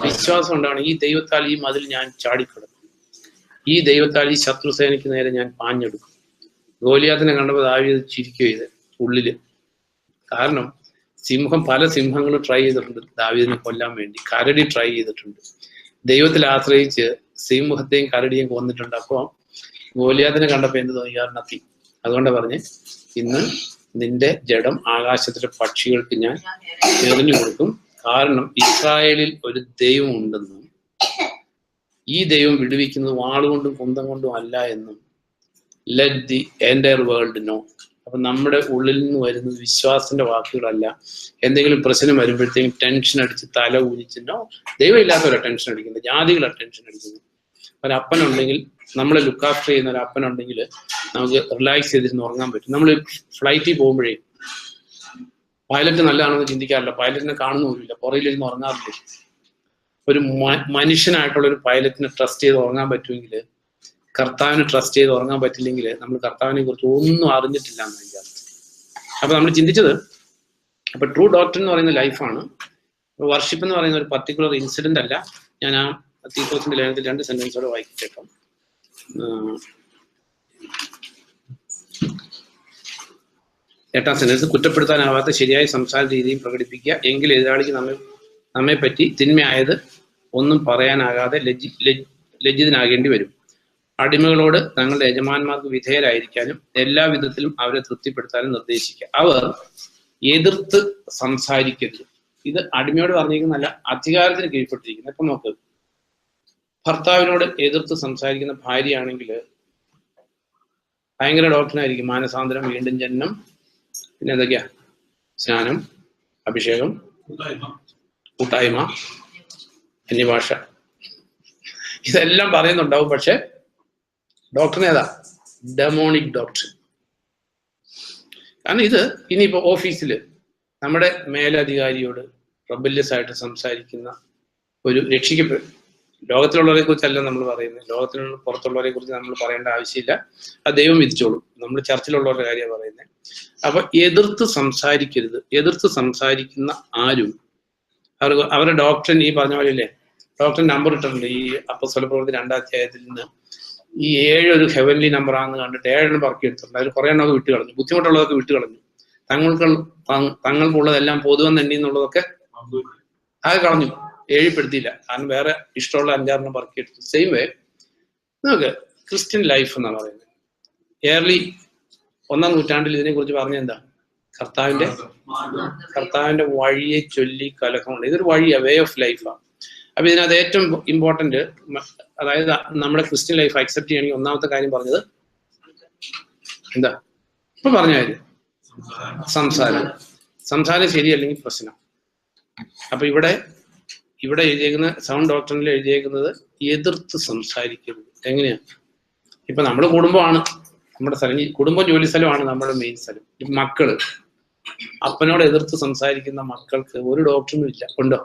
വിശ്വാസം ഉണ്ടാകണം. ഈ ദൈവത്താൽ ഈ മതിൽ ഞാൻ ചാടിക്കിടക്കും, ഈ ദൈവത്താൽ ഈ ശത്രുസേനയ്ക്ക് നേരെ ഞാൻ പാഞ്ഞെടുക്കും. ഗോലിയാത്തിനെ കണ്ടപ്പോൾ ദാവീദ് ചിരിക്കുക ചെയ്ത് ഉള്ളില്. കാരണം പല സിംഹങ്ങളും ട്രൈ ചെയ്തിട്ടുണ്ട് ദാവീദിനെ കൊല്ലാൻ വേണ്ടി. കരടി ട്രൈ ചെയ്തിട്ടുണ്ട്. ദൈവത്തിൽ ആശ്രയിച്ച് സിംഹത്തെയും കരടിയും കൊന്നിട്ടുണ്ട്. അപ്പൊ ഗോലിയാത്തിനെ കണ്ടപ്പോ എന്ത് തോന്നി? നത്തി. അതുകൊണ്ടാ പറഞ്ഞ്, ഇന്ന് നിന്റെ ജഡം ആകാശത്തിലെ പക്ഷികൾക്ക് ഞാൻ എറിഞ്ഞു കൊടുക്കും. കാരണം ഇസ്രായേലിൽ ഒരു ദൈവം ഉണ്ടെന്നും ഈ ദൈവം വിടുവിക്കുന്നത് വാളുകൊണ്ടും കുന്തം കൊണ്ടും അല്ല എന്നും let the entire world know. അപ്പൊ നമ്മുടെ ഉള്ളിൽ നിന്ന് വരുന്നത് വിശ്വാസത്തിന്റെ വാക്കുകളല്ല. എന്തെങ്കിലും പ്രശ്നം വരുമ്പോഴത്തേക്കും ടെൻഷൻ അടിച്ച് തല ഊരിച്ചിട്ടോ, ദൈവം ഇല്ലാത്തവരാ ടെൻഷൻ അടിക്കുന്നത്, ജാതികളാണ് ടെൻഷൻ അടിക്കുന്നത്. ഒരപ്പനുണ്ടെങ്കിൽ, നമ്മളെ ലുക്ക് ആഫ്റ്റർ ചെയ്യുന്ന ഒരു അപ്പനുണ്ടെങ്കിൽ നമുക്ക് റിലാക്സ് ചെയ്തിരുന്ന് ഉറങ്ങാൻ പറ്റും. നമ്മൾ ഫ്ലൈറ്റിൽ പോകുമ്പോഴേ പൈലറ്റ് നല്ലതാണെന്ന് ചിന്തിക്കാറില്ല, പൈലറ്റിനെ കാണുന്നില്ല, പുറകിലിരുന്ന് ഉറങ്ങാറില്ല. ഒരു മനുഷ്യനായിട്ടുള്ള ഒരു പൈലറ്റിനെ ട്രസ്റ്റ് ചെയ്ത് ഉറങ്ങാൻ പറ്റുമെങ്കിൽ, കർത്താവിനെ ട്രസ്റ്റ് ചെയ്ത് ഉറങ്ങാൻ പറ്റില്ലെങ്കിൽ നമ്മൾ കർത്താവിനെ കുറിച്ച് ഒന്നും അറിഞ്ഞിട്ടില്ല എന്ന് വിചാരിച്ചു. അപ്പൊ നമ്മൾ ചിന്തിച്ചത്, അപ്പൊ ട്രൂ ഡോക്ടർ എന്ന് പറയുന്ന ലൈഫാണ്. വർഷിപ്പ് എന്ന് പറയുന്ന ഒരു പർട്ടിക്കുലർ ഇൻസിഡന്റ് അല്ല. ഞാൻ ആ തീത്തോസിന്റെ ലേഖനത്തിൽ 2 സെന്റൻസോടെ വായിച്ചേക്കാം. 8ാം സെന്റൻസ്, കുറ്റപ്പെടുത്താനാവാത്ത ശരിയായ സംസാര രീതിയും പ്രകടിപ്പിക്കുക, എങ്കിൽ എതിരാളിക്ക് നമ്മെ പറ്റി തിന്മയായത് ഒന്നും പറയാനാകാതെ ലജ്ജിതനാകേണ്ടി വരും. അടിമകളോട് തങ്ങളുടെ യജമാന്മാർക്ക് വിധേയരായിരിക്കാനും എല്ലാ വിധത്തിലും അവരെ തൃപ്തിപ്പെടുത്താനും നിർദ്ദേശിക്കുക. അവർ എതിർത്ത് സംസാരിക്കരുത്. ഇത് അടിമയോട് പറഞ്ഞിരിക്കുന്നല്ല, അധികാരത്തിന് കീഴ്പ്പെട്ടിരിക്കുന്നു. ഇപ്പൊ നോക്ക്, ഭർത്താവിനോട് എതിർത്ത് സംസാരിക്കുന്ന ഭാര്യയാണെങ്കിൽ ഭയങ്കര ഡോക്ടറിനായിരിക്കും. മാനസാന്തരം, വീണ്ടും ജനനം, പിന്നെ എന്തൊക്കെയാ? സ്നാനം, അഭിഷേകം, കൂട്ടായ്മ, അന്യഭാഷ, ഇതെല്ലാം പറയുന്നുണ്ടാവും. പക്ഷെ ഡോക്ടറിന് ഏതാ? Demonic doctor. കാരണം ഇത് ഇനിയിപ്പോ ഓഫീസിൽ നമ്മുടെ മേലധികാരിയോട് റബല്യസ് ആയിട്ട് സംസാരിക്കുന്ന ഒരു ലോകത്തിലുള്ളവരെ കുറിച്ചല്ല നമ്മൾ പറയുന്നത്, ലോകത്തിലുള്ള പുറത്തുള്ളവരെ കുറിച്ച് നമ്മൾ പറയേണ്ട ആവശ്യമില്ല, അത് ദൈവം വിധിച്ചോളും. നമ്മൾ ചർച്ചിലുള്ളവരുടെ കാര്യമാണ് പറയുന്നത്. അപ്പൊ എതിർത്ത് സംസാരിക്കരുത്. എതിർത്ത് സംസാരിക്കുന്ന ആരും അവരുടെ ഡോക്ടറിൻ, ഈ പറഞ്ഞ പോലെയല്ലേ, ഡോക്ടറിൻ നമ്പർ ഇട്ടിട്ടുണ്ട് ഈ അപ്പോസ്തല പ്രവൃത്തി 2ാം അധ്യായത്തിൽ നിന്ന്. ഈ 7 ഒരു ഹെവൻലി നമ്പർ ആണെന്ന് കണ്ടിട്ട് 7 പറക്കി എടുത്തിട്ടുണ്ട്. അതിൽ കുറെ എണ്ണമൊക്കെ വിട്ട് കളഞ്ഞു, ബുദ്ധിമുട്ടുള്ളതൊക്കെ വിട്ട് കളഞ്ഞു. തങ്ങൾക്കുള്ളതെല്ലാം പൊതുവെന്ന് എണ്ണി എന്നുള്ളതൊക്കെ അത് കളഞ്ഞു, ഏഴിപ്പെടുത്തിയില്ല. കാരണം വേറെ ഇഷ്ടമുള്ള 5-6 പറക്കി എടുത്തു. സെയിം വേ നമുക്ക് ക്രിസ്ത്യൻ ലൈഫ് എന്നാണ് പറയുന്നത്. ഏർലി 1ാം നൂറ്റാണ്ടിൽ ഇതിനെക്കുറിച്ച് പറഞ്ഞ എന്താ? കർത്താവിന്റെ വഴിയെ ചൊല്ലി കലഹമുണ്ട്. ഇതൊരു വഴിയാണ്, വേ ഓഫ് ലൈഫാണ്. അപ്പൊ ഇതിനകത്ത് ഏറ്റവും ഇമ്പോർട്ടന്റ്, അതായത് നമ്മുടെ ക്രിസ്ത്യൻ ലൈഫ് അക്സെപ്റ്റ് ചെയ്യണമെങ്കിൽ ഒന്നാമത്തെ കാര്യം പറഞ്ഞത് എന്താ? ഇപ്പൊ പറഞ്ഞ കാര്യം, സംസാരം ശരിയല്ലെങ്കിൽ പ്രശ്നം. അപ്പൊ ഇവിടെ എഴുതിയേക്കുന്ന സൗണ്ട് ഡോക്ടറിൽ എഴുതിയേക്കുന്നത് എതിർത്ത് സംസാരിക്കരുത്. എങ്ങനെയാ? ഇപ്പൊ നമ്മുടെ കുടുംബമാണ് നമ്മുടെ സ്ഥലം, കുടുംബം ജോലി സ്ഥലമാണ് നമ്മുടെ മെയിൻ സ്ഥലം. മക്കള്, അപ്പനോട് എതിർത്ത് സംസാരിക്കുന്ന മക്കൾക്ക് ഒരു ഡോക്ടറും ഇല്ല. ഉണ്ടോ?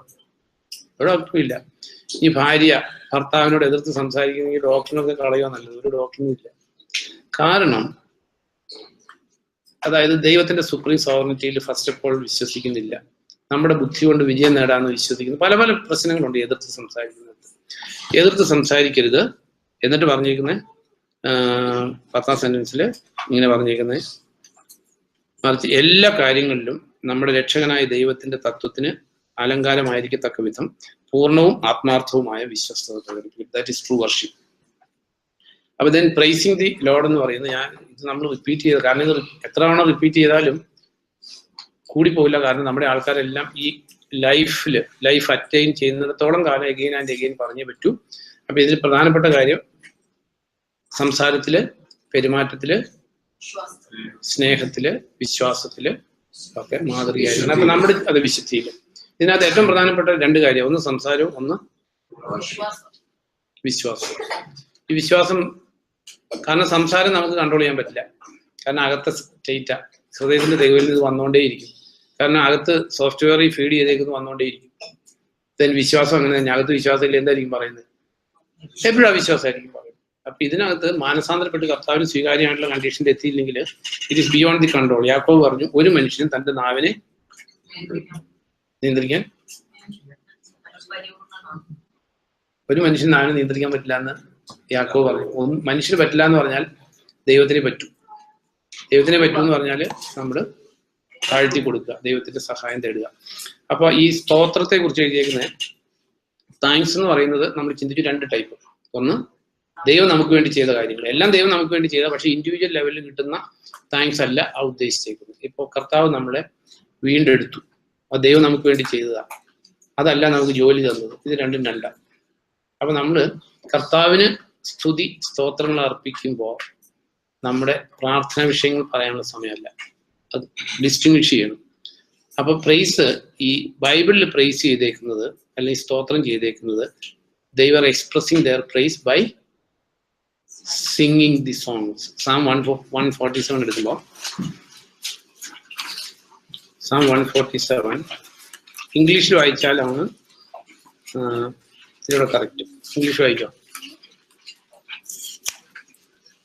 ഒരു ഡോക്ടറും ഇല്ല. ഈ ഭാര്യ ഭർത്താവിനോട് എതിർത്ത് സംസാരിക്കുന്നെങ്കിൽ ഡോക്ടറിനൊക്കെ കളയുക നല്ലത്. ഒരു ഡോക്ടറും ഇല്ല. കാരണം അതായത് ദൈവത്തിന്റെ സുപ്രീം സോവറിനിറ്റിയിൽ ഫസ്റ്റ് ഓഫ് ഓൾ വിശ്വസിക്കുന്നില്ല. നമ്മുടെ ബുദ്ധി കൊണ്ട് വിജയം നേടാമെന്ന് വിശ്വസിക്കുന്നു. പല പല പ്രശ്നങ്ങളുണ്ട് എതിർത്ത് സംസാരിക്കുന്നത്. എതിർത്ത് സംസാരിക്കരുത്. എന്നിട്ട് പറഞ്ഞിരിക്കുന്നത് 10ാം സെന്റൻസിൽ ഇങ്ങനെ പറഞ്ഞിരിക്കുന്നത്, മറിച്ച് എല്ലാ കാര്യങ്ങളിലും നമ്മുടെ രക്ഷകനായ ദൈവത്തിന്റെ തത്വത്തിന് അലങ്കാരമായിരിക്കത്തക്ക വിധം പൂർണ്ണവും ആത്മാർത്ഥവുമായ വിശ്വസ്തത പ്രകടിപ്പിക്കും. That is true worship. അപ്പൊ ദെൻ പ്രൈസിങ് ദി ലോഡ് എന്ന് പറയുന്നത് ഇത് നമ്മൾ റിപ്പീറ്റ് ചെയ്ത്, കാരണം ഇത് എത്ര തവണ റിപ്പീറ്റ് ചെയ്താലും കൂടിപ്പോവില്ല. കാരണം നമ്മുടെ ആൾക്കാരെല്ലാം ഈ ലൈഫ് അറ്റൈൻ ചെയ്യുന്നിടത്തോളം കാലം എഗെയിൻ ആൻഡ് എഗെയിൻ പറഞ്ഞേ പറ്റൂ. അപ്പൊ ഇതിൽ പ്രധാനപ്പെട്ട കാര്യം സംസാരത്തില്, പെരുമാറ്റത്തില്, സ്നേഹത്തില്, വിശ്വാസത്തില് ഒക്കെ മാതൃകയായിരുന്നു. അപ്പൊ നമ്മുടെ അത് വിശുദ്ധിയില്. ഇതിനകത്ത് ഏറ്റവും പ്രധാനപ്പെട്ട രണ്ട് കാര്യം, ഒന്ന് സംസാരവും, ഒന്ന് വിശ്വാസം. ഈ വിശ്വാസം, കാരണം സംസാരം നമുക്ക് കൺട്രോൾ ചെയ്യാൻ പറ്റില്ല. കാരണം അകത്തെ സ്റ്റേറ്റാ, ഹൃദയത്തിന്റെ ദൈവത്തിൽ ഇത് വന്നുകൊണ്ടേയിരിക്കും. കാരണം അകത്ത് സോഫ്റ്റ്വെയർ ഫീഡ് ചെയ്തേക്കുന്നത് വന്നുകൊണ്ടേയിരിക്കും. ദെൻ വിശ്വാസം അങ്ങനെ തന്നെ, അകത്ത് വിശ്വാസമില്ല എന്തായിരിക്കും പറയുന്നത്? എപ്പോഴും അവിശ്വാസമായിരിക്കും പറയുന്നത്. അപ്പൊ ഇതിനകത്ത് മാനസാന്തരപ്പെട്ട് കർത്താവിന് സ്വീകാര്യമായിട്ടുള്ള കണ്ടീഷനിൽ എത്തിയില്ലെങ്കിൽ it is beyond the control. യാക്കോബ് പറഞ്ഞു, ഒരു മനുഷ്യനും തന്റെ നാവിനെ നിയന്ത്രിക്കാൻ, ഒരു മനുഷ്യൻ നാവിനെ നിയന്ത്രിക്കാൻ പറ്റില്ല എന്ന് യാക്കോബ് പറഞ്ഞു. മനുഷ്യന് പറ്റില്ല എന്ന് പറഞ്ഞാൽ ദൈവത്തിന് പറ്റും. ദൈവത്തിനെ പറ്റും എന്ന് പറഞ്ഞാൽ നമ്മൾ താഴ്ത്തി കൊടുക്കുക, ദൈവത്തിന്റെ സഹായം തേടുക. അപ്പൊ ഈ സ്തോത്രത്തെ കുറിച്ച് എഴുതിയേക്കുന്നത്, താങ്ക്സ് എന്ന് പറയുന്നത് നമ്മൾ ചിന്തിച്ചു രണ്ട് ടൈപ്പ്. ഒന്ന്, ദൈവം നമുക്ക് വേണ്ടി ചെയ്ത കാര്യങ്ങൾ, എല്ലാം ദൈവം നമുക്ക് വേണ്ടി ചെയ്ത, പക്ഷെ ഇൻഡിവിജ്വൽ ലെവലിൽ കിട്ടുന്ന താങ്ക്സ് അല്ല ഉദ്ദേശിച്ചേക്കുന്നത്. ഇപ്പോൾ കർത്താവ് നമ്മളെ വീണ്ടെടുത്തു, അത് ദൈവം നമുക്ക് വേണ്ടി ചെയ്തതാണ്. അതല്ല നമുക്ക് ജോലി തന്നത്. ഇത് രണ്ടും രണ്ടാണ്. അപ്പൊ നമ്മള് കർത്താവിന് സ്തുതി സ്തോത്രങ്ങൾ അർപ്പിക്കുമ്പോൾ നമ്മുടെ പ്രാർത്ഥനാ വിഷയങ്ങൾ പറയാനുള്ള സമയമല്ല, അത് ഡിസ്റ്റിങ്വിഷ് ചെയ്യണം. അപ്പൊ പ്രൈസ്, ഈ ബൈബിളിൽ പ്രൈസ് ചെയ്തേക്കുന്നത് അല്ലെങ്കിൽ സ്തോത്രം ചെയ്തേക്കുന്നത്, they were expressing their praise by singing the songs. Psalm 147 എടുക്കുമ്പോൾ, Psalm 147 ഇംഗ്ലീഷിൽ വായിച്ചാലാണ് ഇതിലൂടെ കറക്റ്റ്. ഇംഗ്ലീഷ് വായിക്കാം.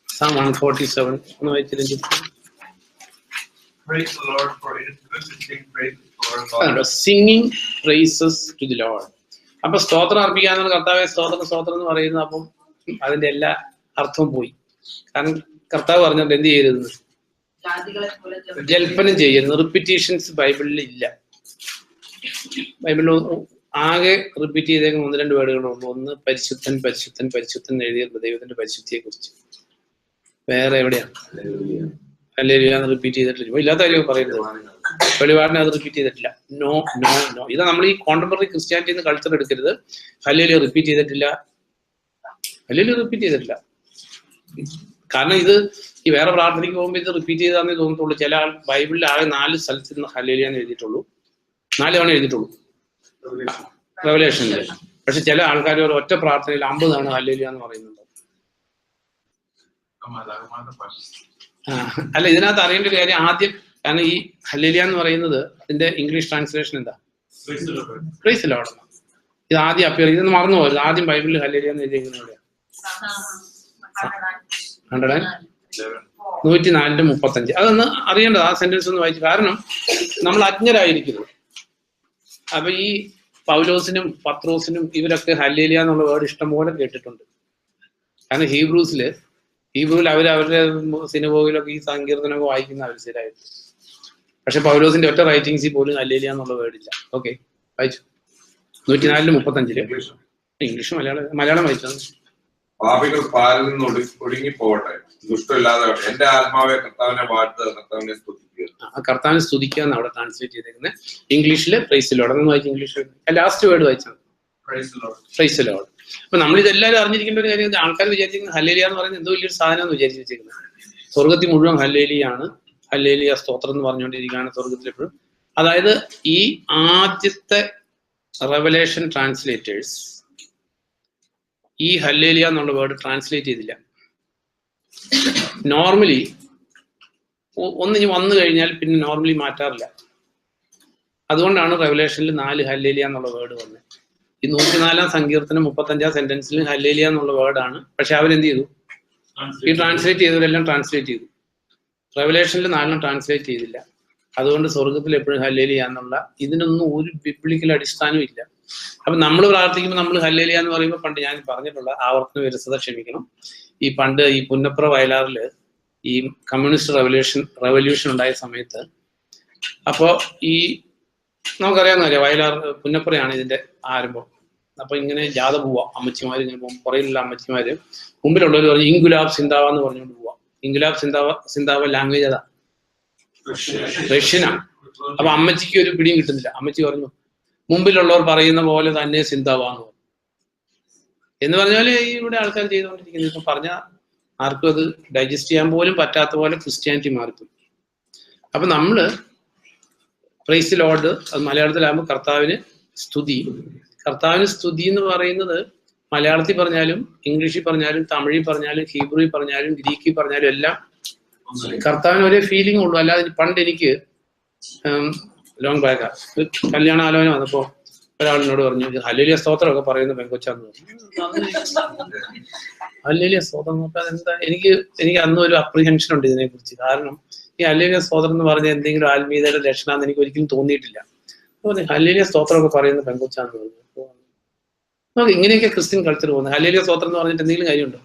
Psalm 147 ഒന്ന് വായിച്ചില്ലെങ്കിൽ. Praise the Lord, for it is good to sing praises to our God. Singing praises to the Lord. അപ്പൊ സ്തോത്രം അർപ്പിക്കാന്നാണ് കർത്താവെ സ്തോത്രം എന്ന് പറയുന്നത്. അപ്പം അതിന്റെ എല്ലാ അർത്ഥവും പോയി. കാരണം കർത്താവ് പറഞ്ഞിട്ട് എന്ത് ചെയ്യരുത്, ജൽപ്പനം ചെയ്യരുത്. റിപ്പീറ്റേഷൻസ് ബൈബിളിൽ ഇല്ല. ബൈബിളിൽ ആകെ റിപ്പീറ്റ് ചെയ്തേക്കുന്ന ഒന്ന് രണ്ട് വേർഡുകളുള്ളൂ. ഒന്ന് പരിശുദ്ധൻ പരിശുദ്ധൻ പരിശുദ്ധൻ എഴുതിയിട്ടുണ്ട് ദൈവത്തിന്റെ പരിശുദ്ധിയെ കുറിച്ച്. വേറെ എവിടെയാണ് ഹല്ലേലൂയ റിപ്പീറ്റ് ചെയ്തിട്ടില്ല. ഇല്ലാത്ത കാര്യം പറയുന്നത്. വെളിപാടിനെ അത് റിപ്പീറ്റ് ചെയ്തിട്ടില്ല. No no no. ഇത് നമ്മൾ ഈ കോണ്ടംപററി ക്രിസ്ത്യാനിറ്റിന്ന് കൾച്ചർ എടുക്കരുത്. ഹല്ലേലൂയ റിപ്പീറ്റ് ചെയ്തിട്ടില്ല, ഹല്ലേലൂയ റിപ്പീറ്റ് ചെയ്തിട്ടില്ല. കാരണം ഇത് ഈ വേറെ പ്രാർത്ഥനയ്ക്ക് പോകുമ്പോൾ ഇത് റിപ്പീറ്റ് ചെയ്താന്നേ തോന്നത്തുള്ളൂ. ചില ആൾ ബൈബിളിൽ ആകെ 4 സ്ഥലത്ത് നിന്ന് ഹല്ലേലൂയ എന്ന് എഴുതിയിട്ടുള്ളൂ, 4 തവണ എഴുതിയിട്ടുള്ളൂ റെവലേഷനിൽ. പക്ഷെ ചില ആൾക്കാർ ഒറ്റ പ്രാർത്ഥനയിൽ 50 തവണ ഹല്ലേലൂയ എന്ന് പറയുന്നുണ്ട്. അല്ല, ഇതിനകത്ത് അറിയേണ്ട ഒരു കാര്യം ആദ്യം, കാരണം ഈ ഹല്ലേലൂയ എന്ന് പറയുന്നത് അതിന്റെ ഇംഗ്ലീഷ് ട്രാൻസ്ലേഷൻ എന്താ? Praise the Lord. ഇത് ആദ്യം അപ്പിയർ, ഇതൊന്ന് മറന്നു പോകരുത്. ആദ്യം ബൈബിളിൽ ഹല്ലേലൂയ എന്ന് എഴുതിയിരിക്കുന്നത് എവിടെയാണ്? 104:35. അതൊന്ന് അറിയേണ്ടത്, ആ സെന്റൻസ് ഒന്ന് വായിച്ചു. കാരണം നമ്മൾ അജ്ഞരായിരിക്കുന്നു. അപ്പൊ ഈ പൗലോസിനും പത്രോസിനും ഇവരൊക്കെ ഹല്ലേലൂയ എന്നുള്ള വേർഡ് ഇഷ്ടംപോലെ കേട്ടിട്ടുണ്ട്. കാരണം ഹീബ്രൂവിൽ അവരുടെ സിനഗോഗിലൊക്കെ ഈ സങ്കീർത്തനമൊക്കെ വായിക്കുന്ന അവർ സ്ഥിരമായിട്ട്. പക്ഷെ പൗലോസിന്റെ ഒറ്റ റൈറ്റിങ്സിൽ പോലും ഹല്ലേലൂയ എന്നുള്ള വേർഡില്ല. ഓക്കെ, വായിച്ചു. 104:35. ഇംഗ്ലീഷ് മലയാളം വായിച്ചത്. പാപികൾ പാലിൽ നിന്ന് ഒടുങ്ങിപ്പോവട്ടെ, ദുഷ്ടമില്ലാതെ എന്റെ ആത്മാവെ കർത്താവിനെ വാഴ്ത്തുക, കർത്താവിനെ സ്തുതിക്കുക. കർത്താവിനെ സ്തുതിക്കുക എന്ന് അവിടെ ട്രാൻസ്ലേറ്റ് ചെയ്തേക്കുന്നത്. ഇംഗ്ലീഷില് പ്രൈസ് ദി ലോർഡ് എന്ന് വായിച്ചു. ഇംഗ്ലീഷ് ലാസ്റ്റ് വേർഡ് വായിച്ചാൽ പ്രൈസ് ദി ലോർഡ്. അപ്പൊ നമ്മൾ ഇതെല്ലാവരും അറിഞ്ഞിരിക്കേണ്ട ഒരു കാര്യം, ആൾക്കാർ വിചാരിച്ചിരിക്കുന്നത് ഹല്ലേലൂയ എന്ന് പറയുന്നത് എന്തോ വലിയൊരു സാധനം എന്ന് വിചാരിച്ചു വെച്ചിരിക്കുന്നത്. സ്വർഗത്തിൽ മുഴുവൻ ഹല്ലേലൂയാണ്, ഹല്ലേലൂയ സ്തോത്രം എന്ന് പറഞ്ഞുകൊണ്ടിരിക്കുകയാണ് സ്വർഗത്തിൽ എപ്പോഴും. അതായത് ഈ ആദ്യത്തെ റെവലേഷൻ ട്രാൻസ്ലേറ്റേഴ്സ് ഈ ഹല്ലേലൂയ എന്നുള്ള വേർഡ് ട്രാൻസ്ലേറ്റ് ചെയ്തില്ല. നോർമലി ഒന്നിഞ്ഞ് വന്നു കഴിഞ്ഞാൽ പിന്നെ നോർമലി മാറ്റാറില്ല. അതുകൊണ്ടാണ് റെവലേഷനിൽ 4 ഹല്ലേലൂയ എന്നുള്ള വേർഡ് വന്നത്. ഈ 104-ാം സങ്കീർത്തനം 35-ാം സെന്റൻസിൽ ഹല്ലേലൂയ എന്നുള്ള വേർഡാണ്. പക്ഷെ അവരെന്ത് ചെയ്തു? ഈ ട്രാൻസ്ലേറ്റ് ചെയ്തവരെല്ലാം ട്രാൻസ്ലേറ്റ് ചെയ്തു. റെവലേഷനിൽ 4 ട്രാൻസ്ലേറ്റ് ചെയ്തില്ല. അതുകൊണ്ട് സ്വർഗത്തിൽ എപ്പോഴും ഹല്ലേലൂയ എന്നുള്ള ഇതിനൊന്നും ഒരു ബിബ്ലിക്കൽ അടിസ്ഥാനവും ഇല്ല. അപ്പൊ നമ്മൾ പ്രാർത്ഥിക്കുമ്പോൾ നമ്മൾ ഹല്ലേലൂയ എന്ന് പറയുമ്പോൾ, പണ്ട് ഞാൻ പറഞ്ഞിട്ടുള്ള ആവർത്തന വിരസത ക്ഷമിക്കണം, ഈ പണ്ട് ഈ പുന്നപ്ര വയലാറില് ഈ കമ്മ്യൂണിസ്റ്റ് റെവല്യൂഷൻ ഉണ്ടായ സമയത്ത് അപ്പോ ഈ നമുക്കറിയാവുന്ന കാര്യം വയലാർ പുന്നപ്പുറയാണ് ഇതിന്റെ ആരംഭം. അപ്പൊ ഇങ്ങനെ ജാഥ പോവാ, അമ്മച്ചിമാര് ഇങ്ങനെ പോകും, പുറയിലുള്ള അമ്മച്ചിമാര് മുമ്പിലുള്ളവർ പറഞ്ഞു ഇൻഗുലാബ് സിന്താവ എന്ന് പറഞ്ഞുകൊണ്ട് പോവാ. ഇൻഗുലാബ് സിന്താവ ലാംഗ്വേജ് അതാ, റഷ്യനാണ്. അപ്പൊ അമ്മച്ചിക്ക് ഒരു പിടിയും കിട്ടുന്നില്ല. അമ്മച്ചി പറഞ്ഞു മുമ്പിലുള്ളവർ പറയുന്ന പോലെ തന്നെ സിന്താവാന്ന് പറഞ്ഞു. എന്ന് പറഞ്ഞാല് ഇവിടെ ആൾക്കാർ ചെയ്തുകൊണ്ടിരിക്കുന്നത് ഇപ്പൊ പറഞ്ഞ ആർക്കും അത് ഡൈജസ്റ്റ് ചെയ്യാൻ പോലും പറ്റാത്ത പോലെ ക്രിസ്ത്യാനിറ്റി മാറിപ്പോയി. അപ്പൊ നമ്മള് പ്രൈസ് ലോർഡ്, അത് മലയാളത്തിലാകുമ്പോൾ കർത്താവിന് സ്തുതി. കർത്താവിന് സ്തുതി എന്ന് പറയുന്നത് മലയാളത്തിൽ പറഞ്ഞാലും ഇംഗ്ലീഷിൽ പറഞ്ഞാലും തമിഴിൽ പറഞ്ഞാലും ഹീബ്രുവിൽ പറഞ്ഞാലും ഗ്രീക്കിൽ പറഞ്ഞാലും എല്ലാം കർത്താവിന് ഒരേ ഫീലിംഗ് ഉള്ളൂ. അല്ലാതെ പണ്ട് എനിക്ക് ലോങ് ബാക്ക് കല്യാണ ആലോചന വന്നപ്പോ ഒരാളിനോട് പറഞ്ഞു ഹല്ലേലൂയ സ്തോത്രമൊക്കെ പറയുന്ന പെങ്കൊച്ചാന്ന് പറഞ്ഞു. ഹല്ലേലൂയ സ്തോത്രം നോക്കാൻ എന്താ, എനിക്ക് അന്ന് ഒരു അപ്രിഹെൻഷൻ ഉണ്ട് ഇതിനെ കുറിച്ച്. കാരണം ഈ ഹല്ലേലൂയ സ്തോത്രം എന്ന് പറഞ്ഞ എന്തെങ്കിലും ആത്മീയതയുടെ ലക്ഷണമെന്ന് എനിക്ക് ഒരിക്കലും തോന്നിയിട്ടില്ല. ഹല്ലേലൂയ സ്തോത്രമൊക്കെ പറയുന്ന പെങ്കൊച്ചാന്ന് പറഞ്ഞു. നമുക്ക് ഇങ്ങനെയൊക്കെ ക്രിസ്ത്യൻ കൾച്ചർ പോകുന്നത്. ഹല്ലേലൂയ സ്തോത്രം എന്ന് പറഞ്ഞിട്ട് എന്തെങ്കിലും കാര്യമുണ്ടോ?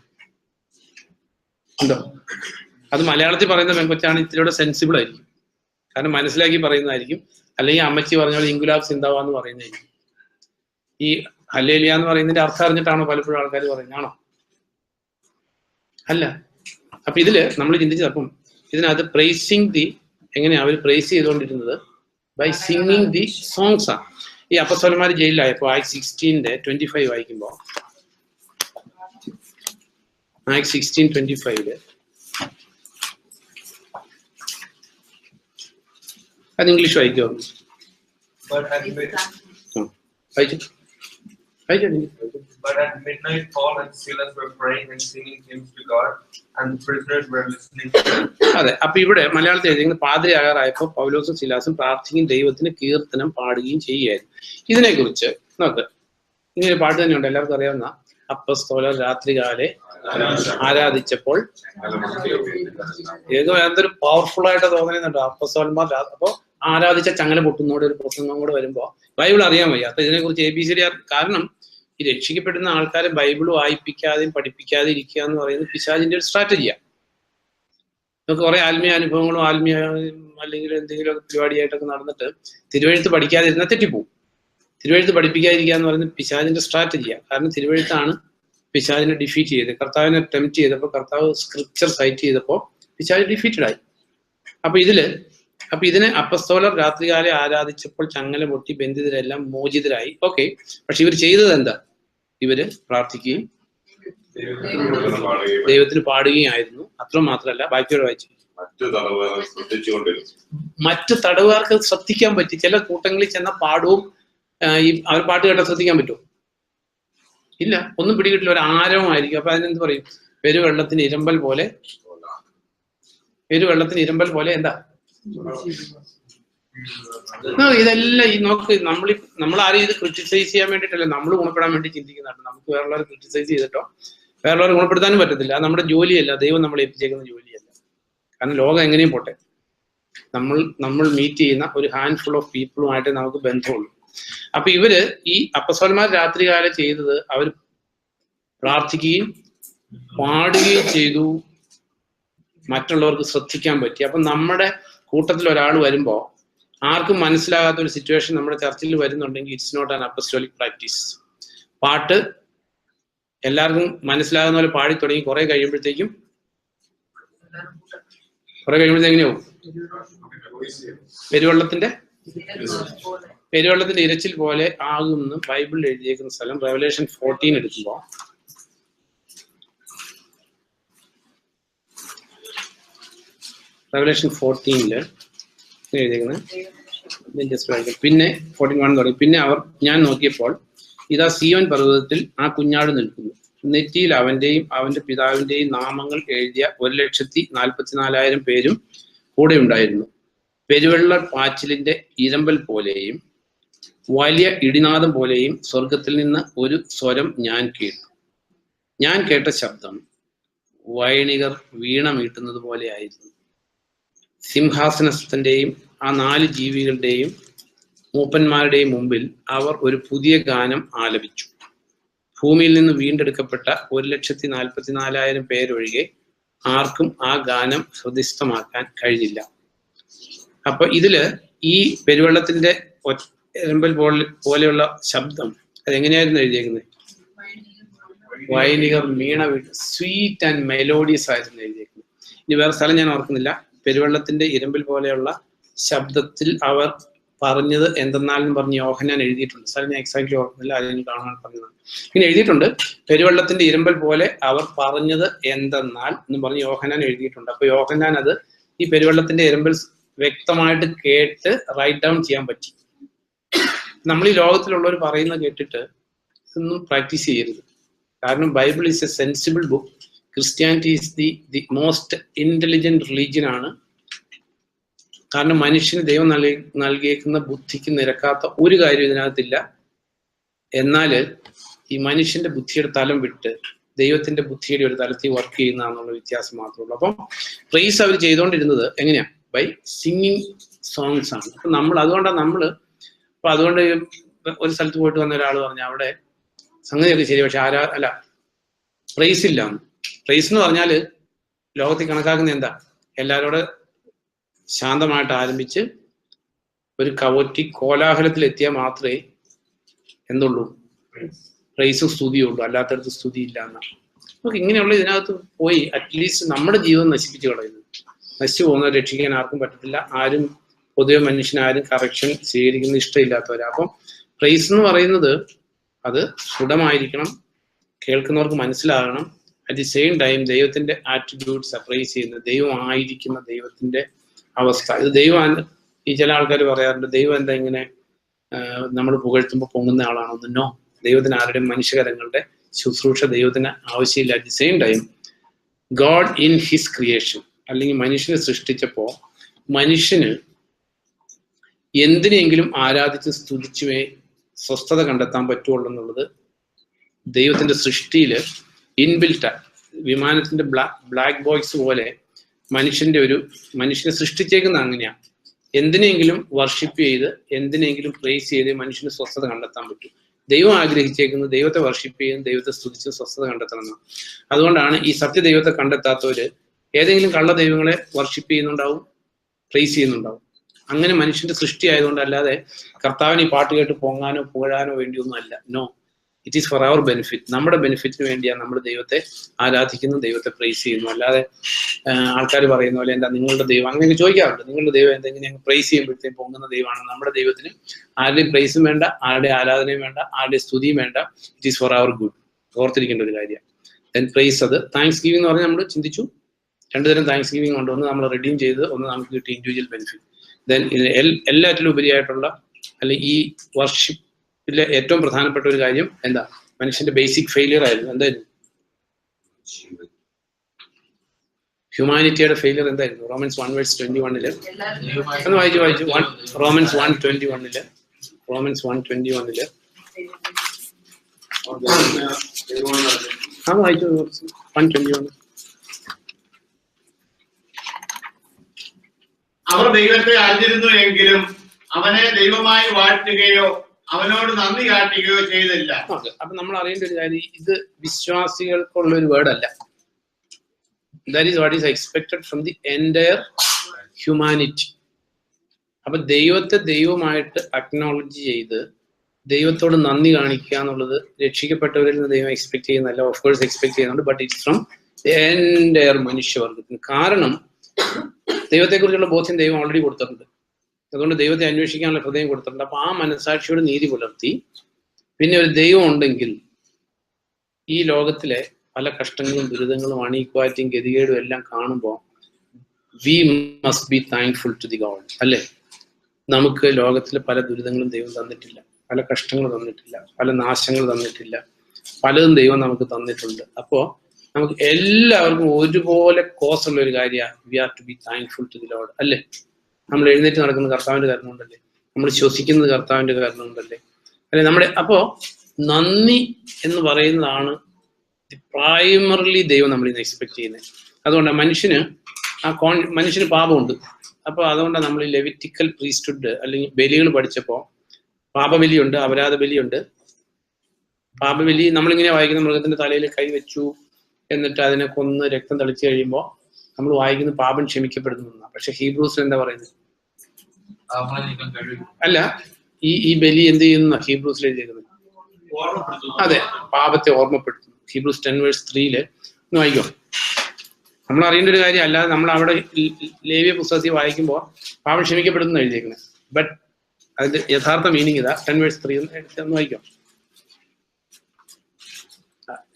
ഉണ്ടോ? അത് മലയാളത്തിൽ പറയുന്ന പെങ്കൊച്ചാണ് ഇത്തിരിയുടെ സെൻസിബിൾ ആയിരിക്കും, കാരണം മനസ്സിലാക്കി പറയുന്നതായിരിക്കും. അല്ലെങ്കിൽ അമ്മച്ചി പറഞ്ഞ പോലെ ഇൻഗുലാബ് സിന്താവാന്ന് പറയുന്നതായിരിക്കും. ഈ ഹല്ലേലൂയ എന്ന് പറയുന്നതിന്റെ അർത്ഥം അറിഞ്ഞിട്ടാണോ പലപ്പോഴും ആൾക്കാർ പറയുന്നത്? ആണോ? അല്ല. അപ്പൊ ഇതില് നമ്മൾ ചിന്തിച്ചപ്പം ഇതിനകത്ത് പ്രൈസിങ് ദി, എങ്ങനെയാ അവർ പ്രൈസ് ചെയ്തുകൊണ്ടിരുന്നത്? ബൈ സിംഗിങ് ദി സോങ്സ് ആണ്. ഈ അപ്പസ്തലന്മാർ ജയിലിലായപ്പോ ആക്ട് 16:25 വായിക്കുമ്പോ, ആക്ട് 16:25 അത് English വായിക്കുമോ? But at midnight, Paul and Silas were praying and singing hymns to God, and the prisoners were listening to them. അതെ. അപ്പൊ ഇവിടെ മലയാളത്തിൽ എഴുതിയിരിക്കുന്നത് പാതിരയാകാറായപ്പോ പൗലോസും സിലാസും പ്രാർത്ഥിക്കുകയും ദൈവത്തിന് കീർത്തനം പാടുകയും ചെയ്യുകയായിരുന്നു. ഇതിനെക്കുറിച്ച് നമുക്ക് ഇങ്ങനെ പാട്ട് തന്നെയുണ്ട്, എല്ലാവർക്കും അറിയാവുന്ന അപ്പസ്തോലർ രാത്രികാലെ ആരാധിച്ചപ്പോൾ. ഏതോ എന്തൊരു പവർഫുൾ ആയിട്ട് തോന്നുന്നുണ്ടോ അപ്പസ്തോലന്മാർ. അപ്പൊ ആരാധിച്ച ചങ്ങല പൊട്ടുന്നോട് ഒരു പ്രസംഗം കൂടെ വരുമ്പോ ബൈബിൾ അറിയാൻ വയ്യ. അപ്പൊ ഇതിനെക്കുറിച്ച് ABCD കാരണം ഈ രക്ഷിക്കപ്പെടുന്ന ആൾക്കാരെ ബൈബിൾ വായിപ്പിക്കാതെയും പഠിപ്പിക്കാതെ ഇരിക്കുക എന്ന് പറയുന്നത് പിശാചിന്റെ ഒരു സ്ട്രാറ്റജിയാണ്. നമുക്ക് കുറെ ആത്മീയ അനുഭവങ്ങളും ആത്മീയ അല്ലെങ്കിൽ എന്തെങ്കിലും പരിപാടിയായിട്ടൊക്കെ നടന്നിട്ട് തിരുവെഴുത്ത് പഠിക്കാതിരുന്ന തെറ്റിപ്പോവും. തിരുവെഴുത്ത് പഠിപ്പിക്കാതിരിക്കുക എന്ന് പറയുന്നത് പിശാചിന്റെ സ്ട്രാറ്റജിയാണ്. കാരണം തിരുവെഴുത്താണ് പിശാചിനെ ഡിഫീറ്റ് ചെയ്തത്. കർത്താവിനെ ടെംപ്റ്റ് ചെയ്തപ്പോൾ, കർത്താവ് സ്ക്രിപ്ചർ സൈറ്റ് ചെയ്തപ്പോൾ പിശാച് ഡിഫീറ്റഡ് ആയി. അപ്പൊ ഇതിനെ അപ്പസ്തോലർ രാത്രികാലെ ആരാധിച്ചപ്പോൾ ചങ്ങല പൊട്ടി ബന്ധിതരെല്ലാം മോചിതരായി. ഓക്കെ, പക്ഷെ ഇവർ ചെയ്തത് എന്താ? ഇവര് പ്രാർത്ഥിക്കുകയും ദൈവത്തിന് പാടുകയും ആയിരുന്നു. അത്ര മാത്രമല്ല, ബാക്കിയോട് വായിച്ചു. മറ്റു തടവുകാർക്ക് ശ്രദ്ധിക്കാൻ പറ്റി. ചില കൂട്ടങ്ങളിൽ ചെന്ന പാടവും ഈ അവർ പാട്ട് കേട്ടാൽ ശ്രദ്ധിക്കാൻ പറ്റുമോ? ഇല്ല, ഒന്നും പിടികിട്ടില്ല. ഒരു ആരവമായിരിക്കും. അപ്പൊ അതിനെന്ത് പറയും? പെരുവെള്ളത്തിന് ഇരമ്പൽ പോലെ, പെരുവെള്ളത്തിന് ഇരമ്പൽ പോലെ എന്താ? ഇതെല്ലാം ഈ നോക്ക്, നമ്മൾ ആരും ഇത് ക്രിറ്റിസൈസ് ചെയ്യാൻ വേണ്ടിയിട്ടല്ല, നമ്മൾ ഗുണപ്പെടാൻ വേണ്ടി ചിന്തിക്കുന്നതാണ്. നമുക്ക് വേറുള്ളവരെ ക്രിറ്റിസൈസ് ചെയ്തിട്ടോ വേറുള്ളവരെ ഗുണപ്പെടുത്താനും പറ്റത്തില്ല. അത് നമ്മുടെ ജോലിയല്ല, ദൈവം നമ്മളെ ഏൽപ്പിച്ചേക്കുന്ന ജോലിയല്ല. കാരണം ലോകം എങ്ങനെയും പോട്ടെ, നമ്മൾ മീറ്റ് ചെയ്യുന്ന ഒരു ഹാൻഡ് ഫുൾ ഓഫ് പീപ്പിളുമായിട്ട് നമുക്ക് ബന്ധമുള്ളൂ. അപ്പൊ ഇവര് ഈ അപ്പസ്തലന്മാർ രാത്രികാലം ചെയ്തത്, അവർ പ്രാർത്ഥിക്കുകയും പാടുകയും ചെയ്തു. മറ്റുള്ളവർക്ക് ശ്രദ്ധിക്കാൻ പറ്റി. അപ്പൊ നമ്മുടെ കൂട്ടത്തിൽ ഒരാൾ വരുമ്പോ ആർക്കും മനസ്സിലാകാത്ത ഒരു സിറ്റുവേഷൻ നമ്മുടെ ചർച്ചിൽ വരുന്നുണ്ടെങ്കിൽ it's not an apostolic practice. പാട്ട് എല്ലാവർക്കും മനസ്സിലാകുന്ന പോലെ പാടി തുടങ്ങി കുറെ കഴിയുമ്പോഴത്തേക്കും എങ്ങനെയാവും? പെരുവെള്ളത്തിന്റെ ഇരച്ചിൽ പോലെ ആകുമെന്ന് ബൈബിളിൽ എഴുതിയേക്കുന്ന സ്ഥലം റെവലേഷൻ 14 എടുക്കുമ്പോ, റെവലേഷൻ 14 എഴുതിയേക്കുന്നത് പിന്നെ 14:1 തുടങ്ങി. പിന്നെ ഞാൻ നോക്കിയപ്പോൾ ഇതാ സിയോൻ പർവ്വതത്തിൽ ആ കുഞ്ഞാട് നിൽക്കുന്നു. നെറ്റിയിൽ അവന്റെയും അവന്റെ പിതാവിന്റെയും നാമങ്ങൾ എഴുതിയ 1,44,000 പേരും കൂടെ ഉണ്ടായിരുന്നു. പെരുവെള്ള പാച്ചിലിന്റെ ഇരമ്പൽ പോലെയും വലിയ ഇടിനാദം പോലെയും സ്വർഗത്തിൽ നിന്ന് ഒരു സ്വരം ഞാൻ കേട്ടു. ഞാൻ കേട്ട ശബ്ദം വൈണികർ വീണ മീട്ടുന്നത് പോലെയായിരുന്നു. സിംഹാസനസ്ഥന്റെയും ആ 4 ജീവികളുടെയും മൂപ്പന്മാരുടെയും മുമ്പിൽ അവർ ഒരു പുതിയ ഗാനം ആലപിച്ചു. ഭൂമിയിൽ നിന്ന് വീണ്ടെടുക്കപ്പെട്ട 1,44,000 പേരൊഴികെ ആർക്കും ആ ഗാനം ഹൃദിസ്ഥമാക്കാൻ കഴിഞ്ഞില്ല. അപ്പൊ ഇതില് ഈ പെരുവെള്ളത്തിന്റെ എരമ്പൽ പോലെയുള്ള ശബ്ദം അതെങ്ങനെയായിരുന്നു എഴുതിയേക്കുന്നത്? വൈനികർ വീണ വീട്ട് സ്വീറ്റ് ആൻഡ് മെലോഡിയസ് ആയിരുന്നു എഴുതിയേക്കുന്നത്. ഇനി വേറെ സ്ഥലം ഞാൻ ഓർക്കുന്നില്ല. പെരുവെള്ളത്തിന്റെ ഇരമ്പൽ പോലെയുള്ള ശബ്ദത്തിൽ അവർ പറഞ്ഞത് എന്തെന്നാലും പറഞ്ഞ് യോഹന്നാൻ എഴുതിയിട്ടുണ്ട്. സ്ഥലം ഞാൻ എക്സാക്ട്ലി ഓർക്കുന്നില്ല, അതിന് കാണാൻ പറഞ്ഞതാണ്. ഇങ്ങനെ എഴുതിയിട്ടുണ്ട്, പെരുവെള്ളത്തിന്റെ ഇരമ്പൽ പോലെ അവർ പറഞ്ഞത് എന്തെന്നാൽ എന്ന് പറഞ്ഞ് യോഹന്നാൻ എഴുതിയിട്ടുണ്ട്. അപ്പൊ യോഹന്നാൻ അത് ഈ പെരുവെള്ളത്തിന്റെ ഇരമ്പൽ വ്യക്തമായിട്ട് കേട്ട് റൈറ്റ് ഡൗൺ ചെയ്യാൻ പറ്റി. നമ്മൾ ഈ ലോകത്തിലുള്ളവർ പറയുന്നത് കേട്ടിട്ട് ഇതൊന്നും പ്രാക്ടീസ് ചെയ്യരുത്. കാരണം Bible is A sensible book. Christianity is the most intelligent religion ആണ്. കാരണം മനുഷ്യന് ദൈവം നൽകിയേക്കുന്ന ബുദ്ധിക്ക് നിരക്കാത്ത ഒരു കാര്യം ഇതിനകത്തില്ല. എന്നാൽ ഈ മനുഷ്യന്റെ ബുദ്ധിയുടെ തലം വിട്ട് ദൈവത്തിന്റെ ബുദ്ധിയുടെ ഒരു തലത്തിൽ വർക്ക് ചെയ്യുന്നതാണെന്നുള്ള വ്യത്യാസം മാത്രമേ ഉള്ളൂ. അപ്പം പ്രൈസ് അവർ ചെയ്തുകൊണ്ടിരുന്നത് എങ്ങനെയാ? ബൈ സിംഗിങ് സോങ്സ് ആണ്. അപ്പൊ അതുകൊണ്ടാണ് അതുകൊണ്ട് ഒരു സ്ഥലത്ത് പോയിട്ട് വന്ന ഒരാൾ പറഞ്ഞു അവിടെ സംഗതിയൊക്കെ ശരി, പക്ഷെ പ്രൈസ് ഇല്ല. പ്രൈസ് എന്ന് പറഞ്ഞാൽ ലോകത്തിൽ കണക്കാക്കുന്ന എന്താ? എല്ലാവരോട് ശാന്തമായിട്ട് ആരംഭിച്ച് ഒരു കവറ്റി കോലാഹലത്തിൽ എത്തിയാൽ മാത്രമേ എന്തുള്ളൂ? പ്രൈസും സ്തുതിയുള്ളൂ. അല്ലാത്തടത്ത് സ്തുതി ഇല്ല എന്നാണ്. നമുക്ക് ഇങ്ങനെയുള്ള ഇതിനകത്ത് പോയി അറ്റ്ലീസ്റ്റ് നമ്മുടെ ജീവിതം നശിപ്പിച്ചു കളയുന്നു. നശിച്ചു പോകുന്നത് രക്ഷിക്കാൻ ആർക്കും പറ്റത്തില്ല. ആരും പൊതുവെ മനുഷ്യനാരും കറക്ഷൻ സ്വീകരിക്കുന്ന ഇഷ്ടമില്ലാത്തവരാ. അപ്പം പ്രൈസ് എന്ന് പറയുന്നത് അത് സുഖമായിരിക്കണം, കേൾക്കുന്നവർക്ക് മനസ്സിലാകണം. അറ്റ് ദി സെയിം ടൈം ദൈവത്തിന്റെ ആറ്റിറ്റ്യൂഡ്സ് പ്രൈസ് ചെയ്യുന്നത്, ദൈവമായിരിക്കുന്ന ദൈവത്തിന്റെ അവസ്ഥ. ഇത് ദൈവം, ഈ ചില ആൾക്കാർ പറയാറുണ്ട് ദൈവം എന്താ ഇങ്ങനെ നമ്മൾ പുകഴ്ത്തുമ്പോൾ പൊങ്ങുന്ന ആളാണോ? നോ, ദൈവത്തിന് ആരുടെയും മനുഷ്യകരങ്ങളുടെ ശുശ്രൂഷ ദൈവത്തിന് ആവശ്യമില്ല. At the same time God in his creation, അല്ലെങ്കിൽ മനുഷ്യനെ സൃഷ്ടിച്ചപ്പോ മനുഷ്യന് എന്തിനെങ്കിലും ആരാധിച്ച് സ്തുതിച്ചുമേ സ്വസ്ഥത കണ്ടെത്താൻ പറ്റുള്ളൂ എന്നുള്ളത് ദൈവത്തിന്റെ സൃഷ്ടിയില് ഇൻബിൽറ്റ്. വിമാനത്തിന്റെ ബ്ലാക്ക് ബോക്സ് പോലെ മനുഷ്യനെ സൃഷ്ടിച്ചേക്കുന്ന അങ്ങനെയാ. എന്തിനെങ്കിലും വർഷിപ്പ് ചെയ്ത് എന്തിനെങ്കിലും പ്രേസ് ചെയ്ത് മനുഷ്യന് സ്വസ്ഥത കണ്ടെത്താൻ പറ്റും. ദൈവം ആഗ്രഹിച്ചേക്കുന്നത് ദൈവത്തെ വർഷിപ്പ് ചെയ്യും, ദൈവത്തെ സ്തുതിച്ച് സ്വസ്ഥത കണ്ടെത്തണം. അതുകൊണ്ടാണ് ഈ സത്യദൈവത്തെ കണ്ടെത്താത്തവര് ഏതെങ്കിലും കള്ള ദൈവങ്ങളെ വർഷിപ്പ് ചെയ്യുന്നുണ്ടാവും, പ്രേസ് ചെയ്യുന്നുണ്ടാവും. അങ്ങനെ മനുഷ്യന്റെ സൃഷ്ടി ആയതുകൊണ്ട്, അല്ലാതെ കർത്താവിന് ഈ പാട്ട് കേട്ട് പൊങ്ങാനോ പുകഴാനോ വേണ്ടിയൊന്നും അല്ല. No, it is for our benefit. നമ്മുടെ ബെനിഫിറ്റിന് വേണ്ടിയാണ് നമ്മൾ ദൈവത്തെ ആരാധിക്കുന്നു, ദൈവത്തെ പ്രൈസ് ചെയ്യുന്നു. അല്ലാതെ ആൾക്കാർ പറയുന്ന പോലെ എന്താ നിങ്ങളുടെ ദൈവം അങ്ങനെ ചോദിക്കാറുണ്ട്. നിങ്ങളുടെ ദൈവം എന്തെങ്കിലും പ്രൈസ് ചെയ്യുമ്പോഴത്തേക്കും പൊങ്ങുന്ന ദൈവമാണ്. നമ്മുടെ ദൈവത്തിന് ആരുടെയും പ്രൈസും വേണ്ട, ആരുടെ ആരാധനയും വേണ്ട, ആരുടെ സ്തുതിയും വേണ്ട. It is for our good. ഓർത്തിരിക്കേണ്ട ഒരു കാര്യം. ദെൻ പ്രൈസ്, അത് താങ്ക്സ് ഗിവിംഗ് എന്ന് പറഞ്ഞാൽ നമ്മൾ ചിന്തിച്ചു രണ്ടുതരം താങ്ക്സ് ഗിവിംഗ് ഉണ്ട്. ഒന്ന് നമ്മൾ റിഡീം ചെയ്ത്, ഒന്ന് നമുക്ക് കിട്ടിയ ഇൻഡിവിജ്വൽ ബെനിഫിറ്റ്. ദെൻ എല്ലാറ്റിലും ഉപരിയായിട്ടുള്ള അല്ലെങ്കിൽ ഈ വർഷിപ്പിലെ ഏറ്റവും പ്രധാനപ്പെട്ട ഒരു കാര്യം എന്താ? മനുഷ്യന്റെ ബേസിക് ഫെയിലിയർ ആയിരുന്നു. എന്തായിരുന്നു? ഹ്യൂമാനിറ്റിയുടെ ഫെയിലിയർ എന്തായിരുന്നു? റോമൻസ് 1:21 ഒന്ന് വായിച്ചു റോമൻസ് 1:21 റോമൻസ് 1:21 വായിച്ചു 1:21. അവർ ദൈവത്തെ അറിഞ്ഞിരുന്നു എങ്കിലും അവനെ ദൈവമായി വാഴ്ത്തുകയോ അവനോട് നന്ദി കാട്ടുകയോ ചെയ്തില്ല. അപ്പൊ നമ്മൾ അറിയേണ്ട ഒരു കാര്യം, ഇത് വിശ്വാസികൾക്കുള്ള ഒരു വേർഡ് അല്ല. That is what is expected from the entire humanity. അപ്പൊ ദൈവത്തെ ദൈവമായിട്ട് അക്നോളജ് ചെയ്ത് ദൈവത്തോട് നന്ദി കാണിക്കുക എന്നുള്ളത് രക്ഷിക്കപ്പെട്ടവരിൽ നിന്ന് ദൈവം എക്സ്പെക്ട് ചെയ്യുന്നതല്ല. ഓഫ് കോഴ്സ് എക്സ്പെക്ട് ചെയ്യുന്നുണ്ട്, but it's from the entire മനുഷ്യവർഗത്തിന്. കാരണം ദൈവത്തെക്കുറിച്ചുള്ള ബോധ്യം ദൈവം ഓൾറെഡി കൊടുത്തിട്ടുണ്ട്. അതുകൊണ്ട് ദൈവത്തെ അന്വേഷിക്കാനുള്ള ഹൃദയം കൊടുത്തിട്ടുണ്ട്. അപ്പൊ ആ മനസാക്ഷിയോട് നീതി പുലർത്തി പിന്നെ ഒരു ദൈവം ഉണ്ടെങ്കിൽ ഈ ലോകത്തിലെ പല കഷ്ടങ്ങളും ദുരിതങ്ങളും അണീക്വാറ്റും ഗതികേടും എല്ലാം കാണുമ്പോൾ we must be thankful to the God. അല്ലേ? നമുക്ക് ലോകത്തിലെ പല ദുരിതങ്ങളും ദൈവം തന്നിട്ടില്ല, പല കഷ്ടങ്ങൾ തന്നിട്ടില്ല, പല നാശങ്ങൾ തന്നിട്ടില്ല, പലതും ദൈവം നമുക്ക് തന്നിട്ടുണ്ട്. അപ്പോ നമുക്ക് എല്ലാവർക്കും ഒരുപോലെ കോസ് ഉള്ള ഒരു കാര്യമാണ് we are to be thankful to the Lord. അല്ലേ? നമ്മൾ എഴുന്നേറ്റ് നടക്കുന്നത് കർത്താവിന്റെ കാരണം കൊണ്ടല്ലേ, നമ്മൾ ശ്വസിക്കുന്നത് കർത്താവിന്റെ കാരണം കൊണ്ടല്ലേ, അല്ലെ? അപ്പോ നന്ദി എന്ന് പറയുന്നതാണ് പ്രൈമറിലി ദൈവം നമ്മളിൽ നിന്ന് എക്സ്പെക്ട് ചെയ്യുന്നത്. അതുകൊണ്ട് മനുഷ്യന് പാപമുണ്ട്. അപ്പൊ അതുകൊണ്ടാണ് നമ്മൾ ഈ ലെവിറ്റിക്കൽ പ്രീസ്റ്റ്ഹുഡ് അല്ലെങ്കിൽ ബലികൾ പഠിച്ചപ്പോൾ പാപബലിയുണ്ട്, അപരാധ ബലിയുണ്ട്. പാപബലി നമ്മളിങ്ങനെ വായിക്കുന്ന മൃഗത്തിന്റെ തലയിൽ കൈവച്ചു എന്നിട്ട് അതിനെ കൊന്ന് രക്തം തളിച്ചു കഴിയുമ്പോൾ നമ്മൾ വായിക്കുന്ന പാപം ക്ഷമിക്കപ്പെടുന്നു. പക്ഷെ ഹീബ്രൂസിൽ എന്താ പറയുന്നത്? അല്ല, ഈ ബലി എന്ത് ചെയ്യുന്ന ഹീബ്രൂസിൽ എഴുതിയിരിക്കുന്നത്? അതെ, പാപത്തെ ഓർമ്മപ്പെടുത്തുന്നു. ഹീബ്രൂസ് 10:3 ഒന്ന് വായിക്കോ. നമ്മൾ അറിയേണ്ട ഒരു കാര്യം അല്ലാതെ നമ്മൾ അവിടെ ലേവ്യ പുസ്തകത്തിൽ വായിക്കുമ്പോൾ പാപം ക്ഷമിക്കപ്പെടുന്നു എഴുതിയിരിക്കുന്നത്. ബട്ട് അതിന്റെ യഥാർത്ഥ മീനിങ് ഇതാ. 10:3 ഒന്ന് വായിക്കോ.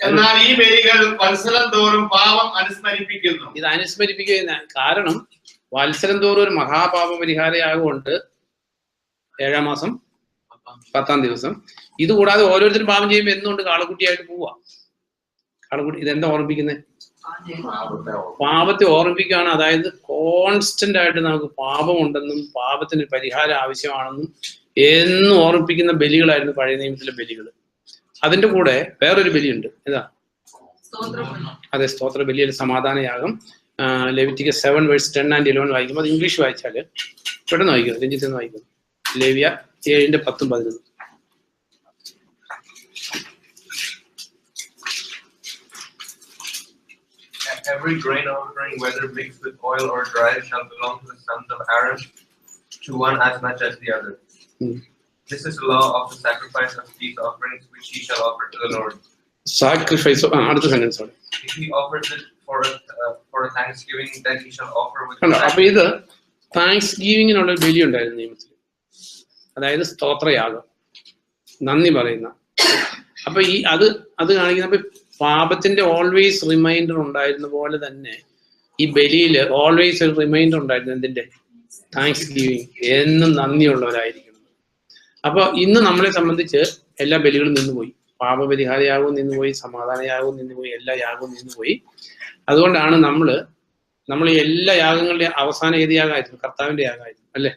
എന്നാൽ ഈ ബലികൾ വത്സരം തോറും പാപം അനുസ്മരിപ്പിക്കുന്നു. ഇത് അനുസ്മരിപ്പിക്കുന്ന കാരണം വത്സരം തോറും ഒരു മഹാപാപ പരിഹാരയാകൊണ്ട് 7-ാം മാസം 10-ാം ദിവസം. ഇത് കൂടാതെ ഓരോരുത്തരും പാപം ചെയ്യുമ്പോൾ എന്തുകൊണ്ട് കാളക്കുട്ടിയായിട്ട് പോവാ? കാളക്കുട്ടി ഇതെന്താ ഓർമ്മിപ്പിക്കുന്നത്? പാപത്തെ ഓർമ്മിപ്പിക്കുകയാണ്. അതായത് കോൺസ്റ്റന്റ് ആയിട്ട് നമുക്ക് പാപമുണ്ടെന്നും പാപത്തിന് പരിഹാരം ആവശ്യമാണെന്നും എന്നും ഓർമ്മിപ്പിക്കുന്ന ബലികളായിരുന്നു പഴയ നിയമത്തിലെ ബലികൾ. അതിന്റെ കൂടെ വേറൊരു ബലിയുണ്ട്. ഏതാ? അതെ, സ്തോത്ര ബലിയിൽ സമാധാനയാഗം. ലെവിറ്റിക്കസ് 7:10-11 വായിക്കുമ്പോൾ അത് ഇംഗ്ലീഷ് വായിച്ചാല് പെട്ടെന്ന് വായിക്കും. രഞ്ജിത്ത് എന്ന് വായിക്കും. ലേവ്യ 7:10-11. Every grain offering, whether mixed with oil or dry, shall belong to the sons of Aaron, to one as much as the other. This is the law of the sacrifice of peace offerings which he shall offer to the Lord. Sacrifice. അടുത്ത sentence ആണ്. If he offers it for a thanksgiving, then he shall offer with. അപ്പൊ ഇത് thanks ഗീവിങ്ങിനുള്ള ഒരു ബലി ഉണ്ടായിരുന്നു നിയമത്തിൽ. അതായത് സ്തോത്രയാഗം, നന്ദി പറയുന്ന. അപ്പൊ അത് കാണിക്കുന്ന പാപത്തിന്റെ ഓൾവേസ് റിമൈൻഡർ ഉണ്ടായിരുന്ന പോലെ തന്നെ ഈ ബലിയിൽ ഓൾവേസ് ഒരു റിമൈൻഡർ ഉണ്ടായിരുന്നു. എന്തിന്റെ? Thanks giving. എന്നും നന്ദിയുള്ളവരായിരിക്കണം. അപ്പൊ ഇന്ന് നമ്മളെ സംബന്ധിച്ച് എല്ലാ ബലികളും നിന്നുപോയി. പാപപരിഹാരയാകവും നിന്നുപോയി, സമാധാനയാകവും നിന്നുപോയി, എല്ലാ യാഗവും നിന്നുപോയി. അതുകൊണ്ടാണ് നമ്മൾ എല്ലാ യാഗങ്ങളുടെയും അവസാനം ഏത് യാഗമായിരുന്നു? കർത്താവിന്റെ യാഗമായിരുന്നു. അല്ലേ?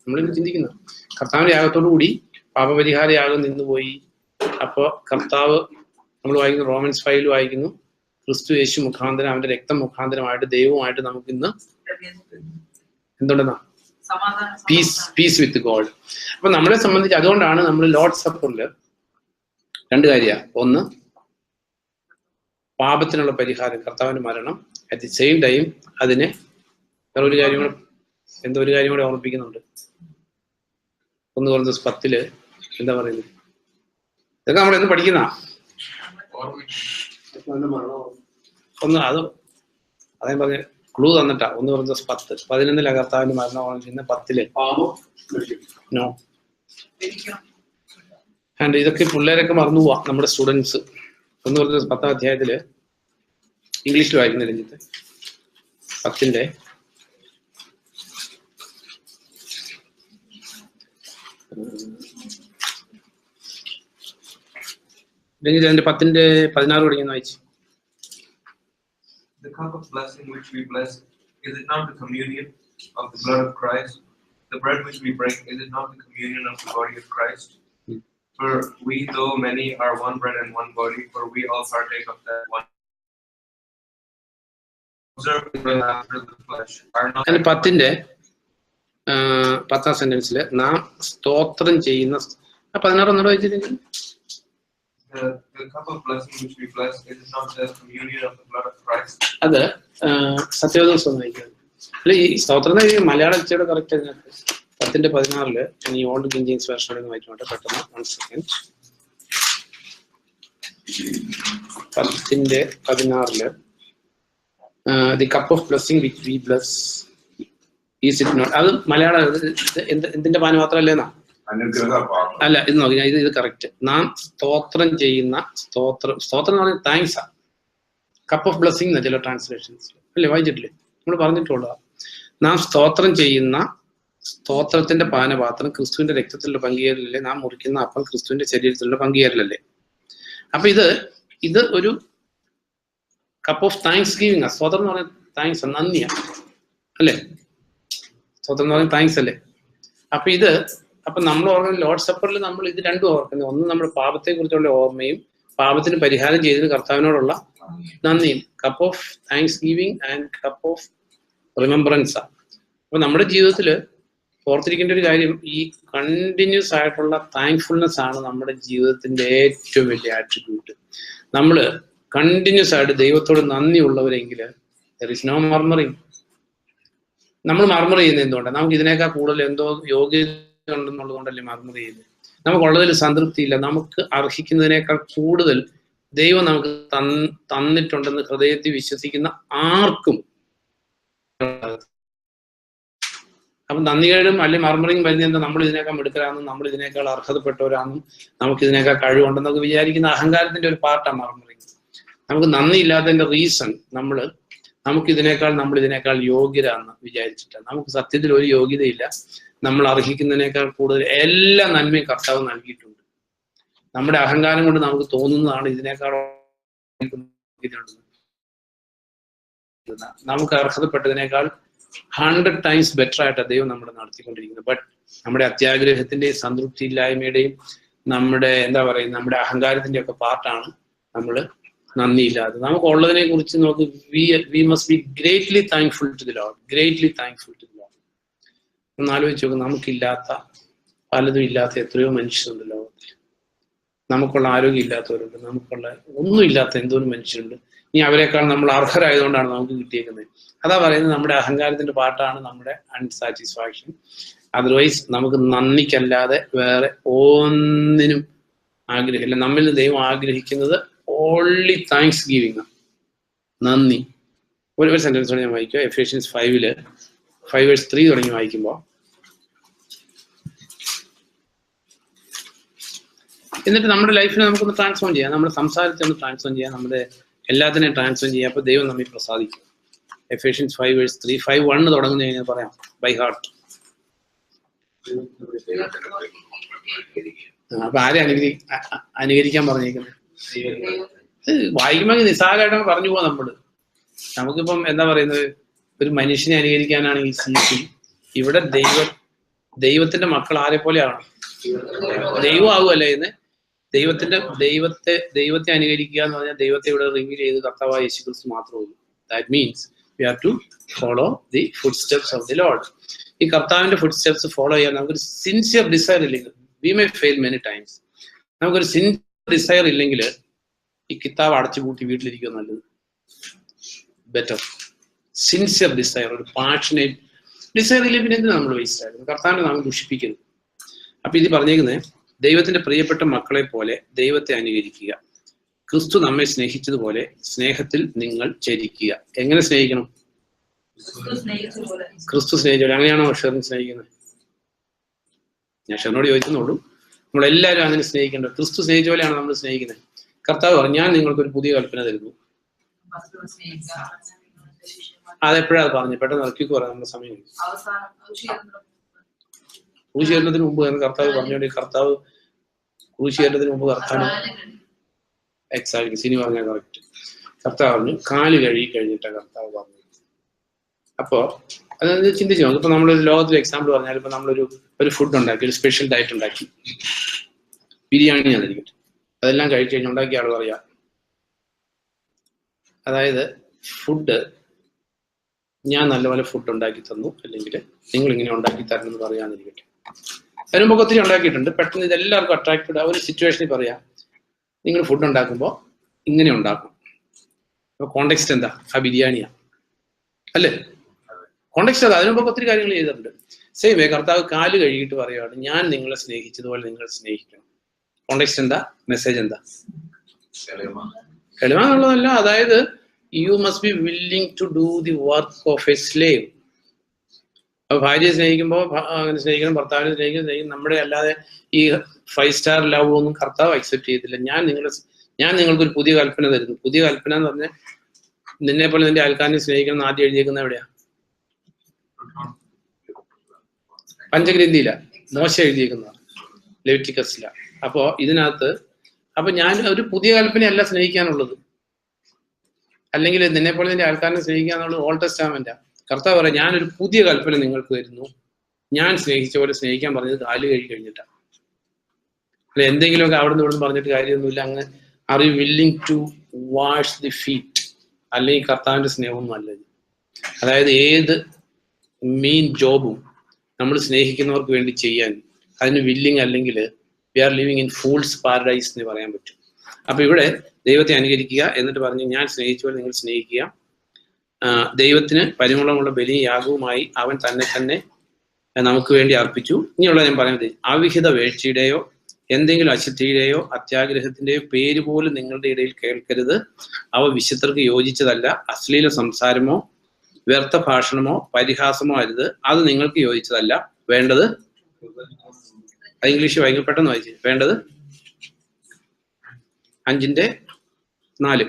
നമ്മളിന്ന് ചിന്തിക്കുന്നത് കർത്താവിന്റെ യാഗത്തോടു കൂടി പാപപരിഹാര യാഗം നിന്നുപോയി. അപ്പൊ കർത്താവ്, നമ്മൾ വായിക്കുന്നു റോമൻസ് 5 വായിക്കുന്നു, ക്രിസ്തു യേശു മുഖാന്തരം, അവന്റെ രക്തം മുഖാന്തരമായിട്ട് ദൈവവുമായിട്ട് നമുക്ക് ഇന്ന് എന്തുണ്ടെന്നാ? Piece with God. അപ്പൊ നമ്മളെ സംബന്ധിച്ച് അതുകൊണ്ടാണ് നമ്മൾ ലോർഡ്സ് സപ്പറില് 2 കാര്യമാണ്. ഒന്ന്, പാപത്തിനുള്ള പരിഹാരം, കർത്താവിന്റെ മരണം. അറ്റ് ദി സെയിം ടൈം അതിനെ വേറൊരു കാര്യം കൂടെ, ഒരു കാര്യം കൂടെ ഓർമ്മിപ്പിക്കുന്നുണ്ട്. 1 Corinthians 10 എന്താ പറയുന്നത്? ഇതൊക്കെ നമ്മളെന്ന് പഠിക്കുന്ന അതേ പറഞ്ഞ ക്ലൂ തന്നിട്ടാ. 1 Corinthians 10:11 കർത്താവിന്റെ മരണം ഓർമ്മിക്കുന്ന 10 നോ. ആൻഡ് ഇതൊക്കെ പിള്ളേരൊക്കെ മറന്നു പോവാ, നമ്മുടെ സ്റ്റുഡൻസ്. 1 Corinthians 10-ാം അധ്യായത്തില് ഇംഗ്ലീഷിൽ വായിക്കുന്ന രഞ്ജിത്ത് 10 രഞ്ജിത്ത് അതിന്റെ 10:16 തുടങ്ങിയെന്ന് വായിച്ചു. The cup of blessing which we bless, is it not the communion of the blood of Christ? The bread which we break, is it not the communion of the body of Christ? For we, though many, are one bread and one body, for we all partake of that one. Observe after the flesh. Are not. അതിന്റെ 10-ാം സെന്റൻസില് നാം സ്തോത്രം ചെയ്യുന്ന 16 ഒന്നുകൂടെ വായിച്ചിട്ട്. The cup of blessing which we bless, is it not the communion of the blood of Christ? അത് സത്യവദോസം വായിക്കുന്നത്. അല്ല, ഈ സ്തോത്രം മലയാള അച്ചയുടെ കറക്റ്റ് അതിനകത്ത് 10:16 ഈ ഓൾഡ് കിങ് ജെയിംസ് വേർഷൻ വായിച്ചോട്ടെ പെട്ടെന്ന്. 1 second. 10:16 the cup of blessing which we bless, is it not? അത് മലയാളം എന്തിന്റെ പാനപാത്രമല്ലേന്നാ? അല്ല, ഇത് നോക്കി, ഇത് കറക്റ്റ്. നാം സ്തോത്രം ചെയ്യുന്ന സ്തോത്രം എന്ന് പറഞ്ഞാൽ താങ്ക്സ് ആ. കപ്പ് ഓഫ് ബ്ലെസ്സിങ് എന്ന ചില ട്രാൻസ്ലേഷൻസ് അല്ലേ വായിച്ചിട്ടില്ലേ? നമ്മൾ പറഞ്ഞിട്ടുള്ള നാം സ്തോത്രം ചെയ്യുന്ന സ്തോത്രത്തിന്റെ പാനപാത്രം ക്രിസ്തുവിന്റെ രക്തത്തിലുള്ള പങ്കുചേരലല്ലേ? നാം മുറിക്കുന്ന അപ്പം ക്രിസ്തുവിന്റെ ശരീരത്തിലുള്ള പങ്കുചേരലല്ലേ? അപ്പൊ ഇത് ഒരു കപ്പ് ഓഫ് താങ്ക്സ് ഗീവിങ് ആ. സ്തോത്രം എന്ന് പറഞ്ഞാൽ താങ്ക്സ്, നന്ദിയാ അല്ലേ? സ്തോത്രം എന്ന് പറഞ്ഞാൽ താങ്ക്സ് അല്ലേ? അപ്പൊ നമ്മൾ ഓർക്കുന്ന ലോർഡ് സപ്പറിൽ നമ്മൾ ഇത് രണ്ടും ഓർക്കുന്നത്. ഒന്ന്, നമ്മുടെ പാപത്തെ കുറിച്ചുള്ള ഓർമ്മയും പാപത്തിന് പരിഹാരം ചെയ്തതിന് കർത്താവിനോടുള്ള നന്ദിയും. Cup of thanks giving and cup of remembrance. അപ്പൊ നമ്മുടെ ജീവിതത്തിൽ ഓർത്തിരിക്കേണ്ട ഒരു കാര്യം, ഈ കണ്ടിന്യൂസ് ആയിട്ടുള്ള താങ്ക്ഫുൾനെസ് ആണ് നമ്മുടെ ജീവിതത്തിന്റെ ഏറ്റവും വലിയ ആട്രിബ്യൂട്ട്. നമ്മൾ കണ്ടിന്യൂസ് ആയിട്ട് ദൈവത്തോട് നന്ദി ഉള്ളവരെങ്കിൽ there is no murmuring, നമ്മൾ മർമർ ചെയ്യുന്നത് എന്തുകൊണ്ടാണ്? നമുക്ക് ഇതിനേക്കാൾ കൂടുതൽ എന്തോ യോഗ്യത ഉണ്ടെന്നുള്ളത് കൊണ്ടല്ലേ മർമർ ചെയ്യുന്നത്? നമുക്കുള്ളതിൽ സംതൃപ്തിയില്ല. നമുക്ക് അർഹിക്കുന്നതിനേക്കാൾ കൂടുതൽ ദൈവം നമുക്ക് തന്നിട്ടുണ്ടെന്ന് ഹൃദയത്തിൽ വിശ്വസിക്കുന്ന ആർക്കും. അപ്പൊ നന്ദികേടും അല്ലെങ്കിൽ മർമറിങ് വരുന്നത് നമ്മൾ ഇതിനേക്കാൾ മിടുക്കരാണെന്നും നമ്മൾ ഇതിനേക്കാൾ അർഹതപ്പെട്ടവരാണെന്നും നമുക്ക് ഇതിനേക്കാൾ കഴിവുണ്ടെന്നൊക്കെ വിചാരിക്കുന്ന അഹങ്കാരത്തിന്റെ ഒരു പാർട്ടാണ് മർമറിങ്. നമുക്ക് നന്ദി ഇല്ലാത്തതിന്റെ റീസൺ നമ്മൾ ഇതിനേക്കാൾ യോഗ്യരാണെന്ന് വിചാരിച്ചിട്ടാണ്. നമുക്ക് സത്യത്തിൽ ഒരു യോഗ്യതയില്ല. നമ്മൾ അർഹിക്കുന്നതിനേക്കാൾ കൂടുതൽ എല്ലാ നന്മയും കർത്താവ് നൽകിയിട്ടുണ്ട്. നമ്മുടെ അഹങ്കാരം കൊണ്ട് നമുക്ക് തോന്നുന്നതാണ് ഇതിനേക്കാൾ നമുക്ക് അർഹതപ്പെട്ടതിനേക്കാൾ 100 times ബെറ്റർ ആയിട്ടാണ് ദൈവം നമ്മളെ നടത്തിക്കൊണ്ടിരിക്കുന്നത്. ബട്ട് നമ്മുടെ അത്യാഗ്രഹത്തിന്റെയും സംതൃപ്തി ഇല്ലായ്മയുടെയും നമ്മുടെ നമ്മുടെ അഹങ്കാരത്തിന്റെ ഒക്കെ പാർട്ടാണ് നമ്മൾ നന്ദിയില്ലാതെ. നമുക്ക് ഉള്ളതിനെ കുറിച്ച് നമുക്ക് we must be greatly thankful to the Lord, greatly thankful to the Lord. ഒന്ന് ആലോചിച്ച് നോക്കും, നമുക്കില്ലാത്ത പലതും ഇല്ലാത്ത എത്രയോ മനുഷ്യരുണ്ട് ലോകത്തിൽ. നമുക്കുള്ള ആരോഗ്യം ഇല്ലാത്തവരുണ്ട്, നമുക്കുള്ള ഒന്നും ഇല്ലാത്ത എന്തോരം മനുഷ്യരുണ്ട്. ഇനി അവരെക്കാൾ നമ്മൾ അർഹരായതുകൊണ്ടാണ് നമുക്ക് കിട്ടിയേക്കുന്നത്. അതാ പറയുന്നത്, നമ്മുടെ അഹങ്കാരത്തിന്റെ പാട്ടാണ് നമ്മുടെ അൺസാറ്റിസ്ഫാക്ഷൻ. അതർവൈസ് നമുക്ക് നന്ദിക്കല്ലാതെ വേറെ ഒന്നിനും ആഗ്രഹമില്ല. നമ്മിൽ നിന്ന് ദൈവം ആഗ്രഹിക്കുന്നത് ഓൺലി താങ്ക്സ് ഗിവിങ്, നന്ദി. ഒരു സെന്റൻസോടെ ഞാൻ വായിക്കുക. എഫേഷ്യൻസ് 5:3 തുടങ്ങി വായിക്കുമ്പോൾ, എന്നിട്ട് നമ്മുടെ ലൈഫിനെ നമുക്കൊന്ന് ട്രാൻസ്ഫോം ചെയ്യാം, നമ്മുടെ സംസാരത്തെ ഒന്ന് ട്രാൻസ്ഫോം ചെയ്യാം, നമ്മുടെ എല്ലാത്തിനെയും ട്രാൻസ്ഫോം ചെയ്യാം. അപ്പൊ ദൈവം നമ്മിൽ പ്രസാദിക്കും. എഫേഷ്യൻസ് 5:3, 5:1 തുടങ്ങുന്ന കഴിഞ്ഞാൽ പറയാം ബൈ ഹാർട്ട്. അപ്പൊ ആരെ അനുകരിക്കാൻ പറഞ്ഞേക്കുന്നത്? വായിക്കുമ്പോൾ നിസ്സാരമായിട്ട് പറഞ്ഞു പോവാ നമ്മള്. നമുക്കിപ്പം എന്താ പറയുന്നത്, ഒരു മനുഷ്യനെ അനുകരിക്കാനാണെങ്കിൽ ഈസി. ഇവിടെ ദൈവത്തിന്റെ മക്കൾ ആരെ പോലെയാണ്? ദൈവം ആകുമല്ലേ ഇന്ന്. ദൈവത്തെ അനുകരിക്കുക എന്ന് പറഞ്ഞാൽ ദൈവത്തെ ഇവിടെ റിവീൽ ചെയ്ത് കർത്താവായ യേശുക്രിസ്തു മാത്രമേ ഉള്ളൂ. That means we have to follow the footsteps of the Lord. ഈ കർത്താവിന്റെ ഫുഡ് സ്റ്റെപ്സ് ഫോളോ ചെയ്യാൻ നമുക്കൊരു സിൻസിയർ ഡിസയർ ഇല്ലെങ്കിൽ, we may fail many times. നമുക്കൊരു സിൻസിയർ ഡിസയർ ഇല്ലെങ്കിൽ ഈ കിതാബ് അടച്ചു പൂട്ടി വീട്ടിലിരിക്കുക നല്ലത്, ബെറ്റർ. സിൻസിയർ ഡിസയർ, ഒരു പാഷനേറ്റ് ഡിസയർ ഇല്ലെങ്കിൽ പിന്നെ എന്തിനാ നമ്മൾ വേസ്റ്റ് ആയിരുന്നു? കർത്താവിനെ നാം ദുഷിപ്പിക്കുന്നു. അപ്പൊ ഇത് പറഞ്ഞേക്കുന്നത്, ദൈവത്തിന്റെ പ്രിയപ്പെട്ട മക്കളെ പോലെ ദൈവത്തെ അനുകരിക്കുക. ക്രിസ്തു നമ്മെ സ്നേഹിച്ചതുപോലെ സ്നേഹത്തിൽ നിങ്ങൾ ചരിക്കുക. എങ്ങനെ സ്നേഹിക്കണം? ക്രിസ്തു സ്നേഹിച്ചോളൂ. അങ്ങനെയാണോ ഷെറിൻ സ്നേഹിക്കുന്നത്? ഞാൻ ഷെറിനോട് ചോദിക്കുന്നുള്ളൂ. നമ്മളെല്ലാവരും അങ്ങനെ സ്നേഹിക്കേണ്ടത്. ക്രിസ്തു സ്നേഹിച്ച പോലെയാണ് നമ്മൾ സ്നേഹിക്കുന്നത്. കർത്താവ് പറഞ്ഞു, ഞാൻ നിങ്ങൾക്കൊരു പുതിയ കൽപ്പന തരുന്നു. അതെപ്പോഴാണ് പറഞ്ഞു? പെട്ടെന്ന് ഇറക്കിക്ക് പറയാം, നമ്മുടെ സമയം. ക്രൂശീകരണത്തിന് മുമ്പ് കർത്താവ് പറഞ്ഞോണ്ട്, കർത്താവ് ക്രൂശീകരണത്തിന് മുമ്പ് കർത്താവ് എക്സാക്ട് സിനി പറഞ്ഞ കറക്റ്റ്. കർത്താവ് പറഞ്ഞു കാല് കഴുകി കഴിഞ്ഞിട്ടാണ് കർത്താവ് പറഞ്ഞത്. അപ്പോ അതായത് ചിന്തിച്ചു നോക്കും. ഇപ്പൊ നമ്മളൊരു ലോകത്തിൽ എക്സാമ്പിൾ പറഞ്ഞാൽ, ഇപ്പൊ നമ്മളൊരു ഫുഡ് ഉണ്ടാക്കി, ഒരു സ്പെഷ്യൽ ഡയറ്റ് ഉണ്ടാക്കി, ബിരിയാണി ആയിരിക്കട്ടെ, അതെല്ലാം കഴിച്ചു കഴിഞ്ഞ് ഉണ്ടാക്കിയ ആൾ പറയാം, അതായത് ഫുഡ് ഞാൻ നല്ലപോലെ ഫുഡ് ഉണ്ടാക്കി തന്നു, അല്ലെങ്കിൽ നിങ്ങൾ ഇങ്ങനെ ഉണ്ടാക്കി തരണം എന്ന് പറയാന്നിരിക്കട്ടെ. അതിന് മുമ്പ് ഒത്തിരി ഉണ്ടാക്കിയിട്ടുണ്ട്. പെട്ടെന്ന് ഇതെല്ലാവർക്കും അട്രാക്റ്റഡ് ആ ഒരു സിറ്റുവേഷനിൽ പറയാം, നിങ്ങൾ ഫുഡ് ഉണ്ടാക്കുമ്പോൾ ഇങ്ങനെ ഉണ്ടാക്കും. അപ്പൊ കോണ്ടെക്സ്റ്റ് എന്താ? ആ ബിരിയാണിയാ അല്ലേ? കോണ്ടെക്സ്റ്റ് അതാ. അതിന് മുമ്പ് ഒത്തിരി കാര്യങ്ങൾ ചെയ്തിട്ടുണ്ട്. സെയിം വേ കർത്താവ് കാല് കഴുകിയിട്ട് പറയുകയാണ്, ഞാൻ നിങ്ങളെ സ്നേഹിച്ചതുപോലെ നിങ്ങൾ സ്നേഹിക്കണം. കോണ്ടെക്സ്റ്റ് എന്താ? മെസ്സേജ് എന്താ? എളിമ എന്നുള്ളതല്ല, അതായത് you must be willing to do the work of a slave. അപ്പൊ ഭാര്യയെ സ്നേഹിക്കുമ്പോൾ അങ്ങനെ സ്നേഹിക്കണം, ഭർത്താവിനെ സ്നേഹിക്കണം. നമ്മുടെ അല്ലാതെ ഈ 5 star ലവ് ഒന്നും കർത്താവ് അക്സെപ്റ്റ് ചെയ്തില്ല. ഞാൻ നിങ്ങൾക്കൊരു പുതിയ കൽപ്പന തരുന്നു. പുതിയ കൽപ്പന എന്ന് പറഞ്ഞാൽ നിന്നെ പോലെ നിന്റെ അയൽക്കാരനെ സ്നേഹിക്കണം എന്ന് ആദ്യം എഴുതിയേക്കുന്ന എവിടെയാ? പഞ്ചഗ്രന്ഥിയില. മോശ എഴുതിയേക്കുന്ന ലെവിറ്റിക്കസില. അപ്പോ ഇതിനകത്ത് ഞാൻ ഒരു പുതിയ കൽപ്പനയല്ല സ്നേഹിക്കാനുള്ളത്, അല്ലെങ്കിൽ നിന്നെ പോലെ നിന്റെ ആൾക്കാരനെ സ്നേഹിക്കുക എന്നുള്ളത് ഓൾഡ് ടെസ്റ്റാമെന്റാ. കർത്താവ് പറയാം, ഞാനൊരു പുതിയ കൽപ്പന നിങ്ങൾക്ക് തരുന്നു. ഞാൻ സ്നേഹിച്ച പോലെ സ്നേഹിക്കാൻ പറഞ്ഞത് കാല് കഴുകി കഴിഞ്ഞിട്ടാണ്. അല്ല എന്തെങ്കിലുമൊക്കെ അവിടെ നിന്ന് ഇവിടെ നിന്ന് പറഞ്ഞിട്ട് കാര്യമൊന്നുമില്ല. അങ്ങ് are you willing to wash the feet? അല്ലെങ്കിൽ കർത്താവിന്റെ സ്നേഹമൊന്നും അല്ലത്. അതായത് ഏത് മെയിൻ ജോബും നമ്മൾ സ്നേഹിക്കുന്നവർക്ക് വേണ്ടി ചെയ്യാൻ അതിന് വില്ലിങ് അല്ലെങ്കിൽ we are living in fool's paradise എന്ന് പറയാൻ പറ്റും. അപ്പൊ ഇവിടെ ദൈവത്തെ അനുകരിക്കുക, എന്നിട്ട് പറഞ്ഞ് ഞാൻ സ്നേഹിച്ചപോലെ നിങ്ങൾ സ്നേഹിക്കുക. ദൈവത്തിന് പരിമളമുള്ള ബലിയും യാഗവുമായി അവൻ തന്നെ നമുക്ക് വേണ്ടി അർപ്പിച്ചു. ഇനിയുള്ള ഞാൻ പറയുന്നത്, അവിഹിത വേഴ്ചയുടെയോ എന്തെങ്കിലും അശുദ്ധിയുടെയോ അത്യാഗ്രഹത്തിന്റെയോ പേര് പോലും നിങ്ങളുടെ ഇടയിൽ കേൾക്കരുത്. അവ വിശുദ്ധർക്ക് യോജിച്ചതല്ല. അശ്ലീല സംസാരമോ വ്യർത്ഥ ഭാഷണമോ പരിഹാസമോ അരുത്. അത് നിങ്ങൾക്ക് യോജിച്ചതല്ല. വേണ്ടത്, ഇംഗ്ലീഷ് വായിക്കും, പെട്ടെന്ന് വായിച്ചു. വേണ്ടത് 5:4.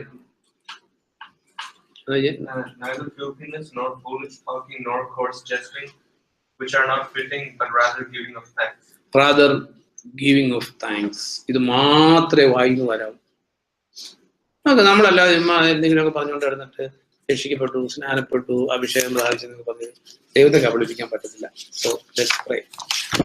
Neither filthiness, nor foolish talking, nor coarse jesting, which are not fitting, but rather giving of thanks. Rather giving of thanks. ഇത് മാത്രമേ വായിന്ന് വരാവൂ. നമുക്ക് നമ്മളല്ലാതെ എന്തെങ്കിലുമൊക്കെ പറഞ്ഞുകൊണ്ട് കിടന്നിട്ട് രക്ഷിക്കപ്പെട്ടു, സ്നാനപ്പെട്ടു, അഭിഷേകം പ്രാപിച്ചെന്നൊക്കെ പറഞ്ഞ് ദൈവത്തെ കബളിപ്പിക്കാൻ പറ്റത്തില്ല. So let's pray.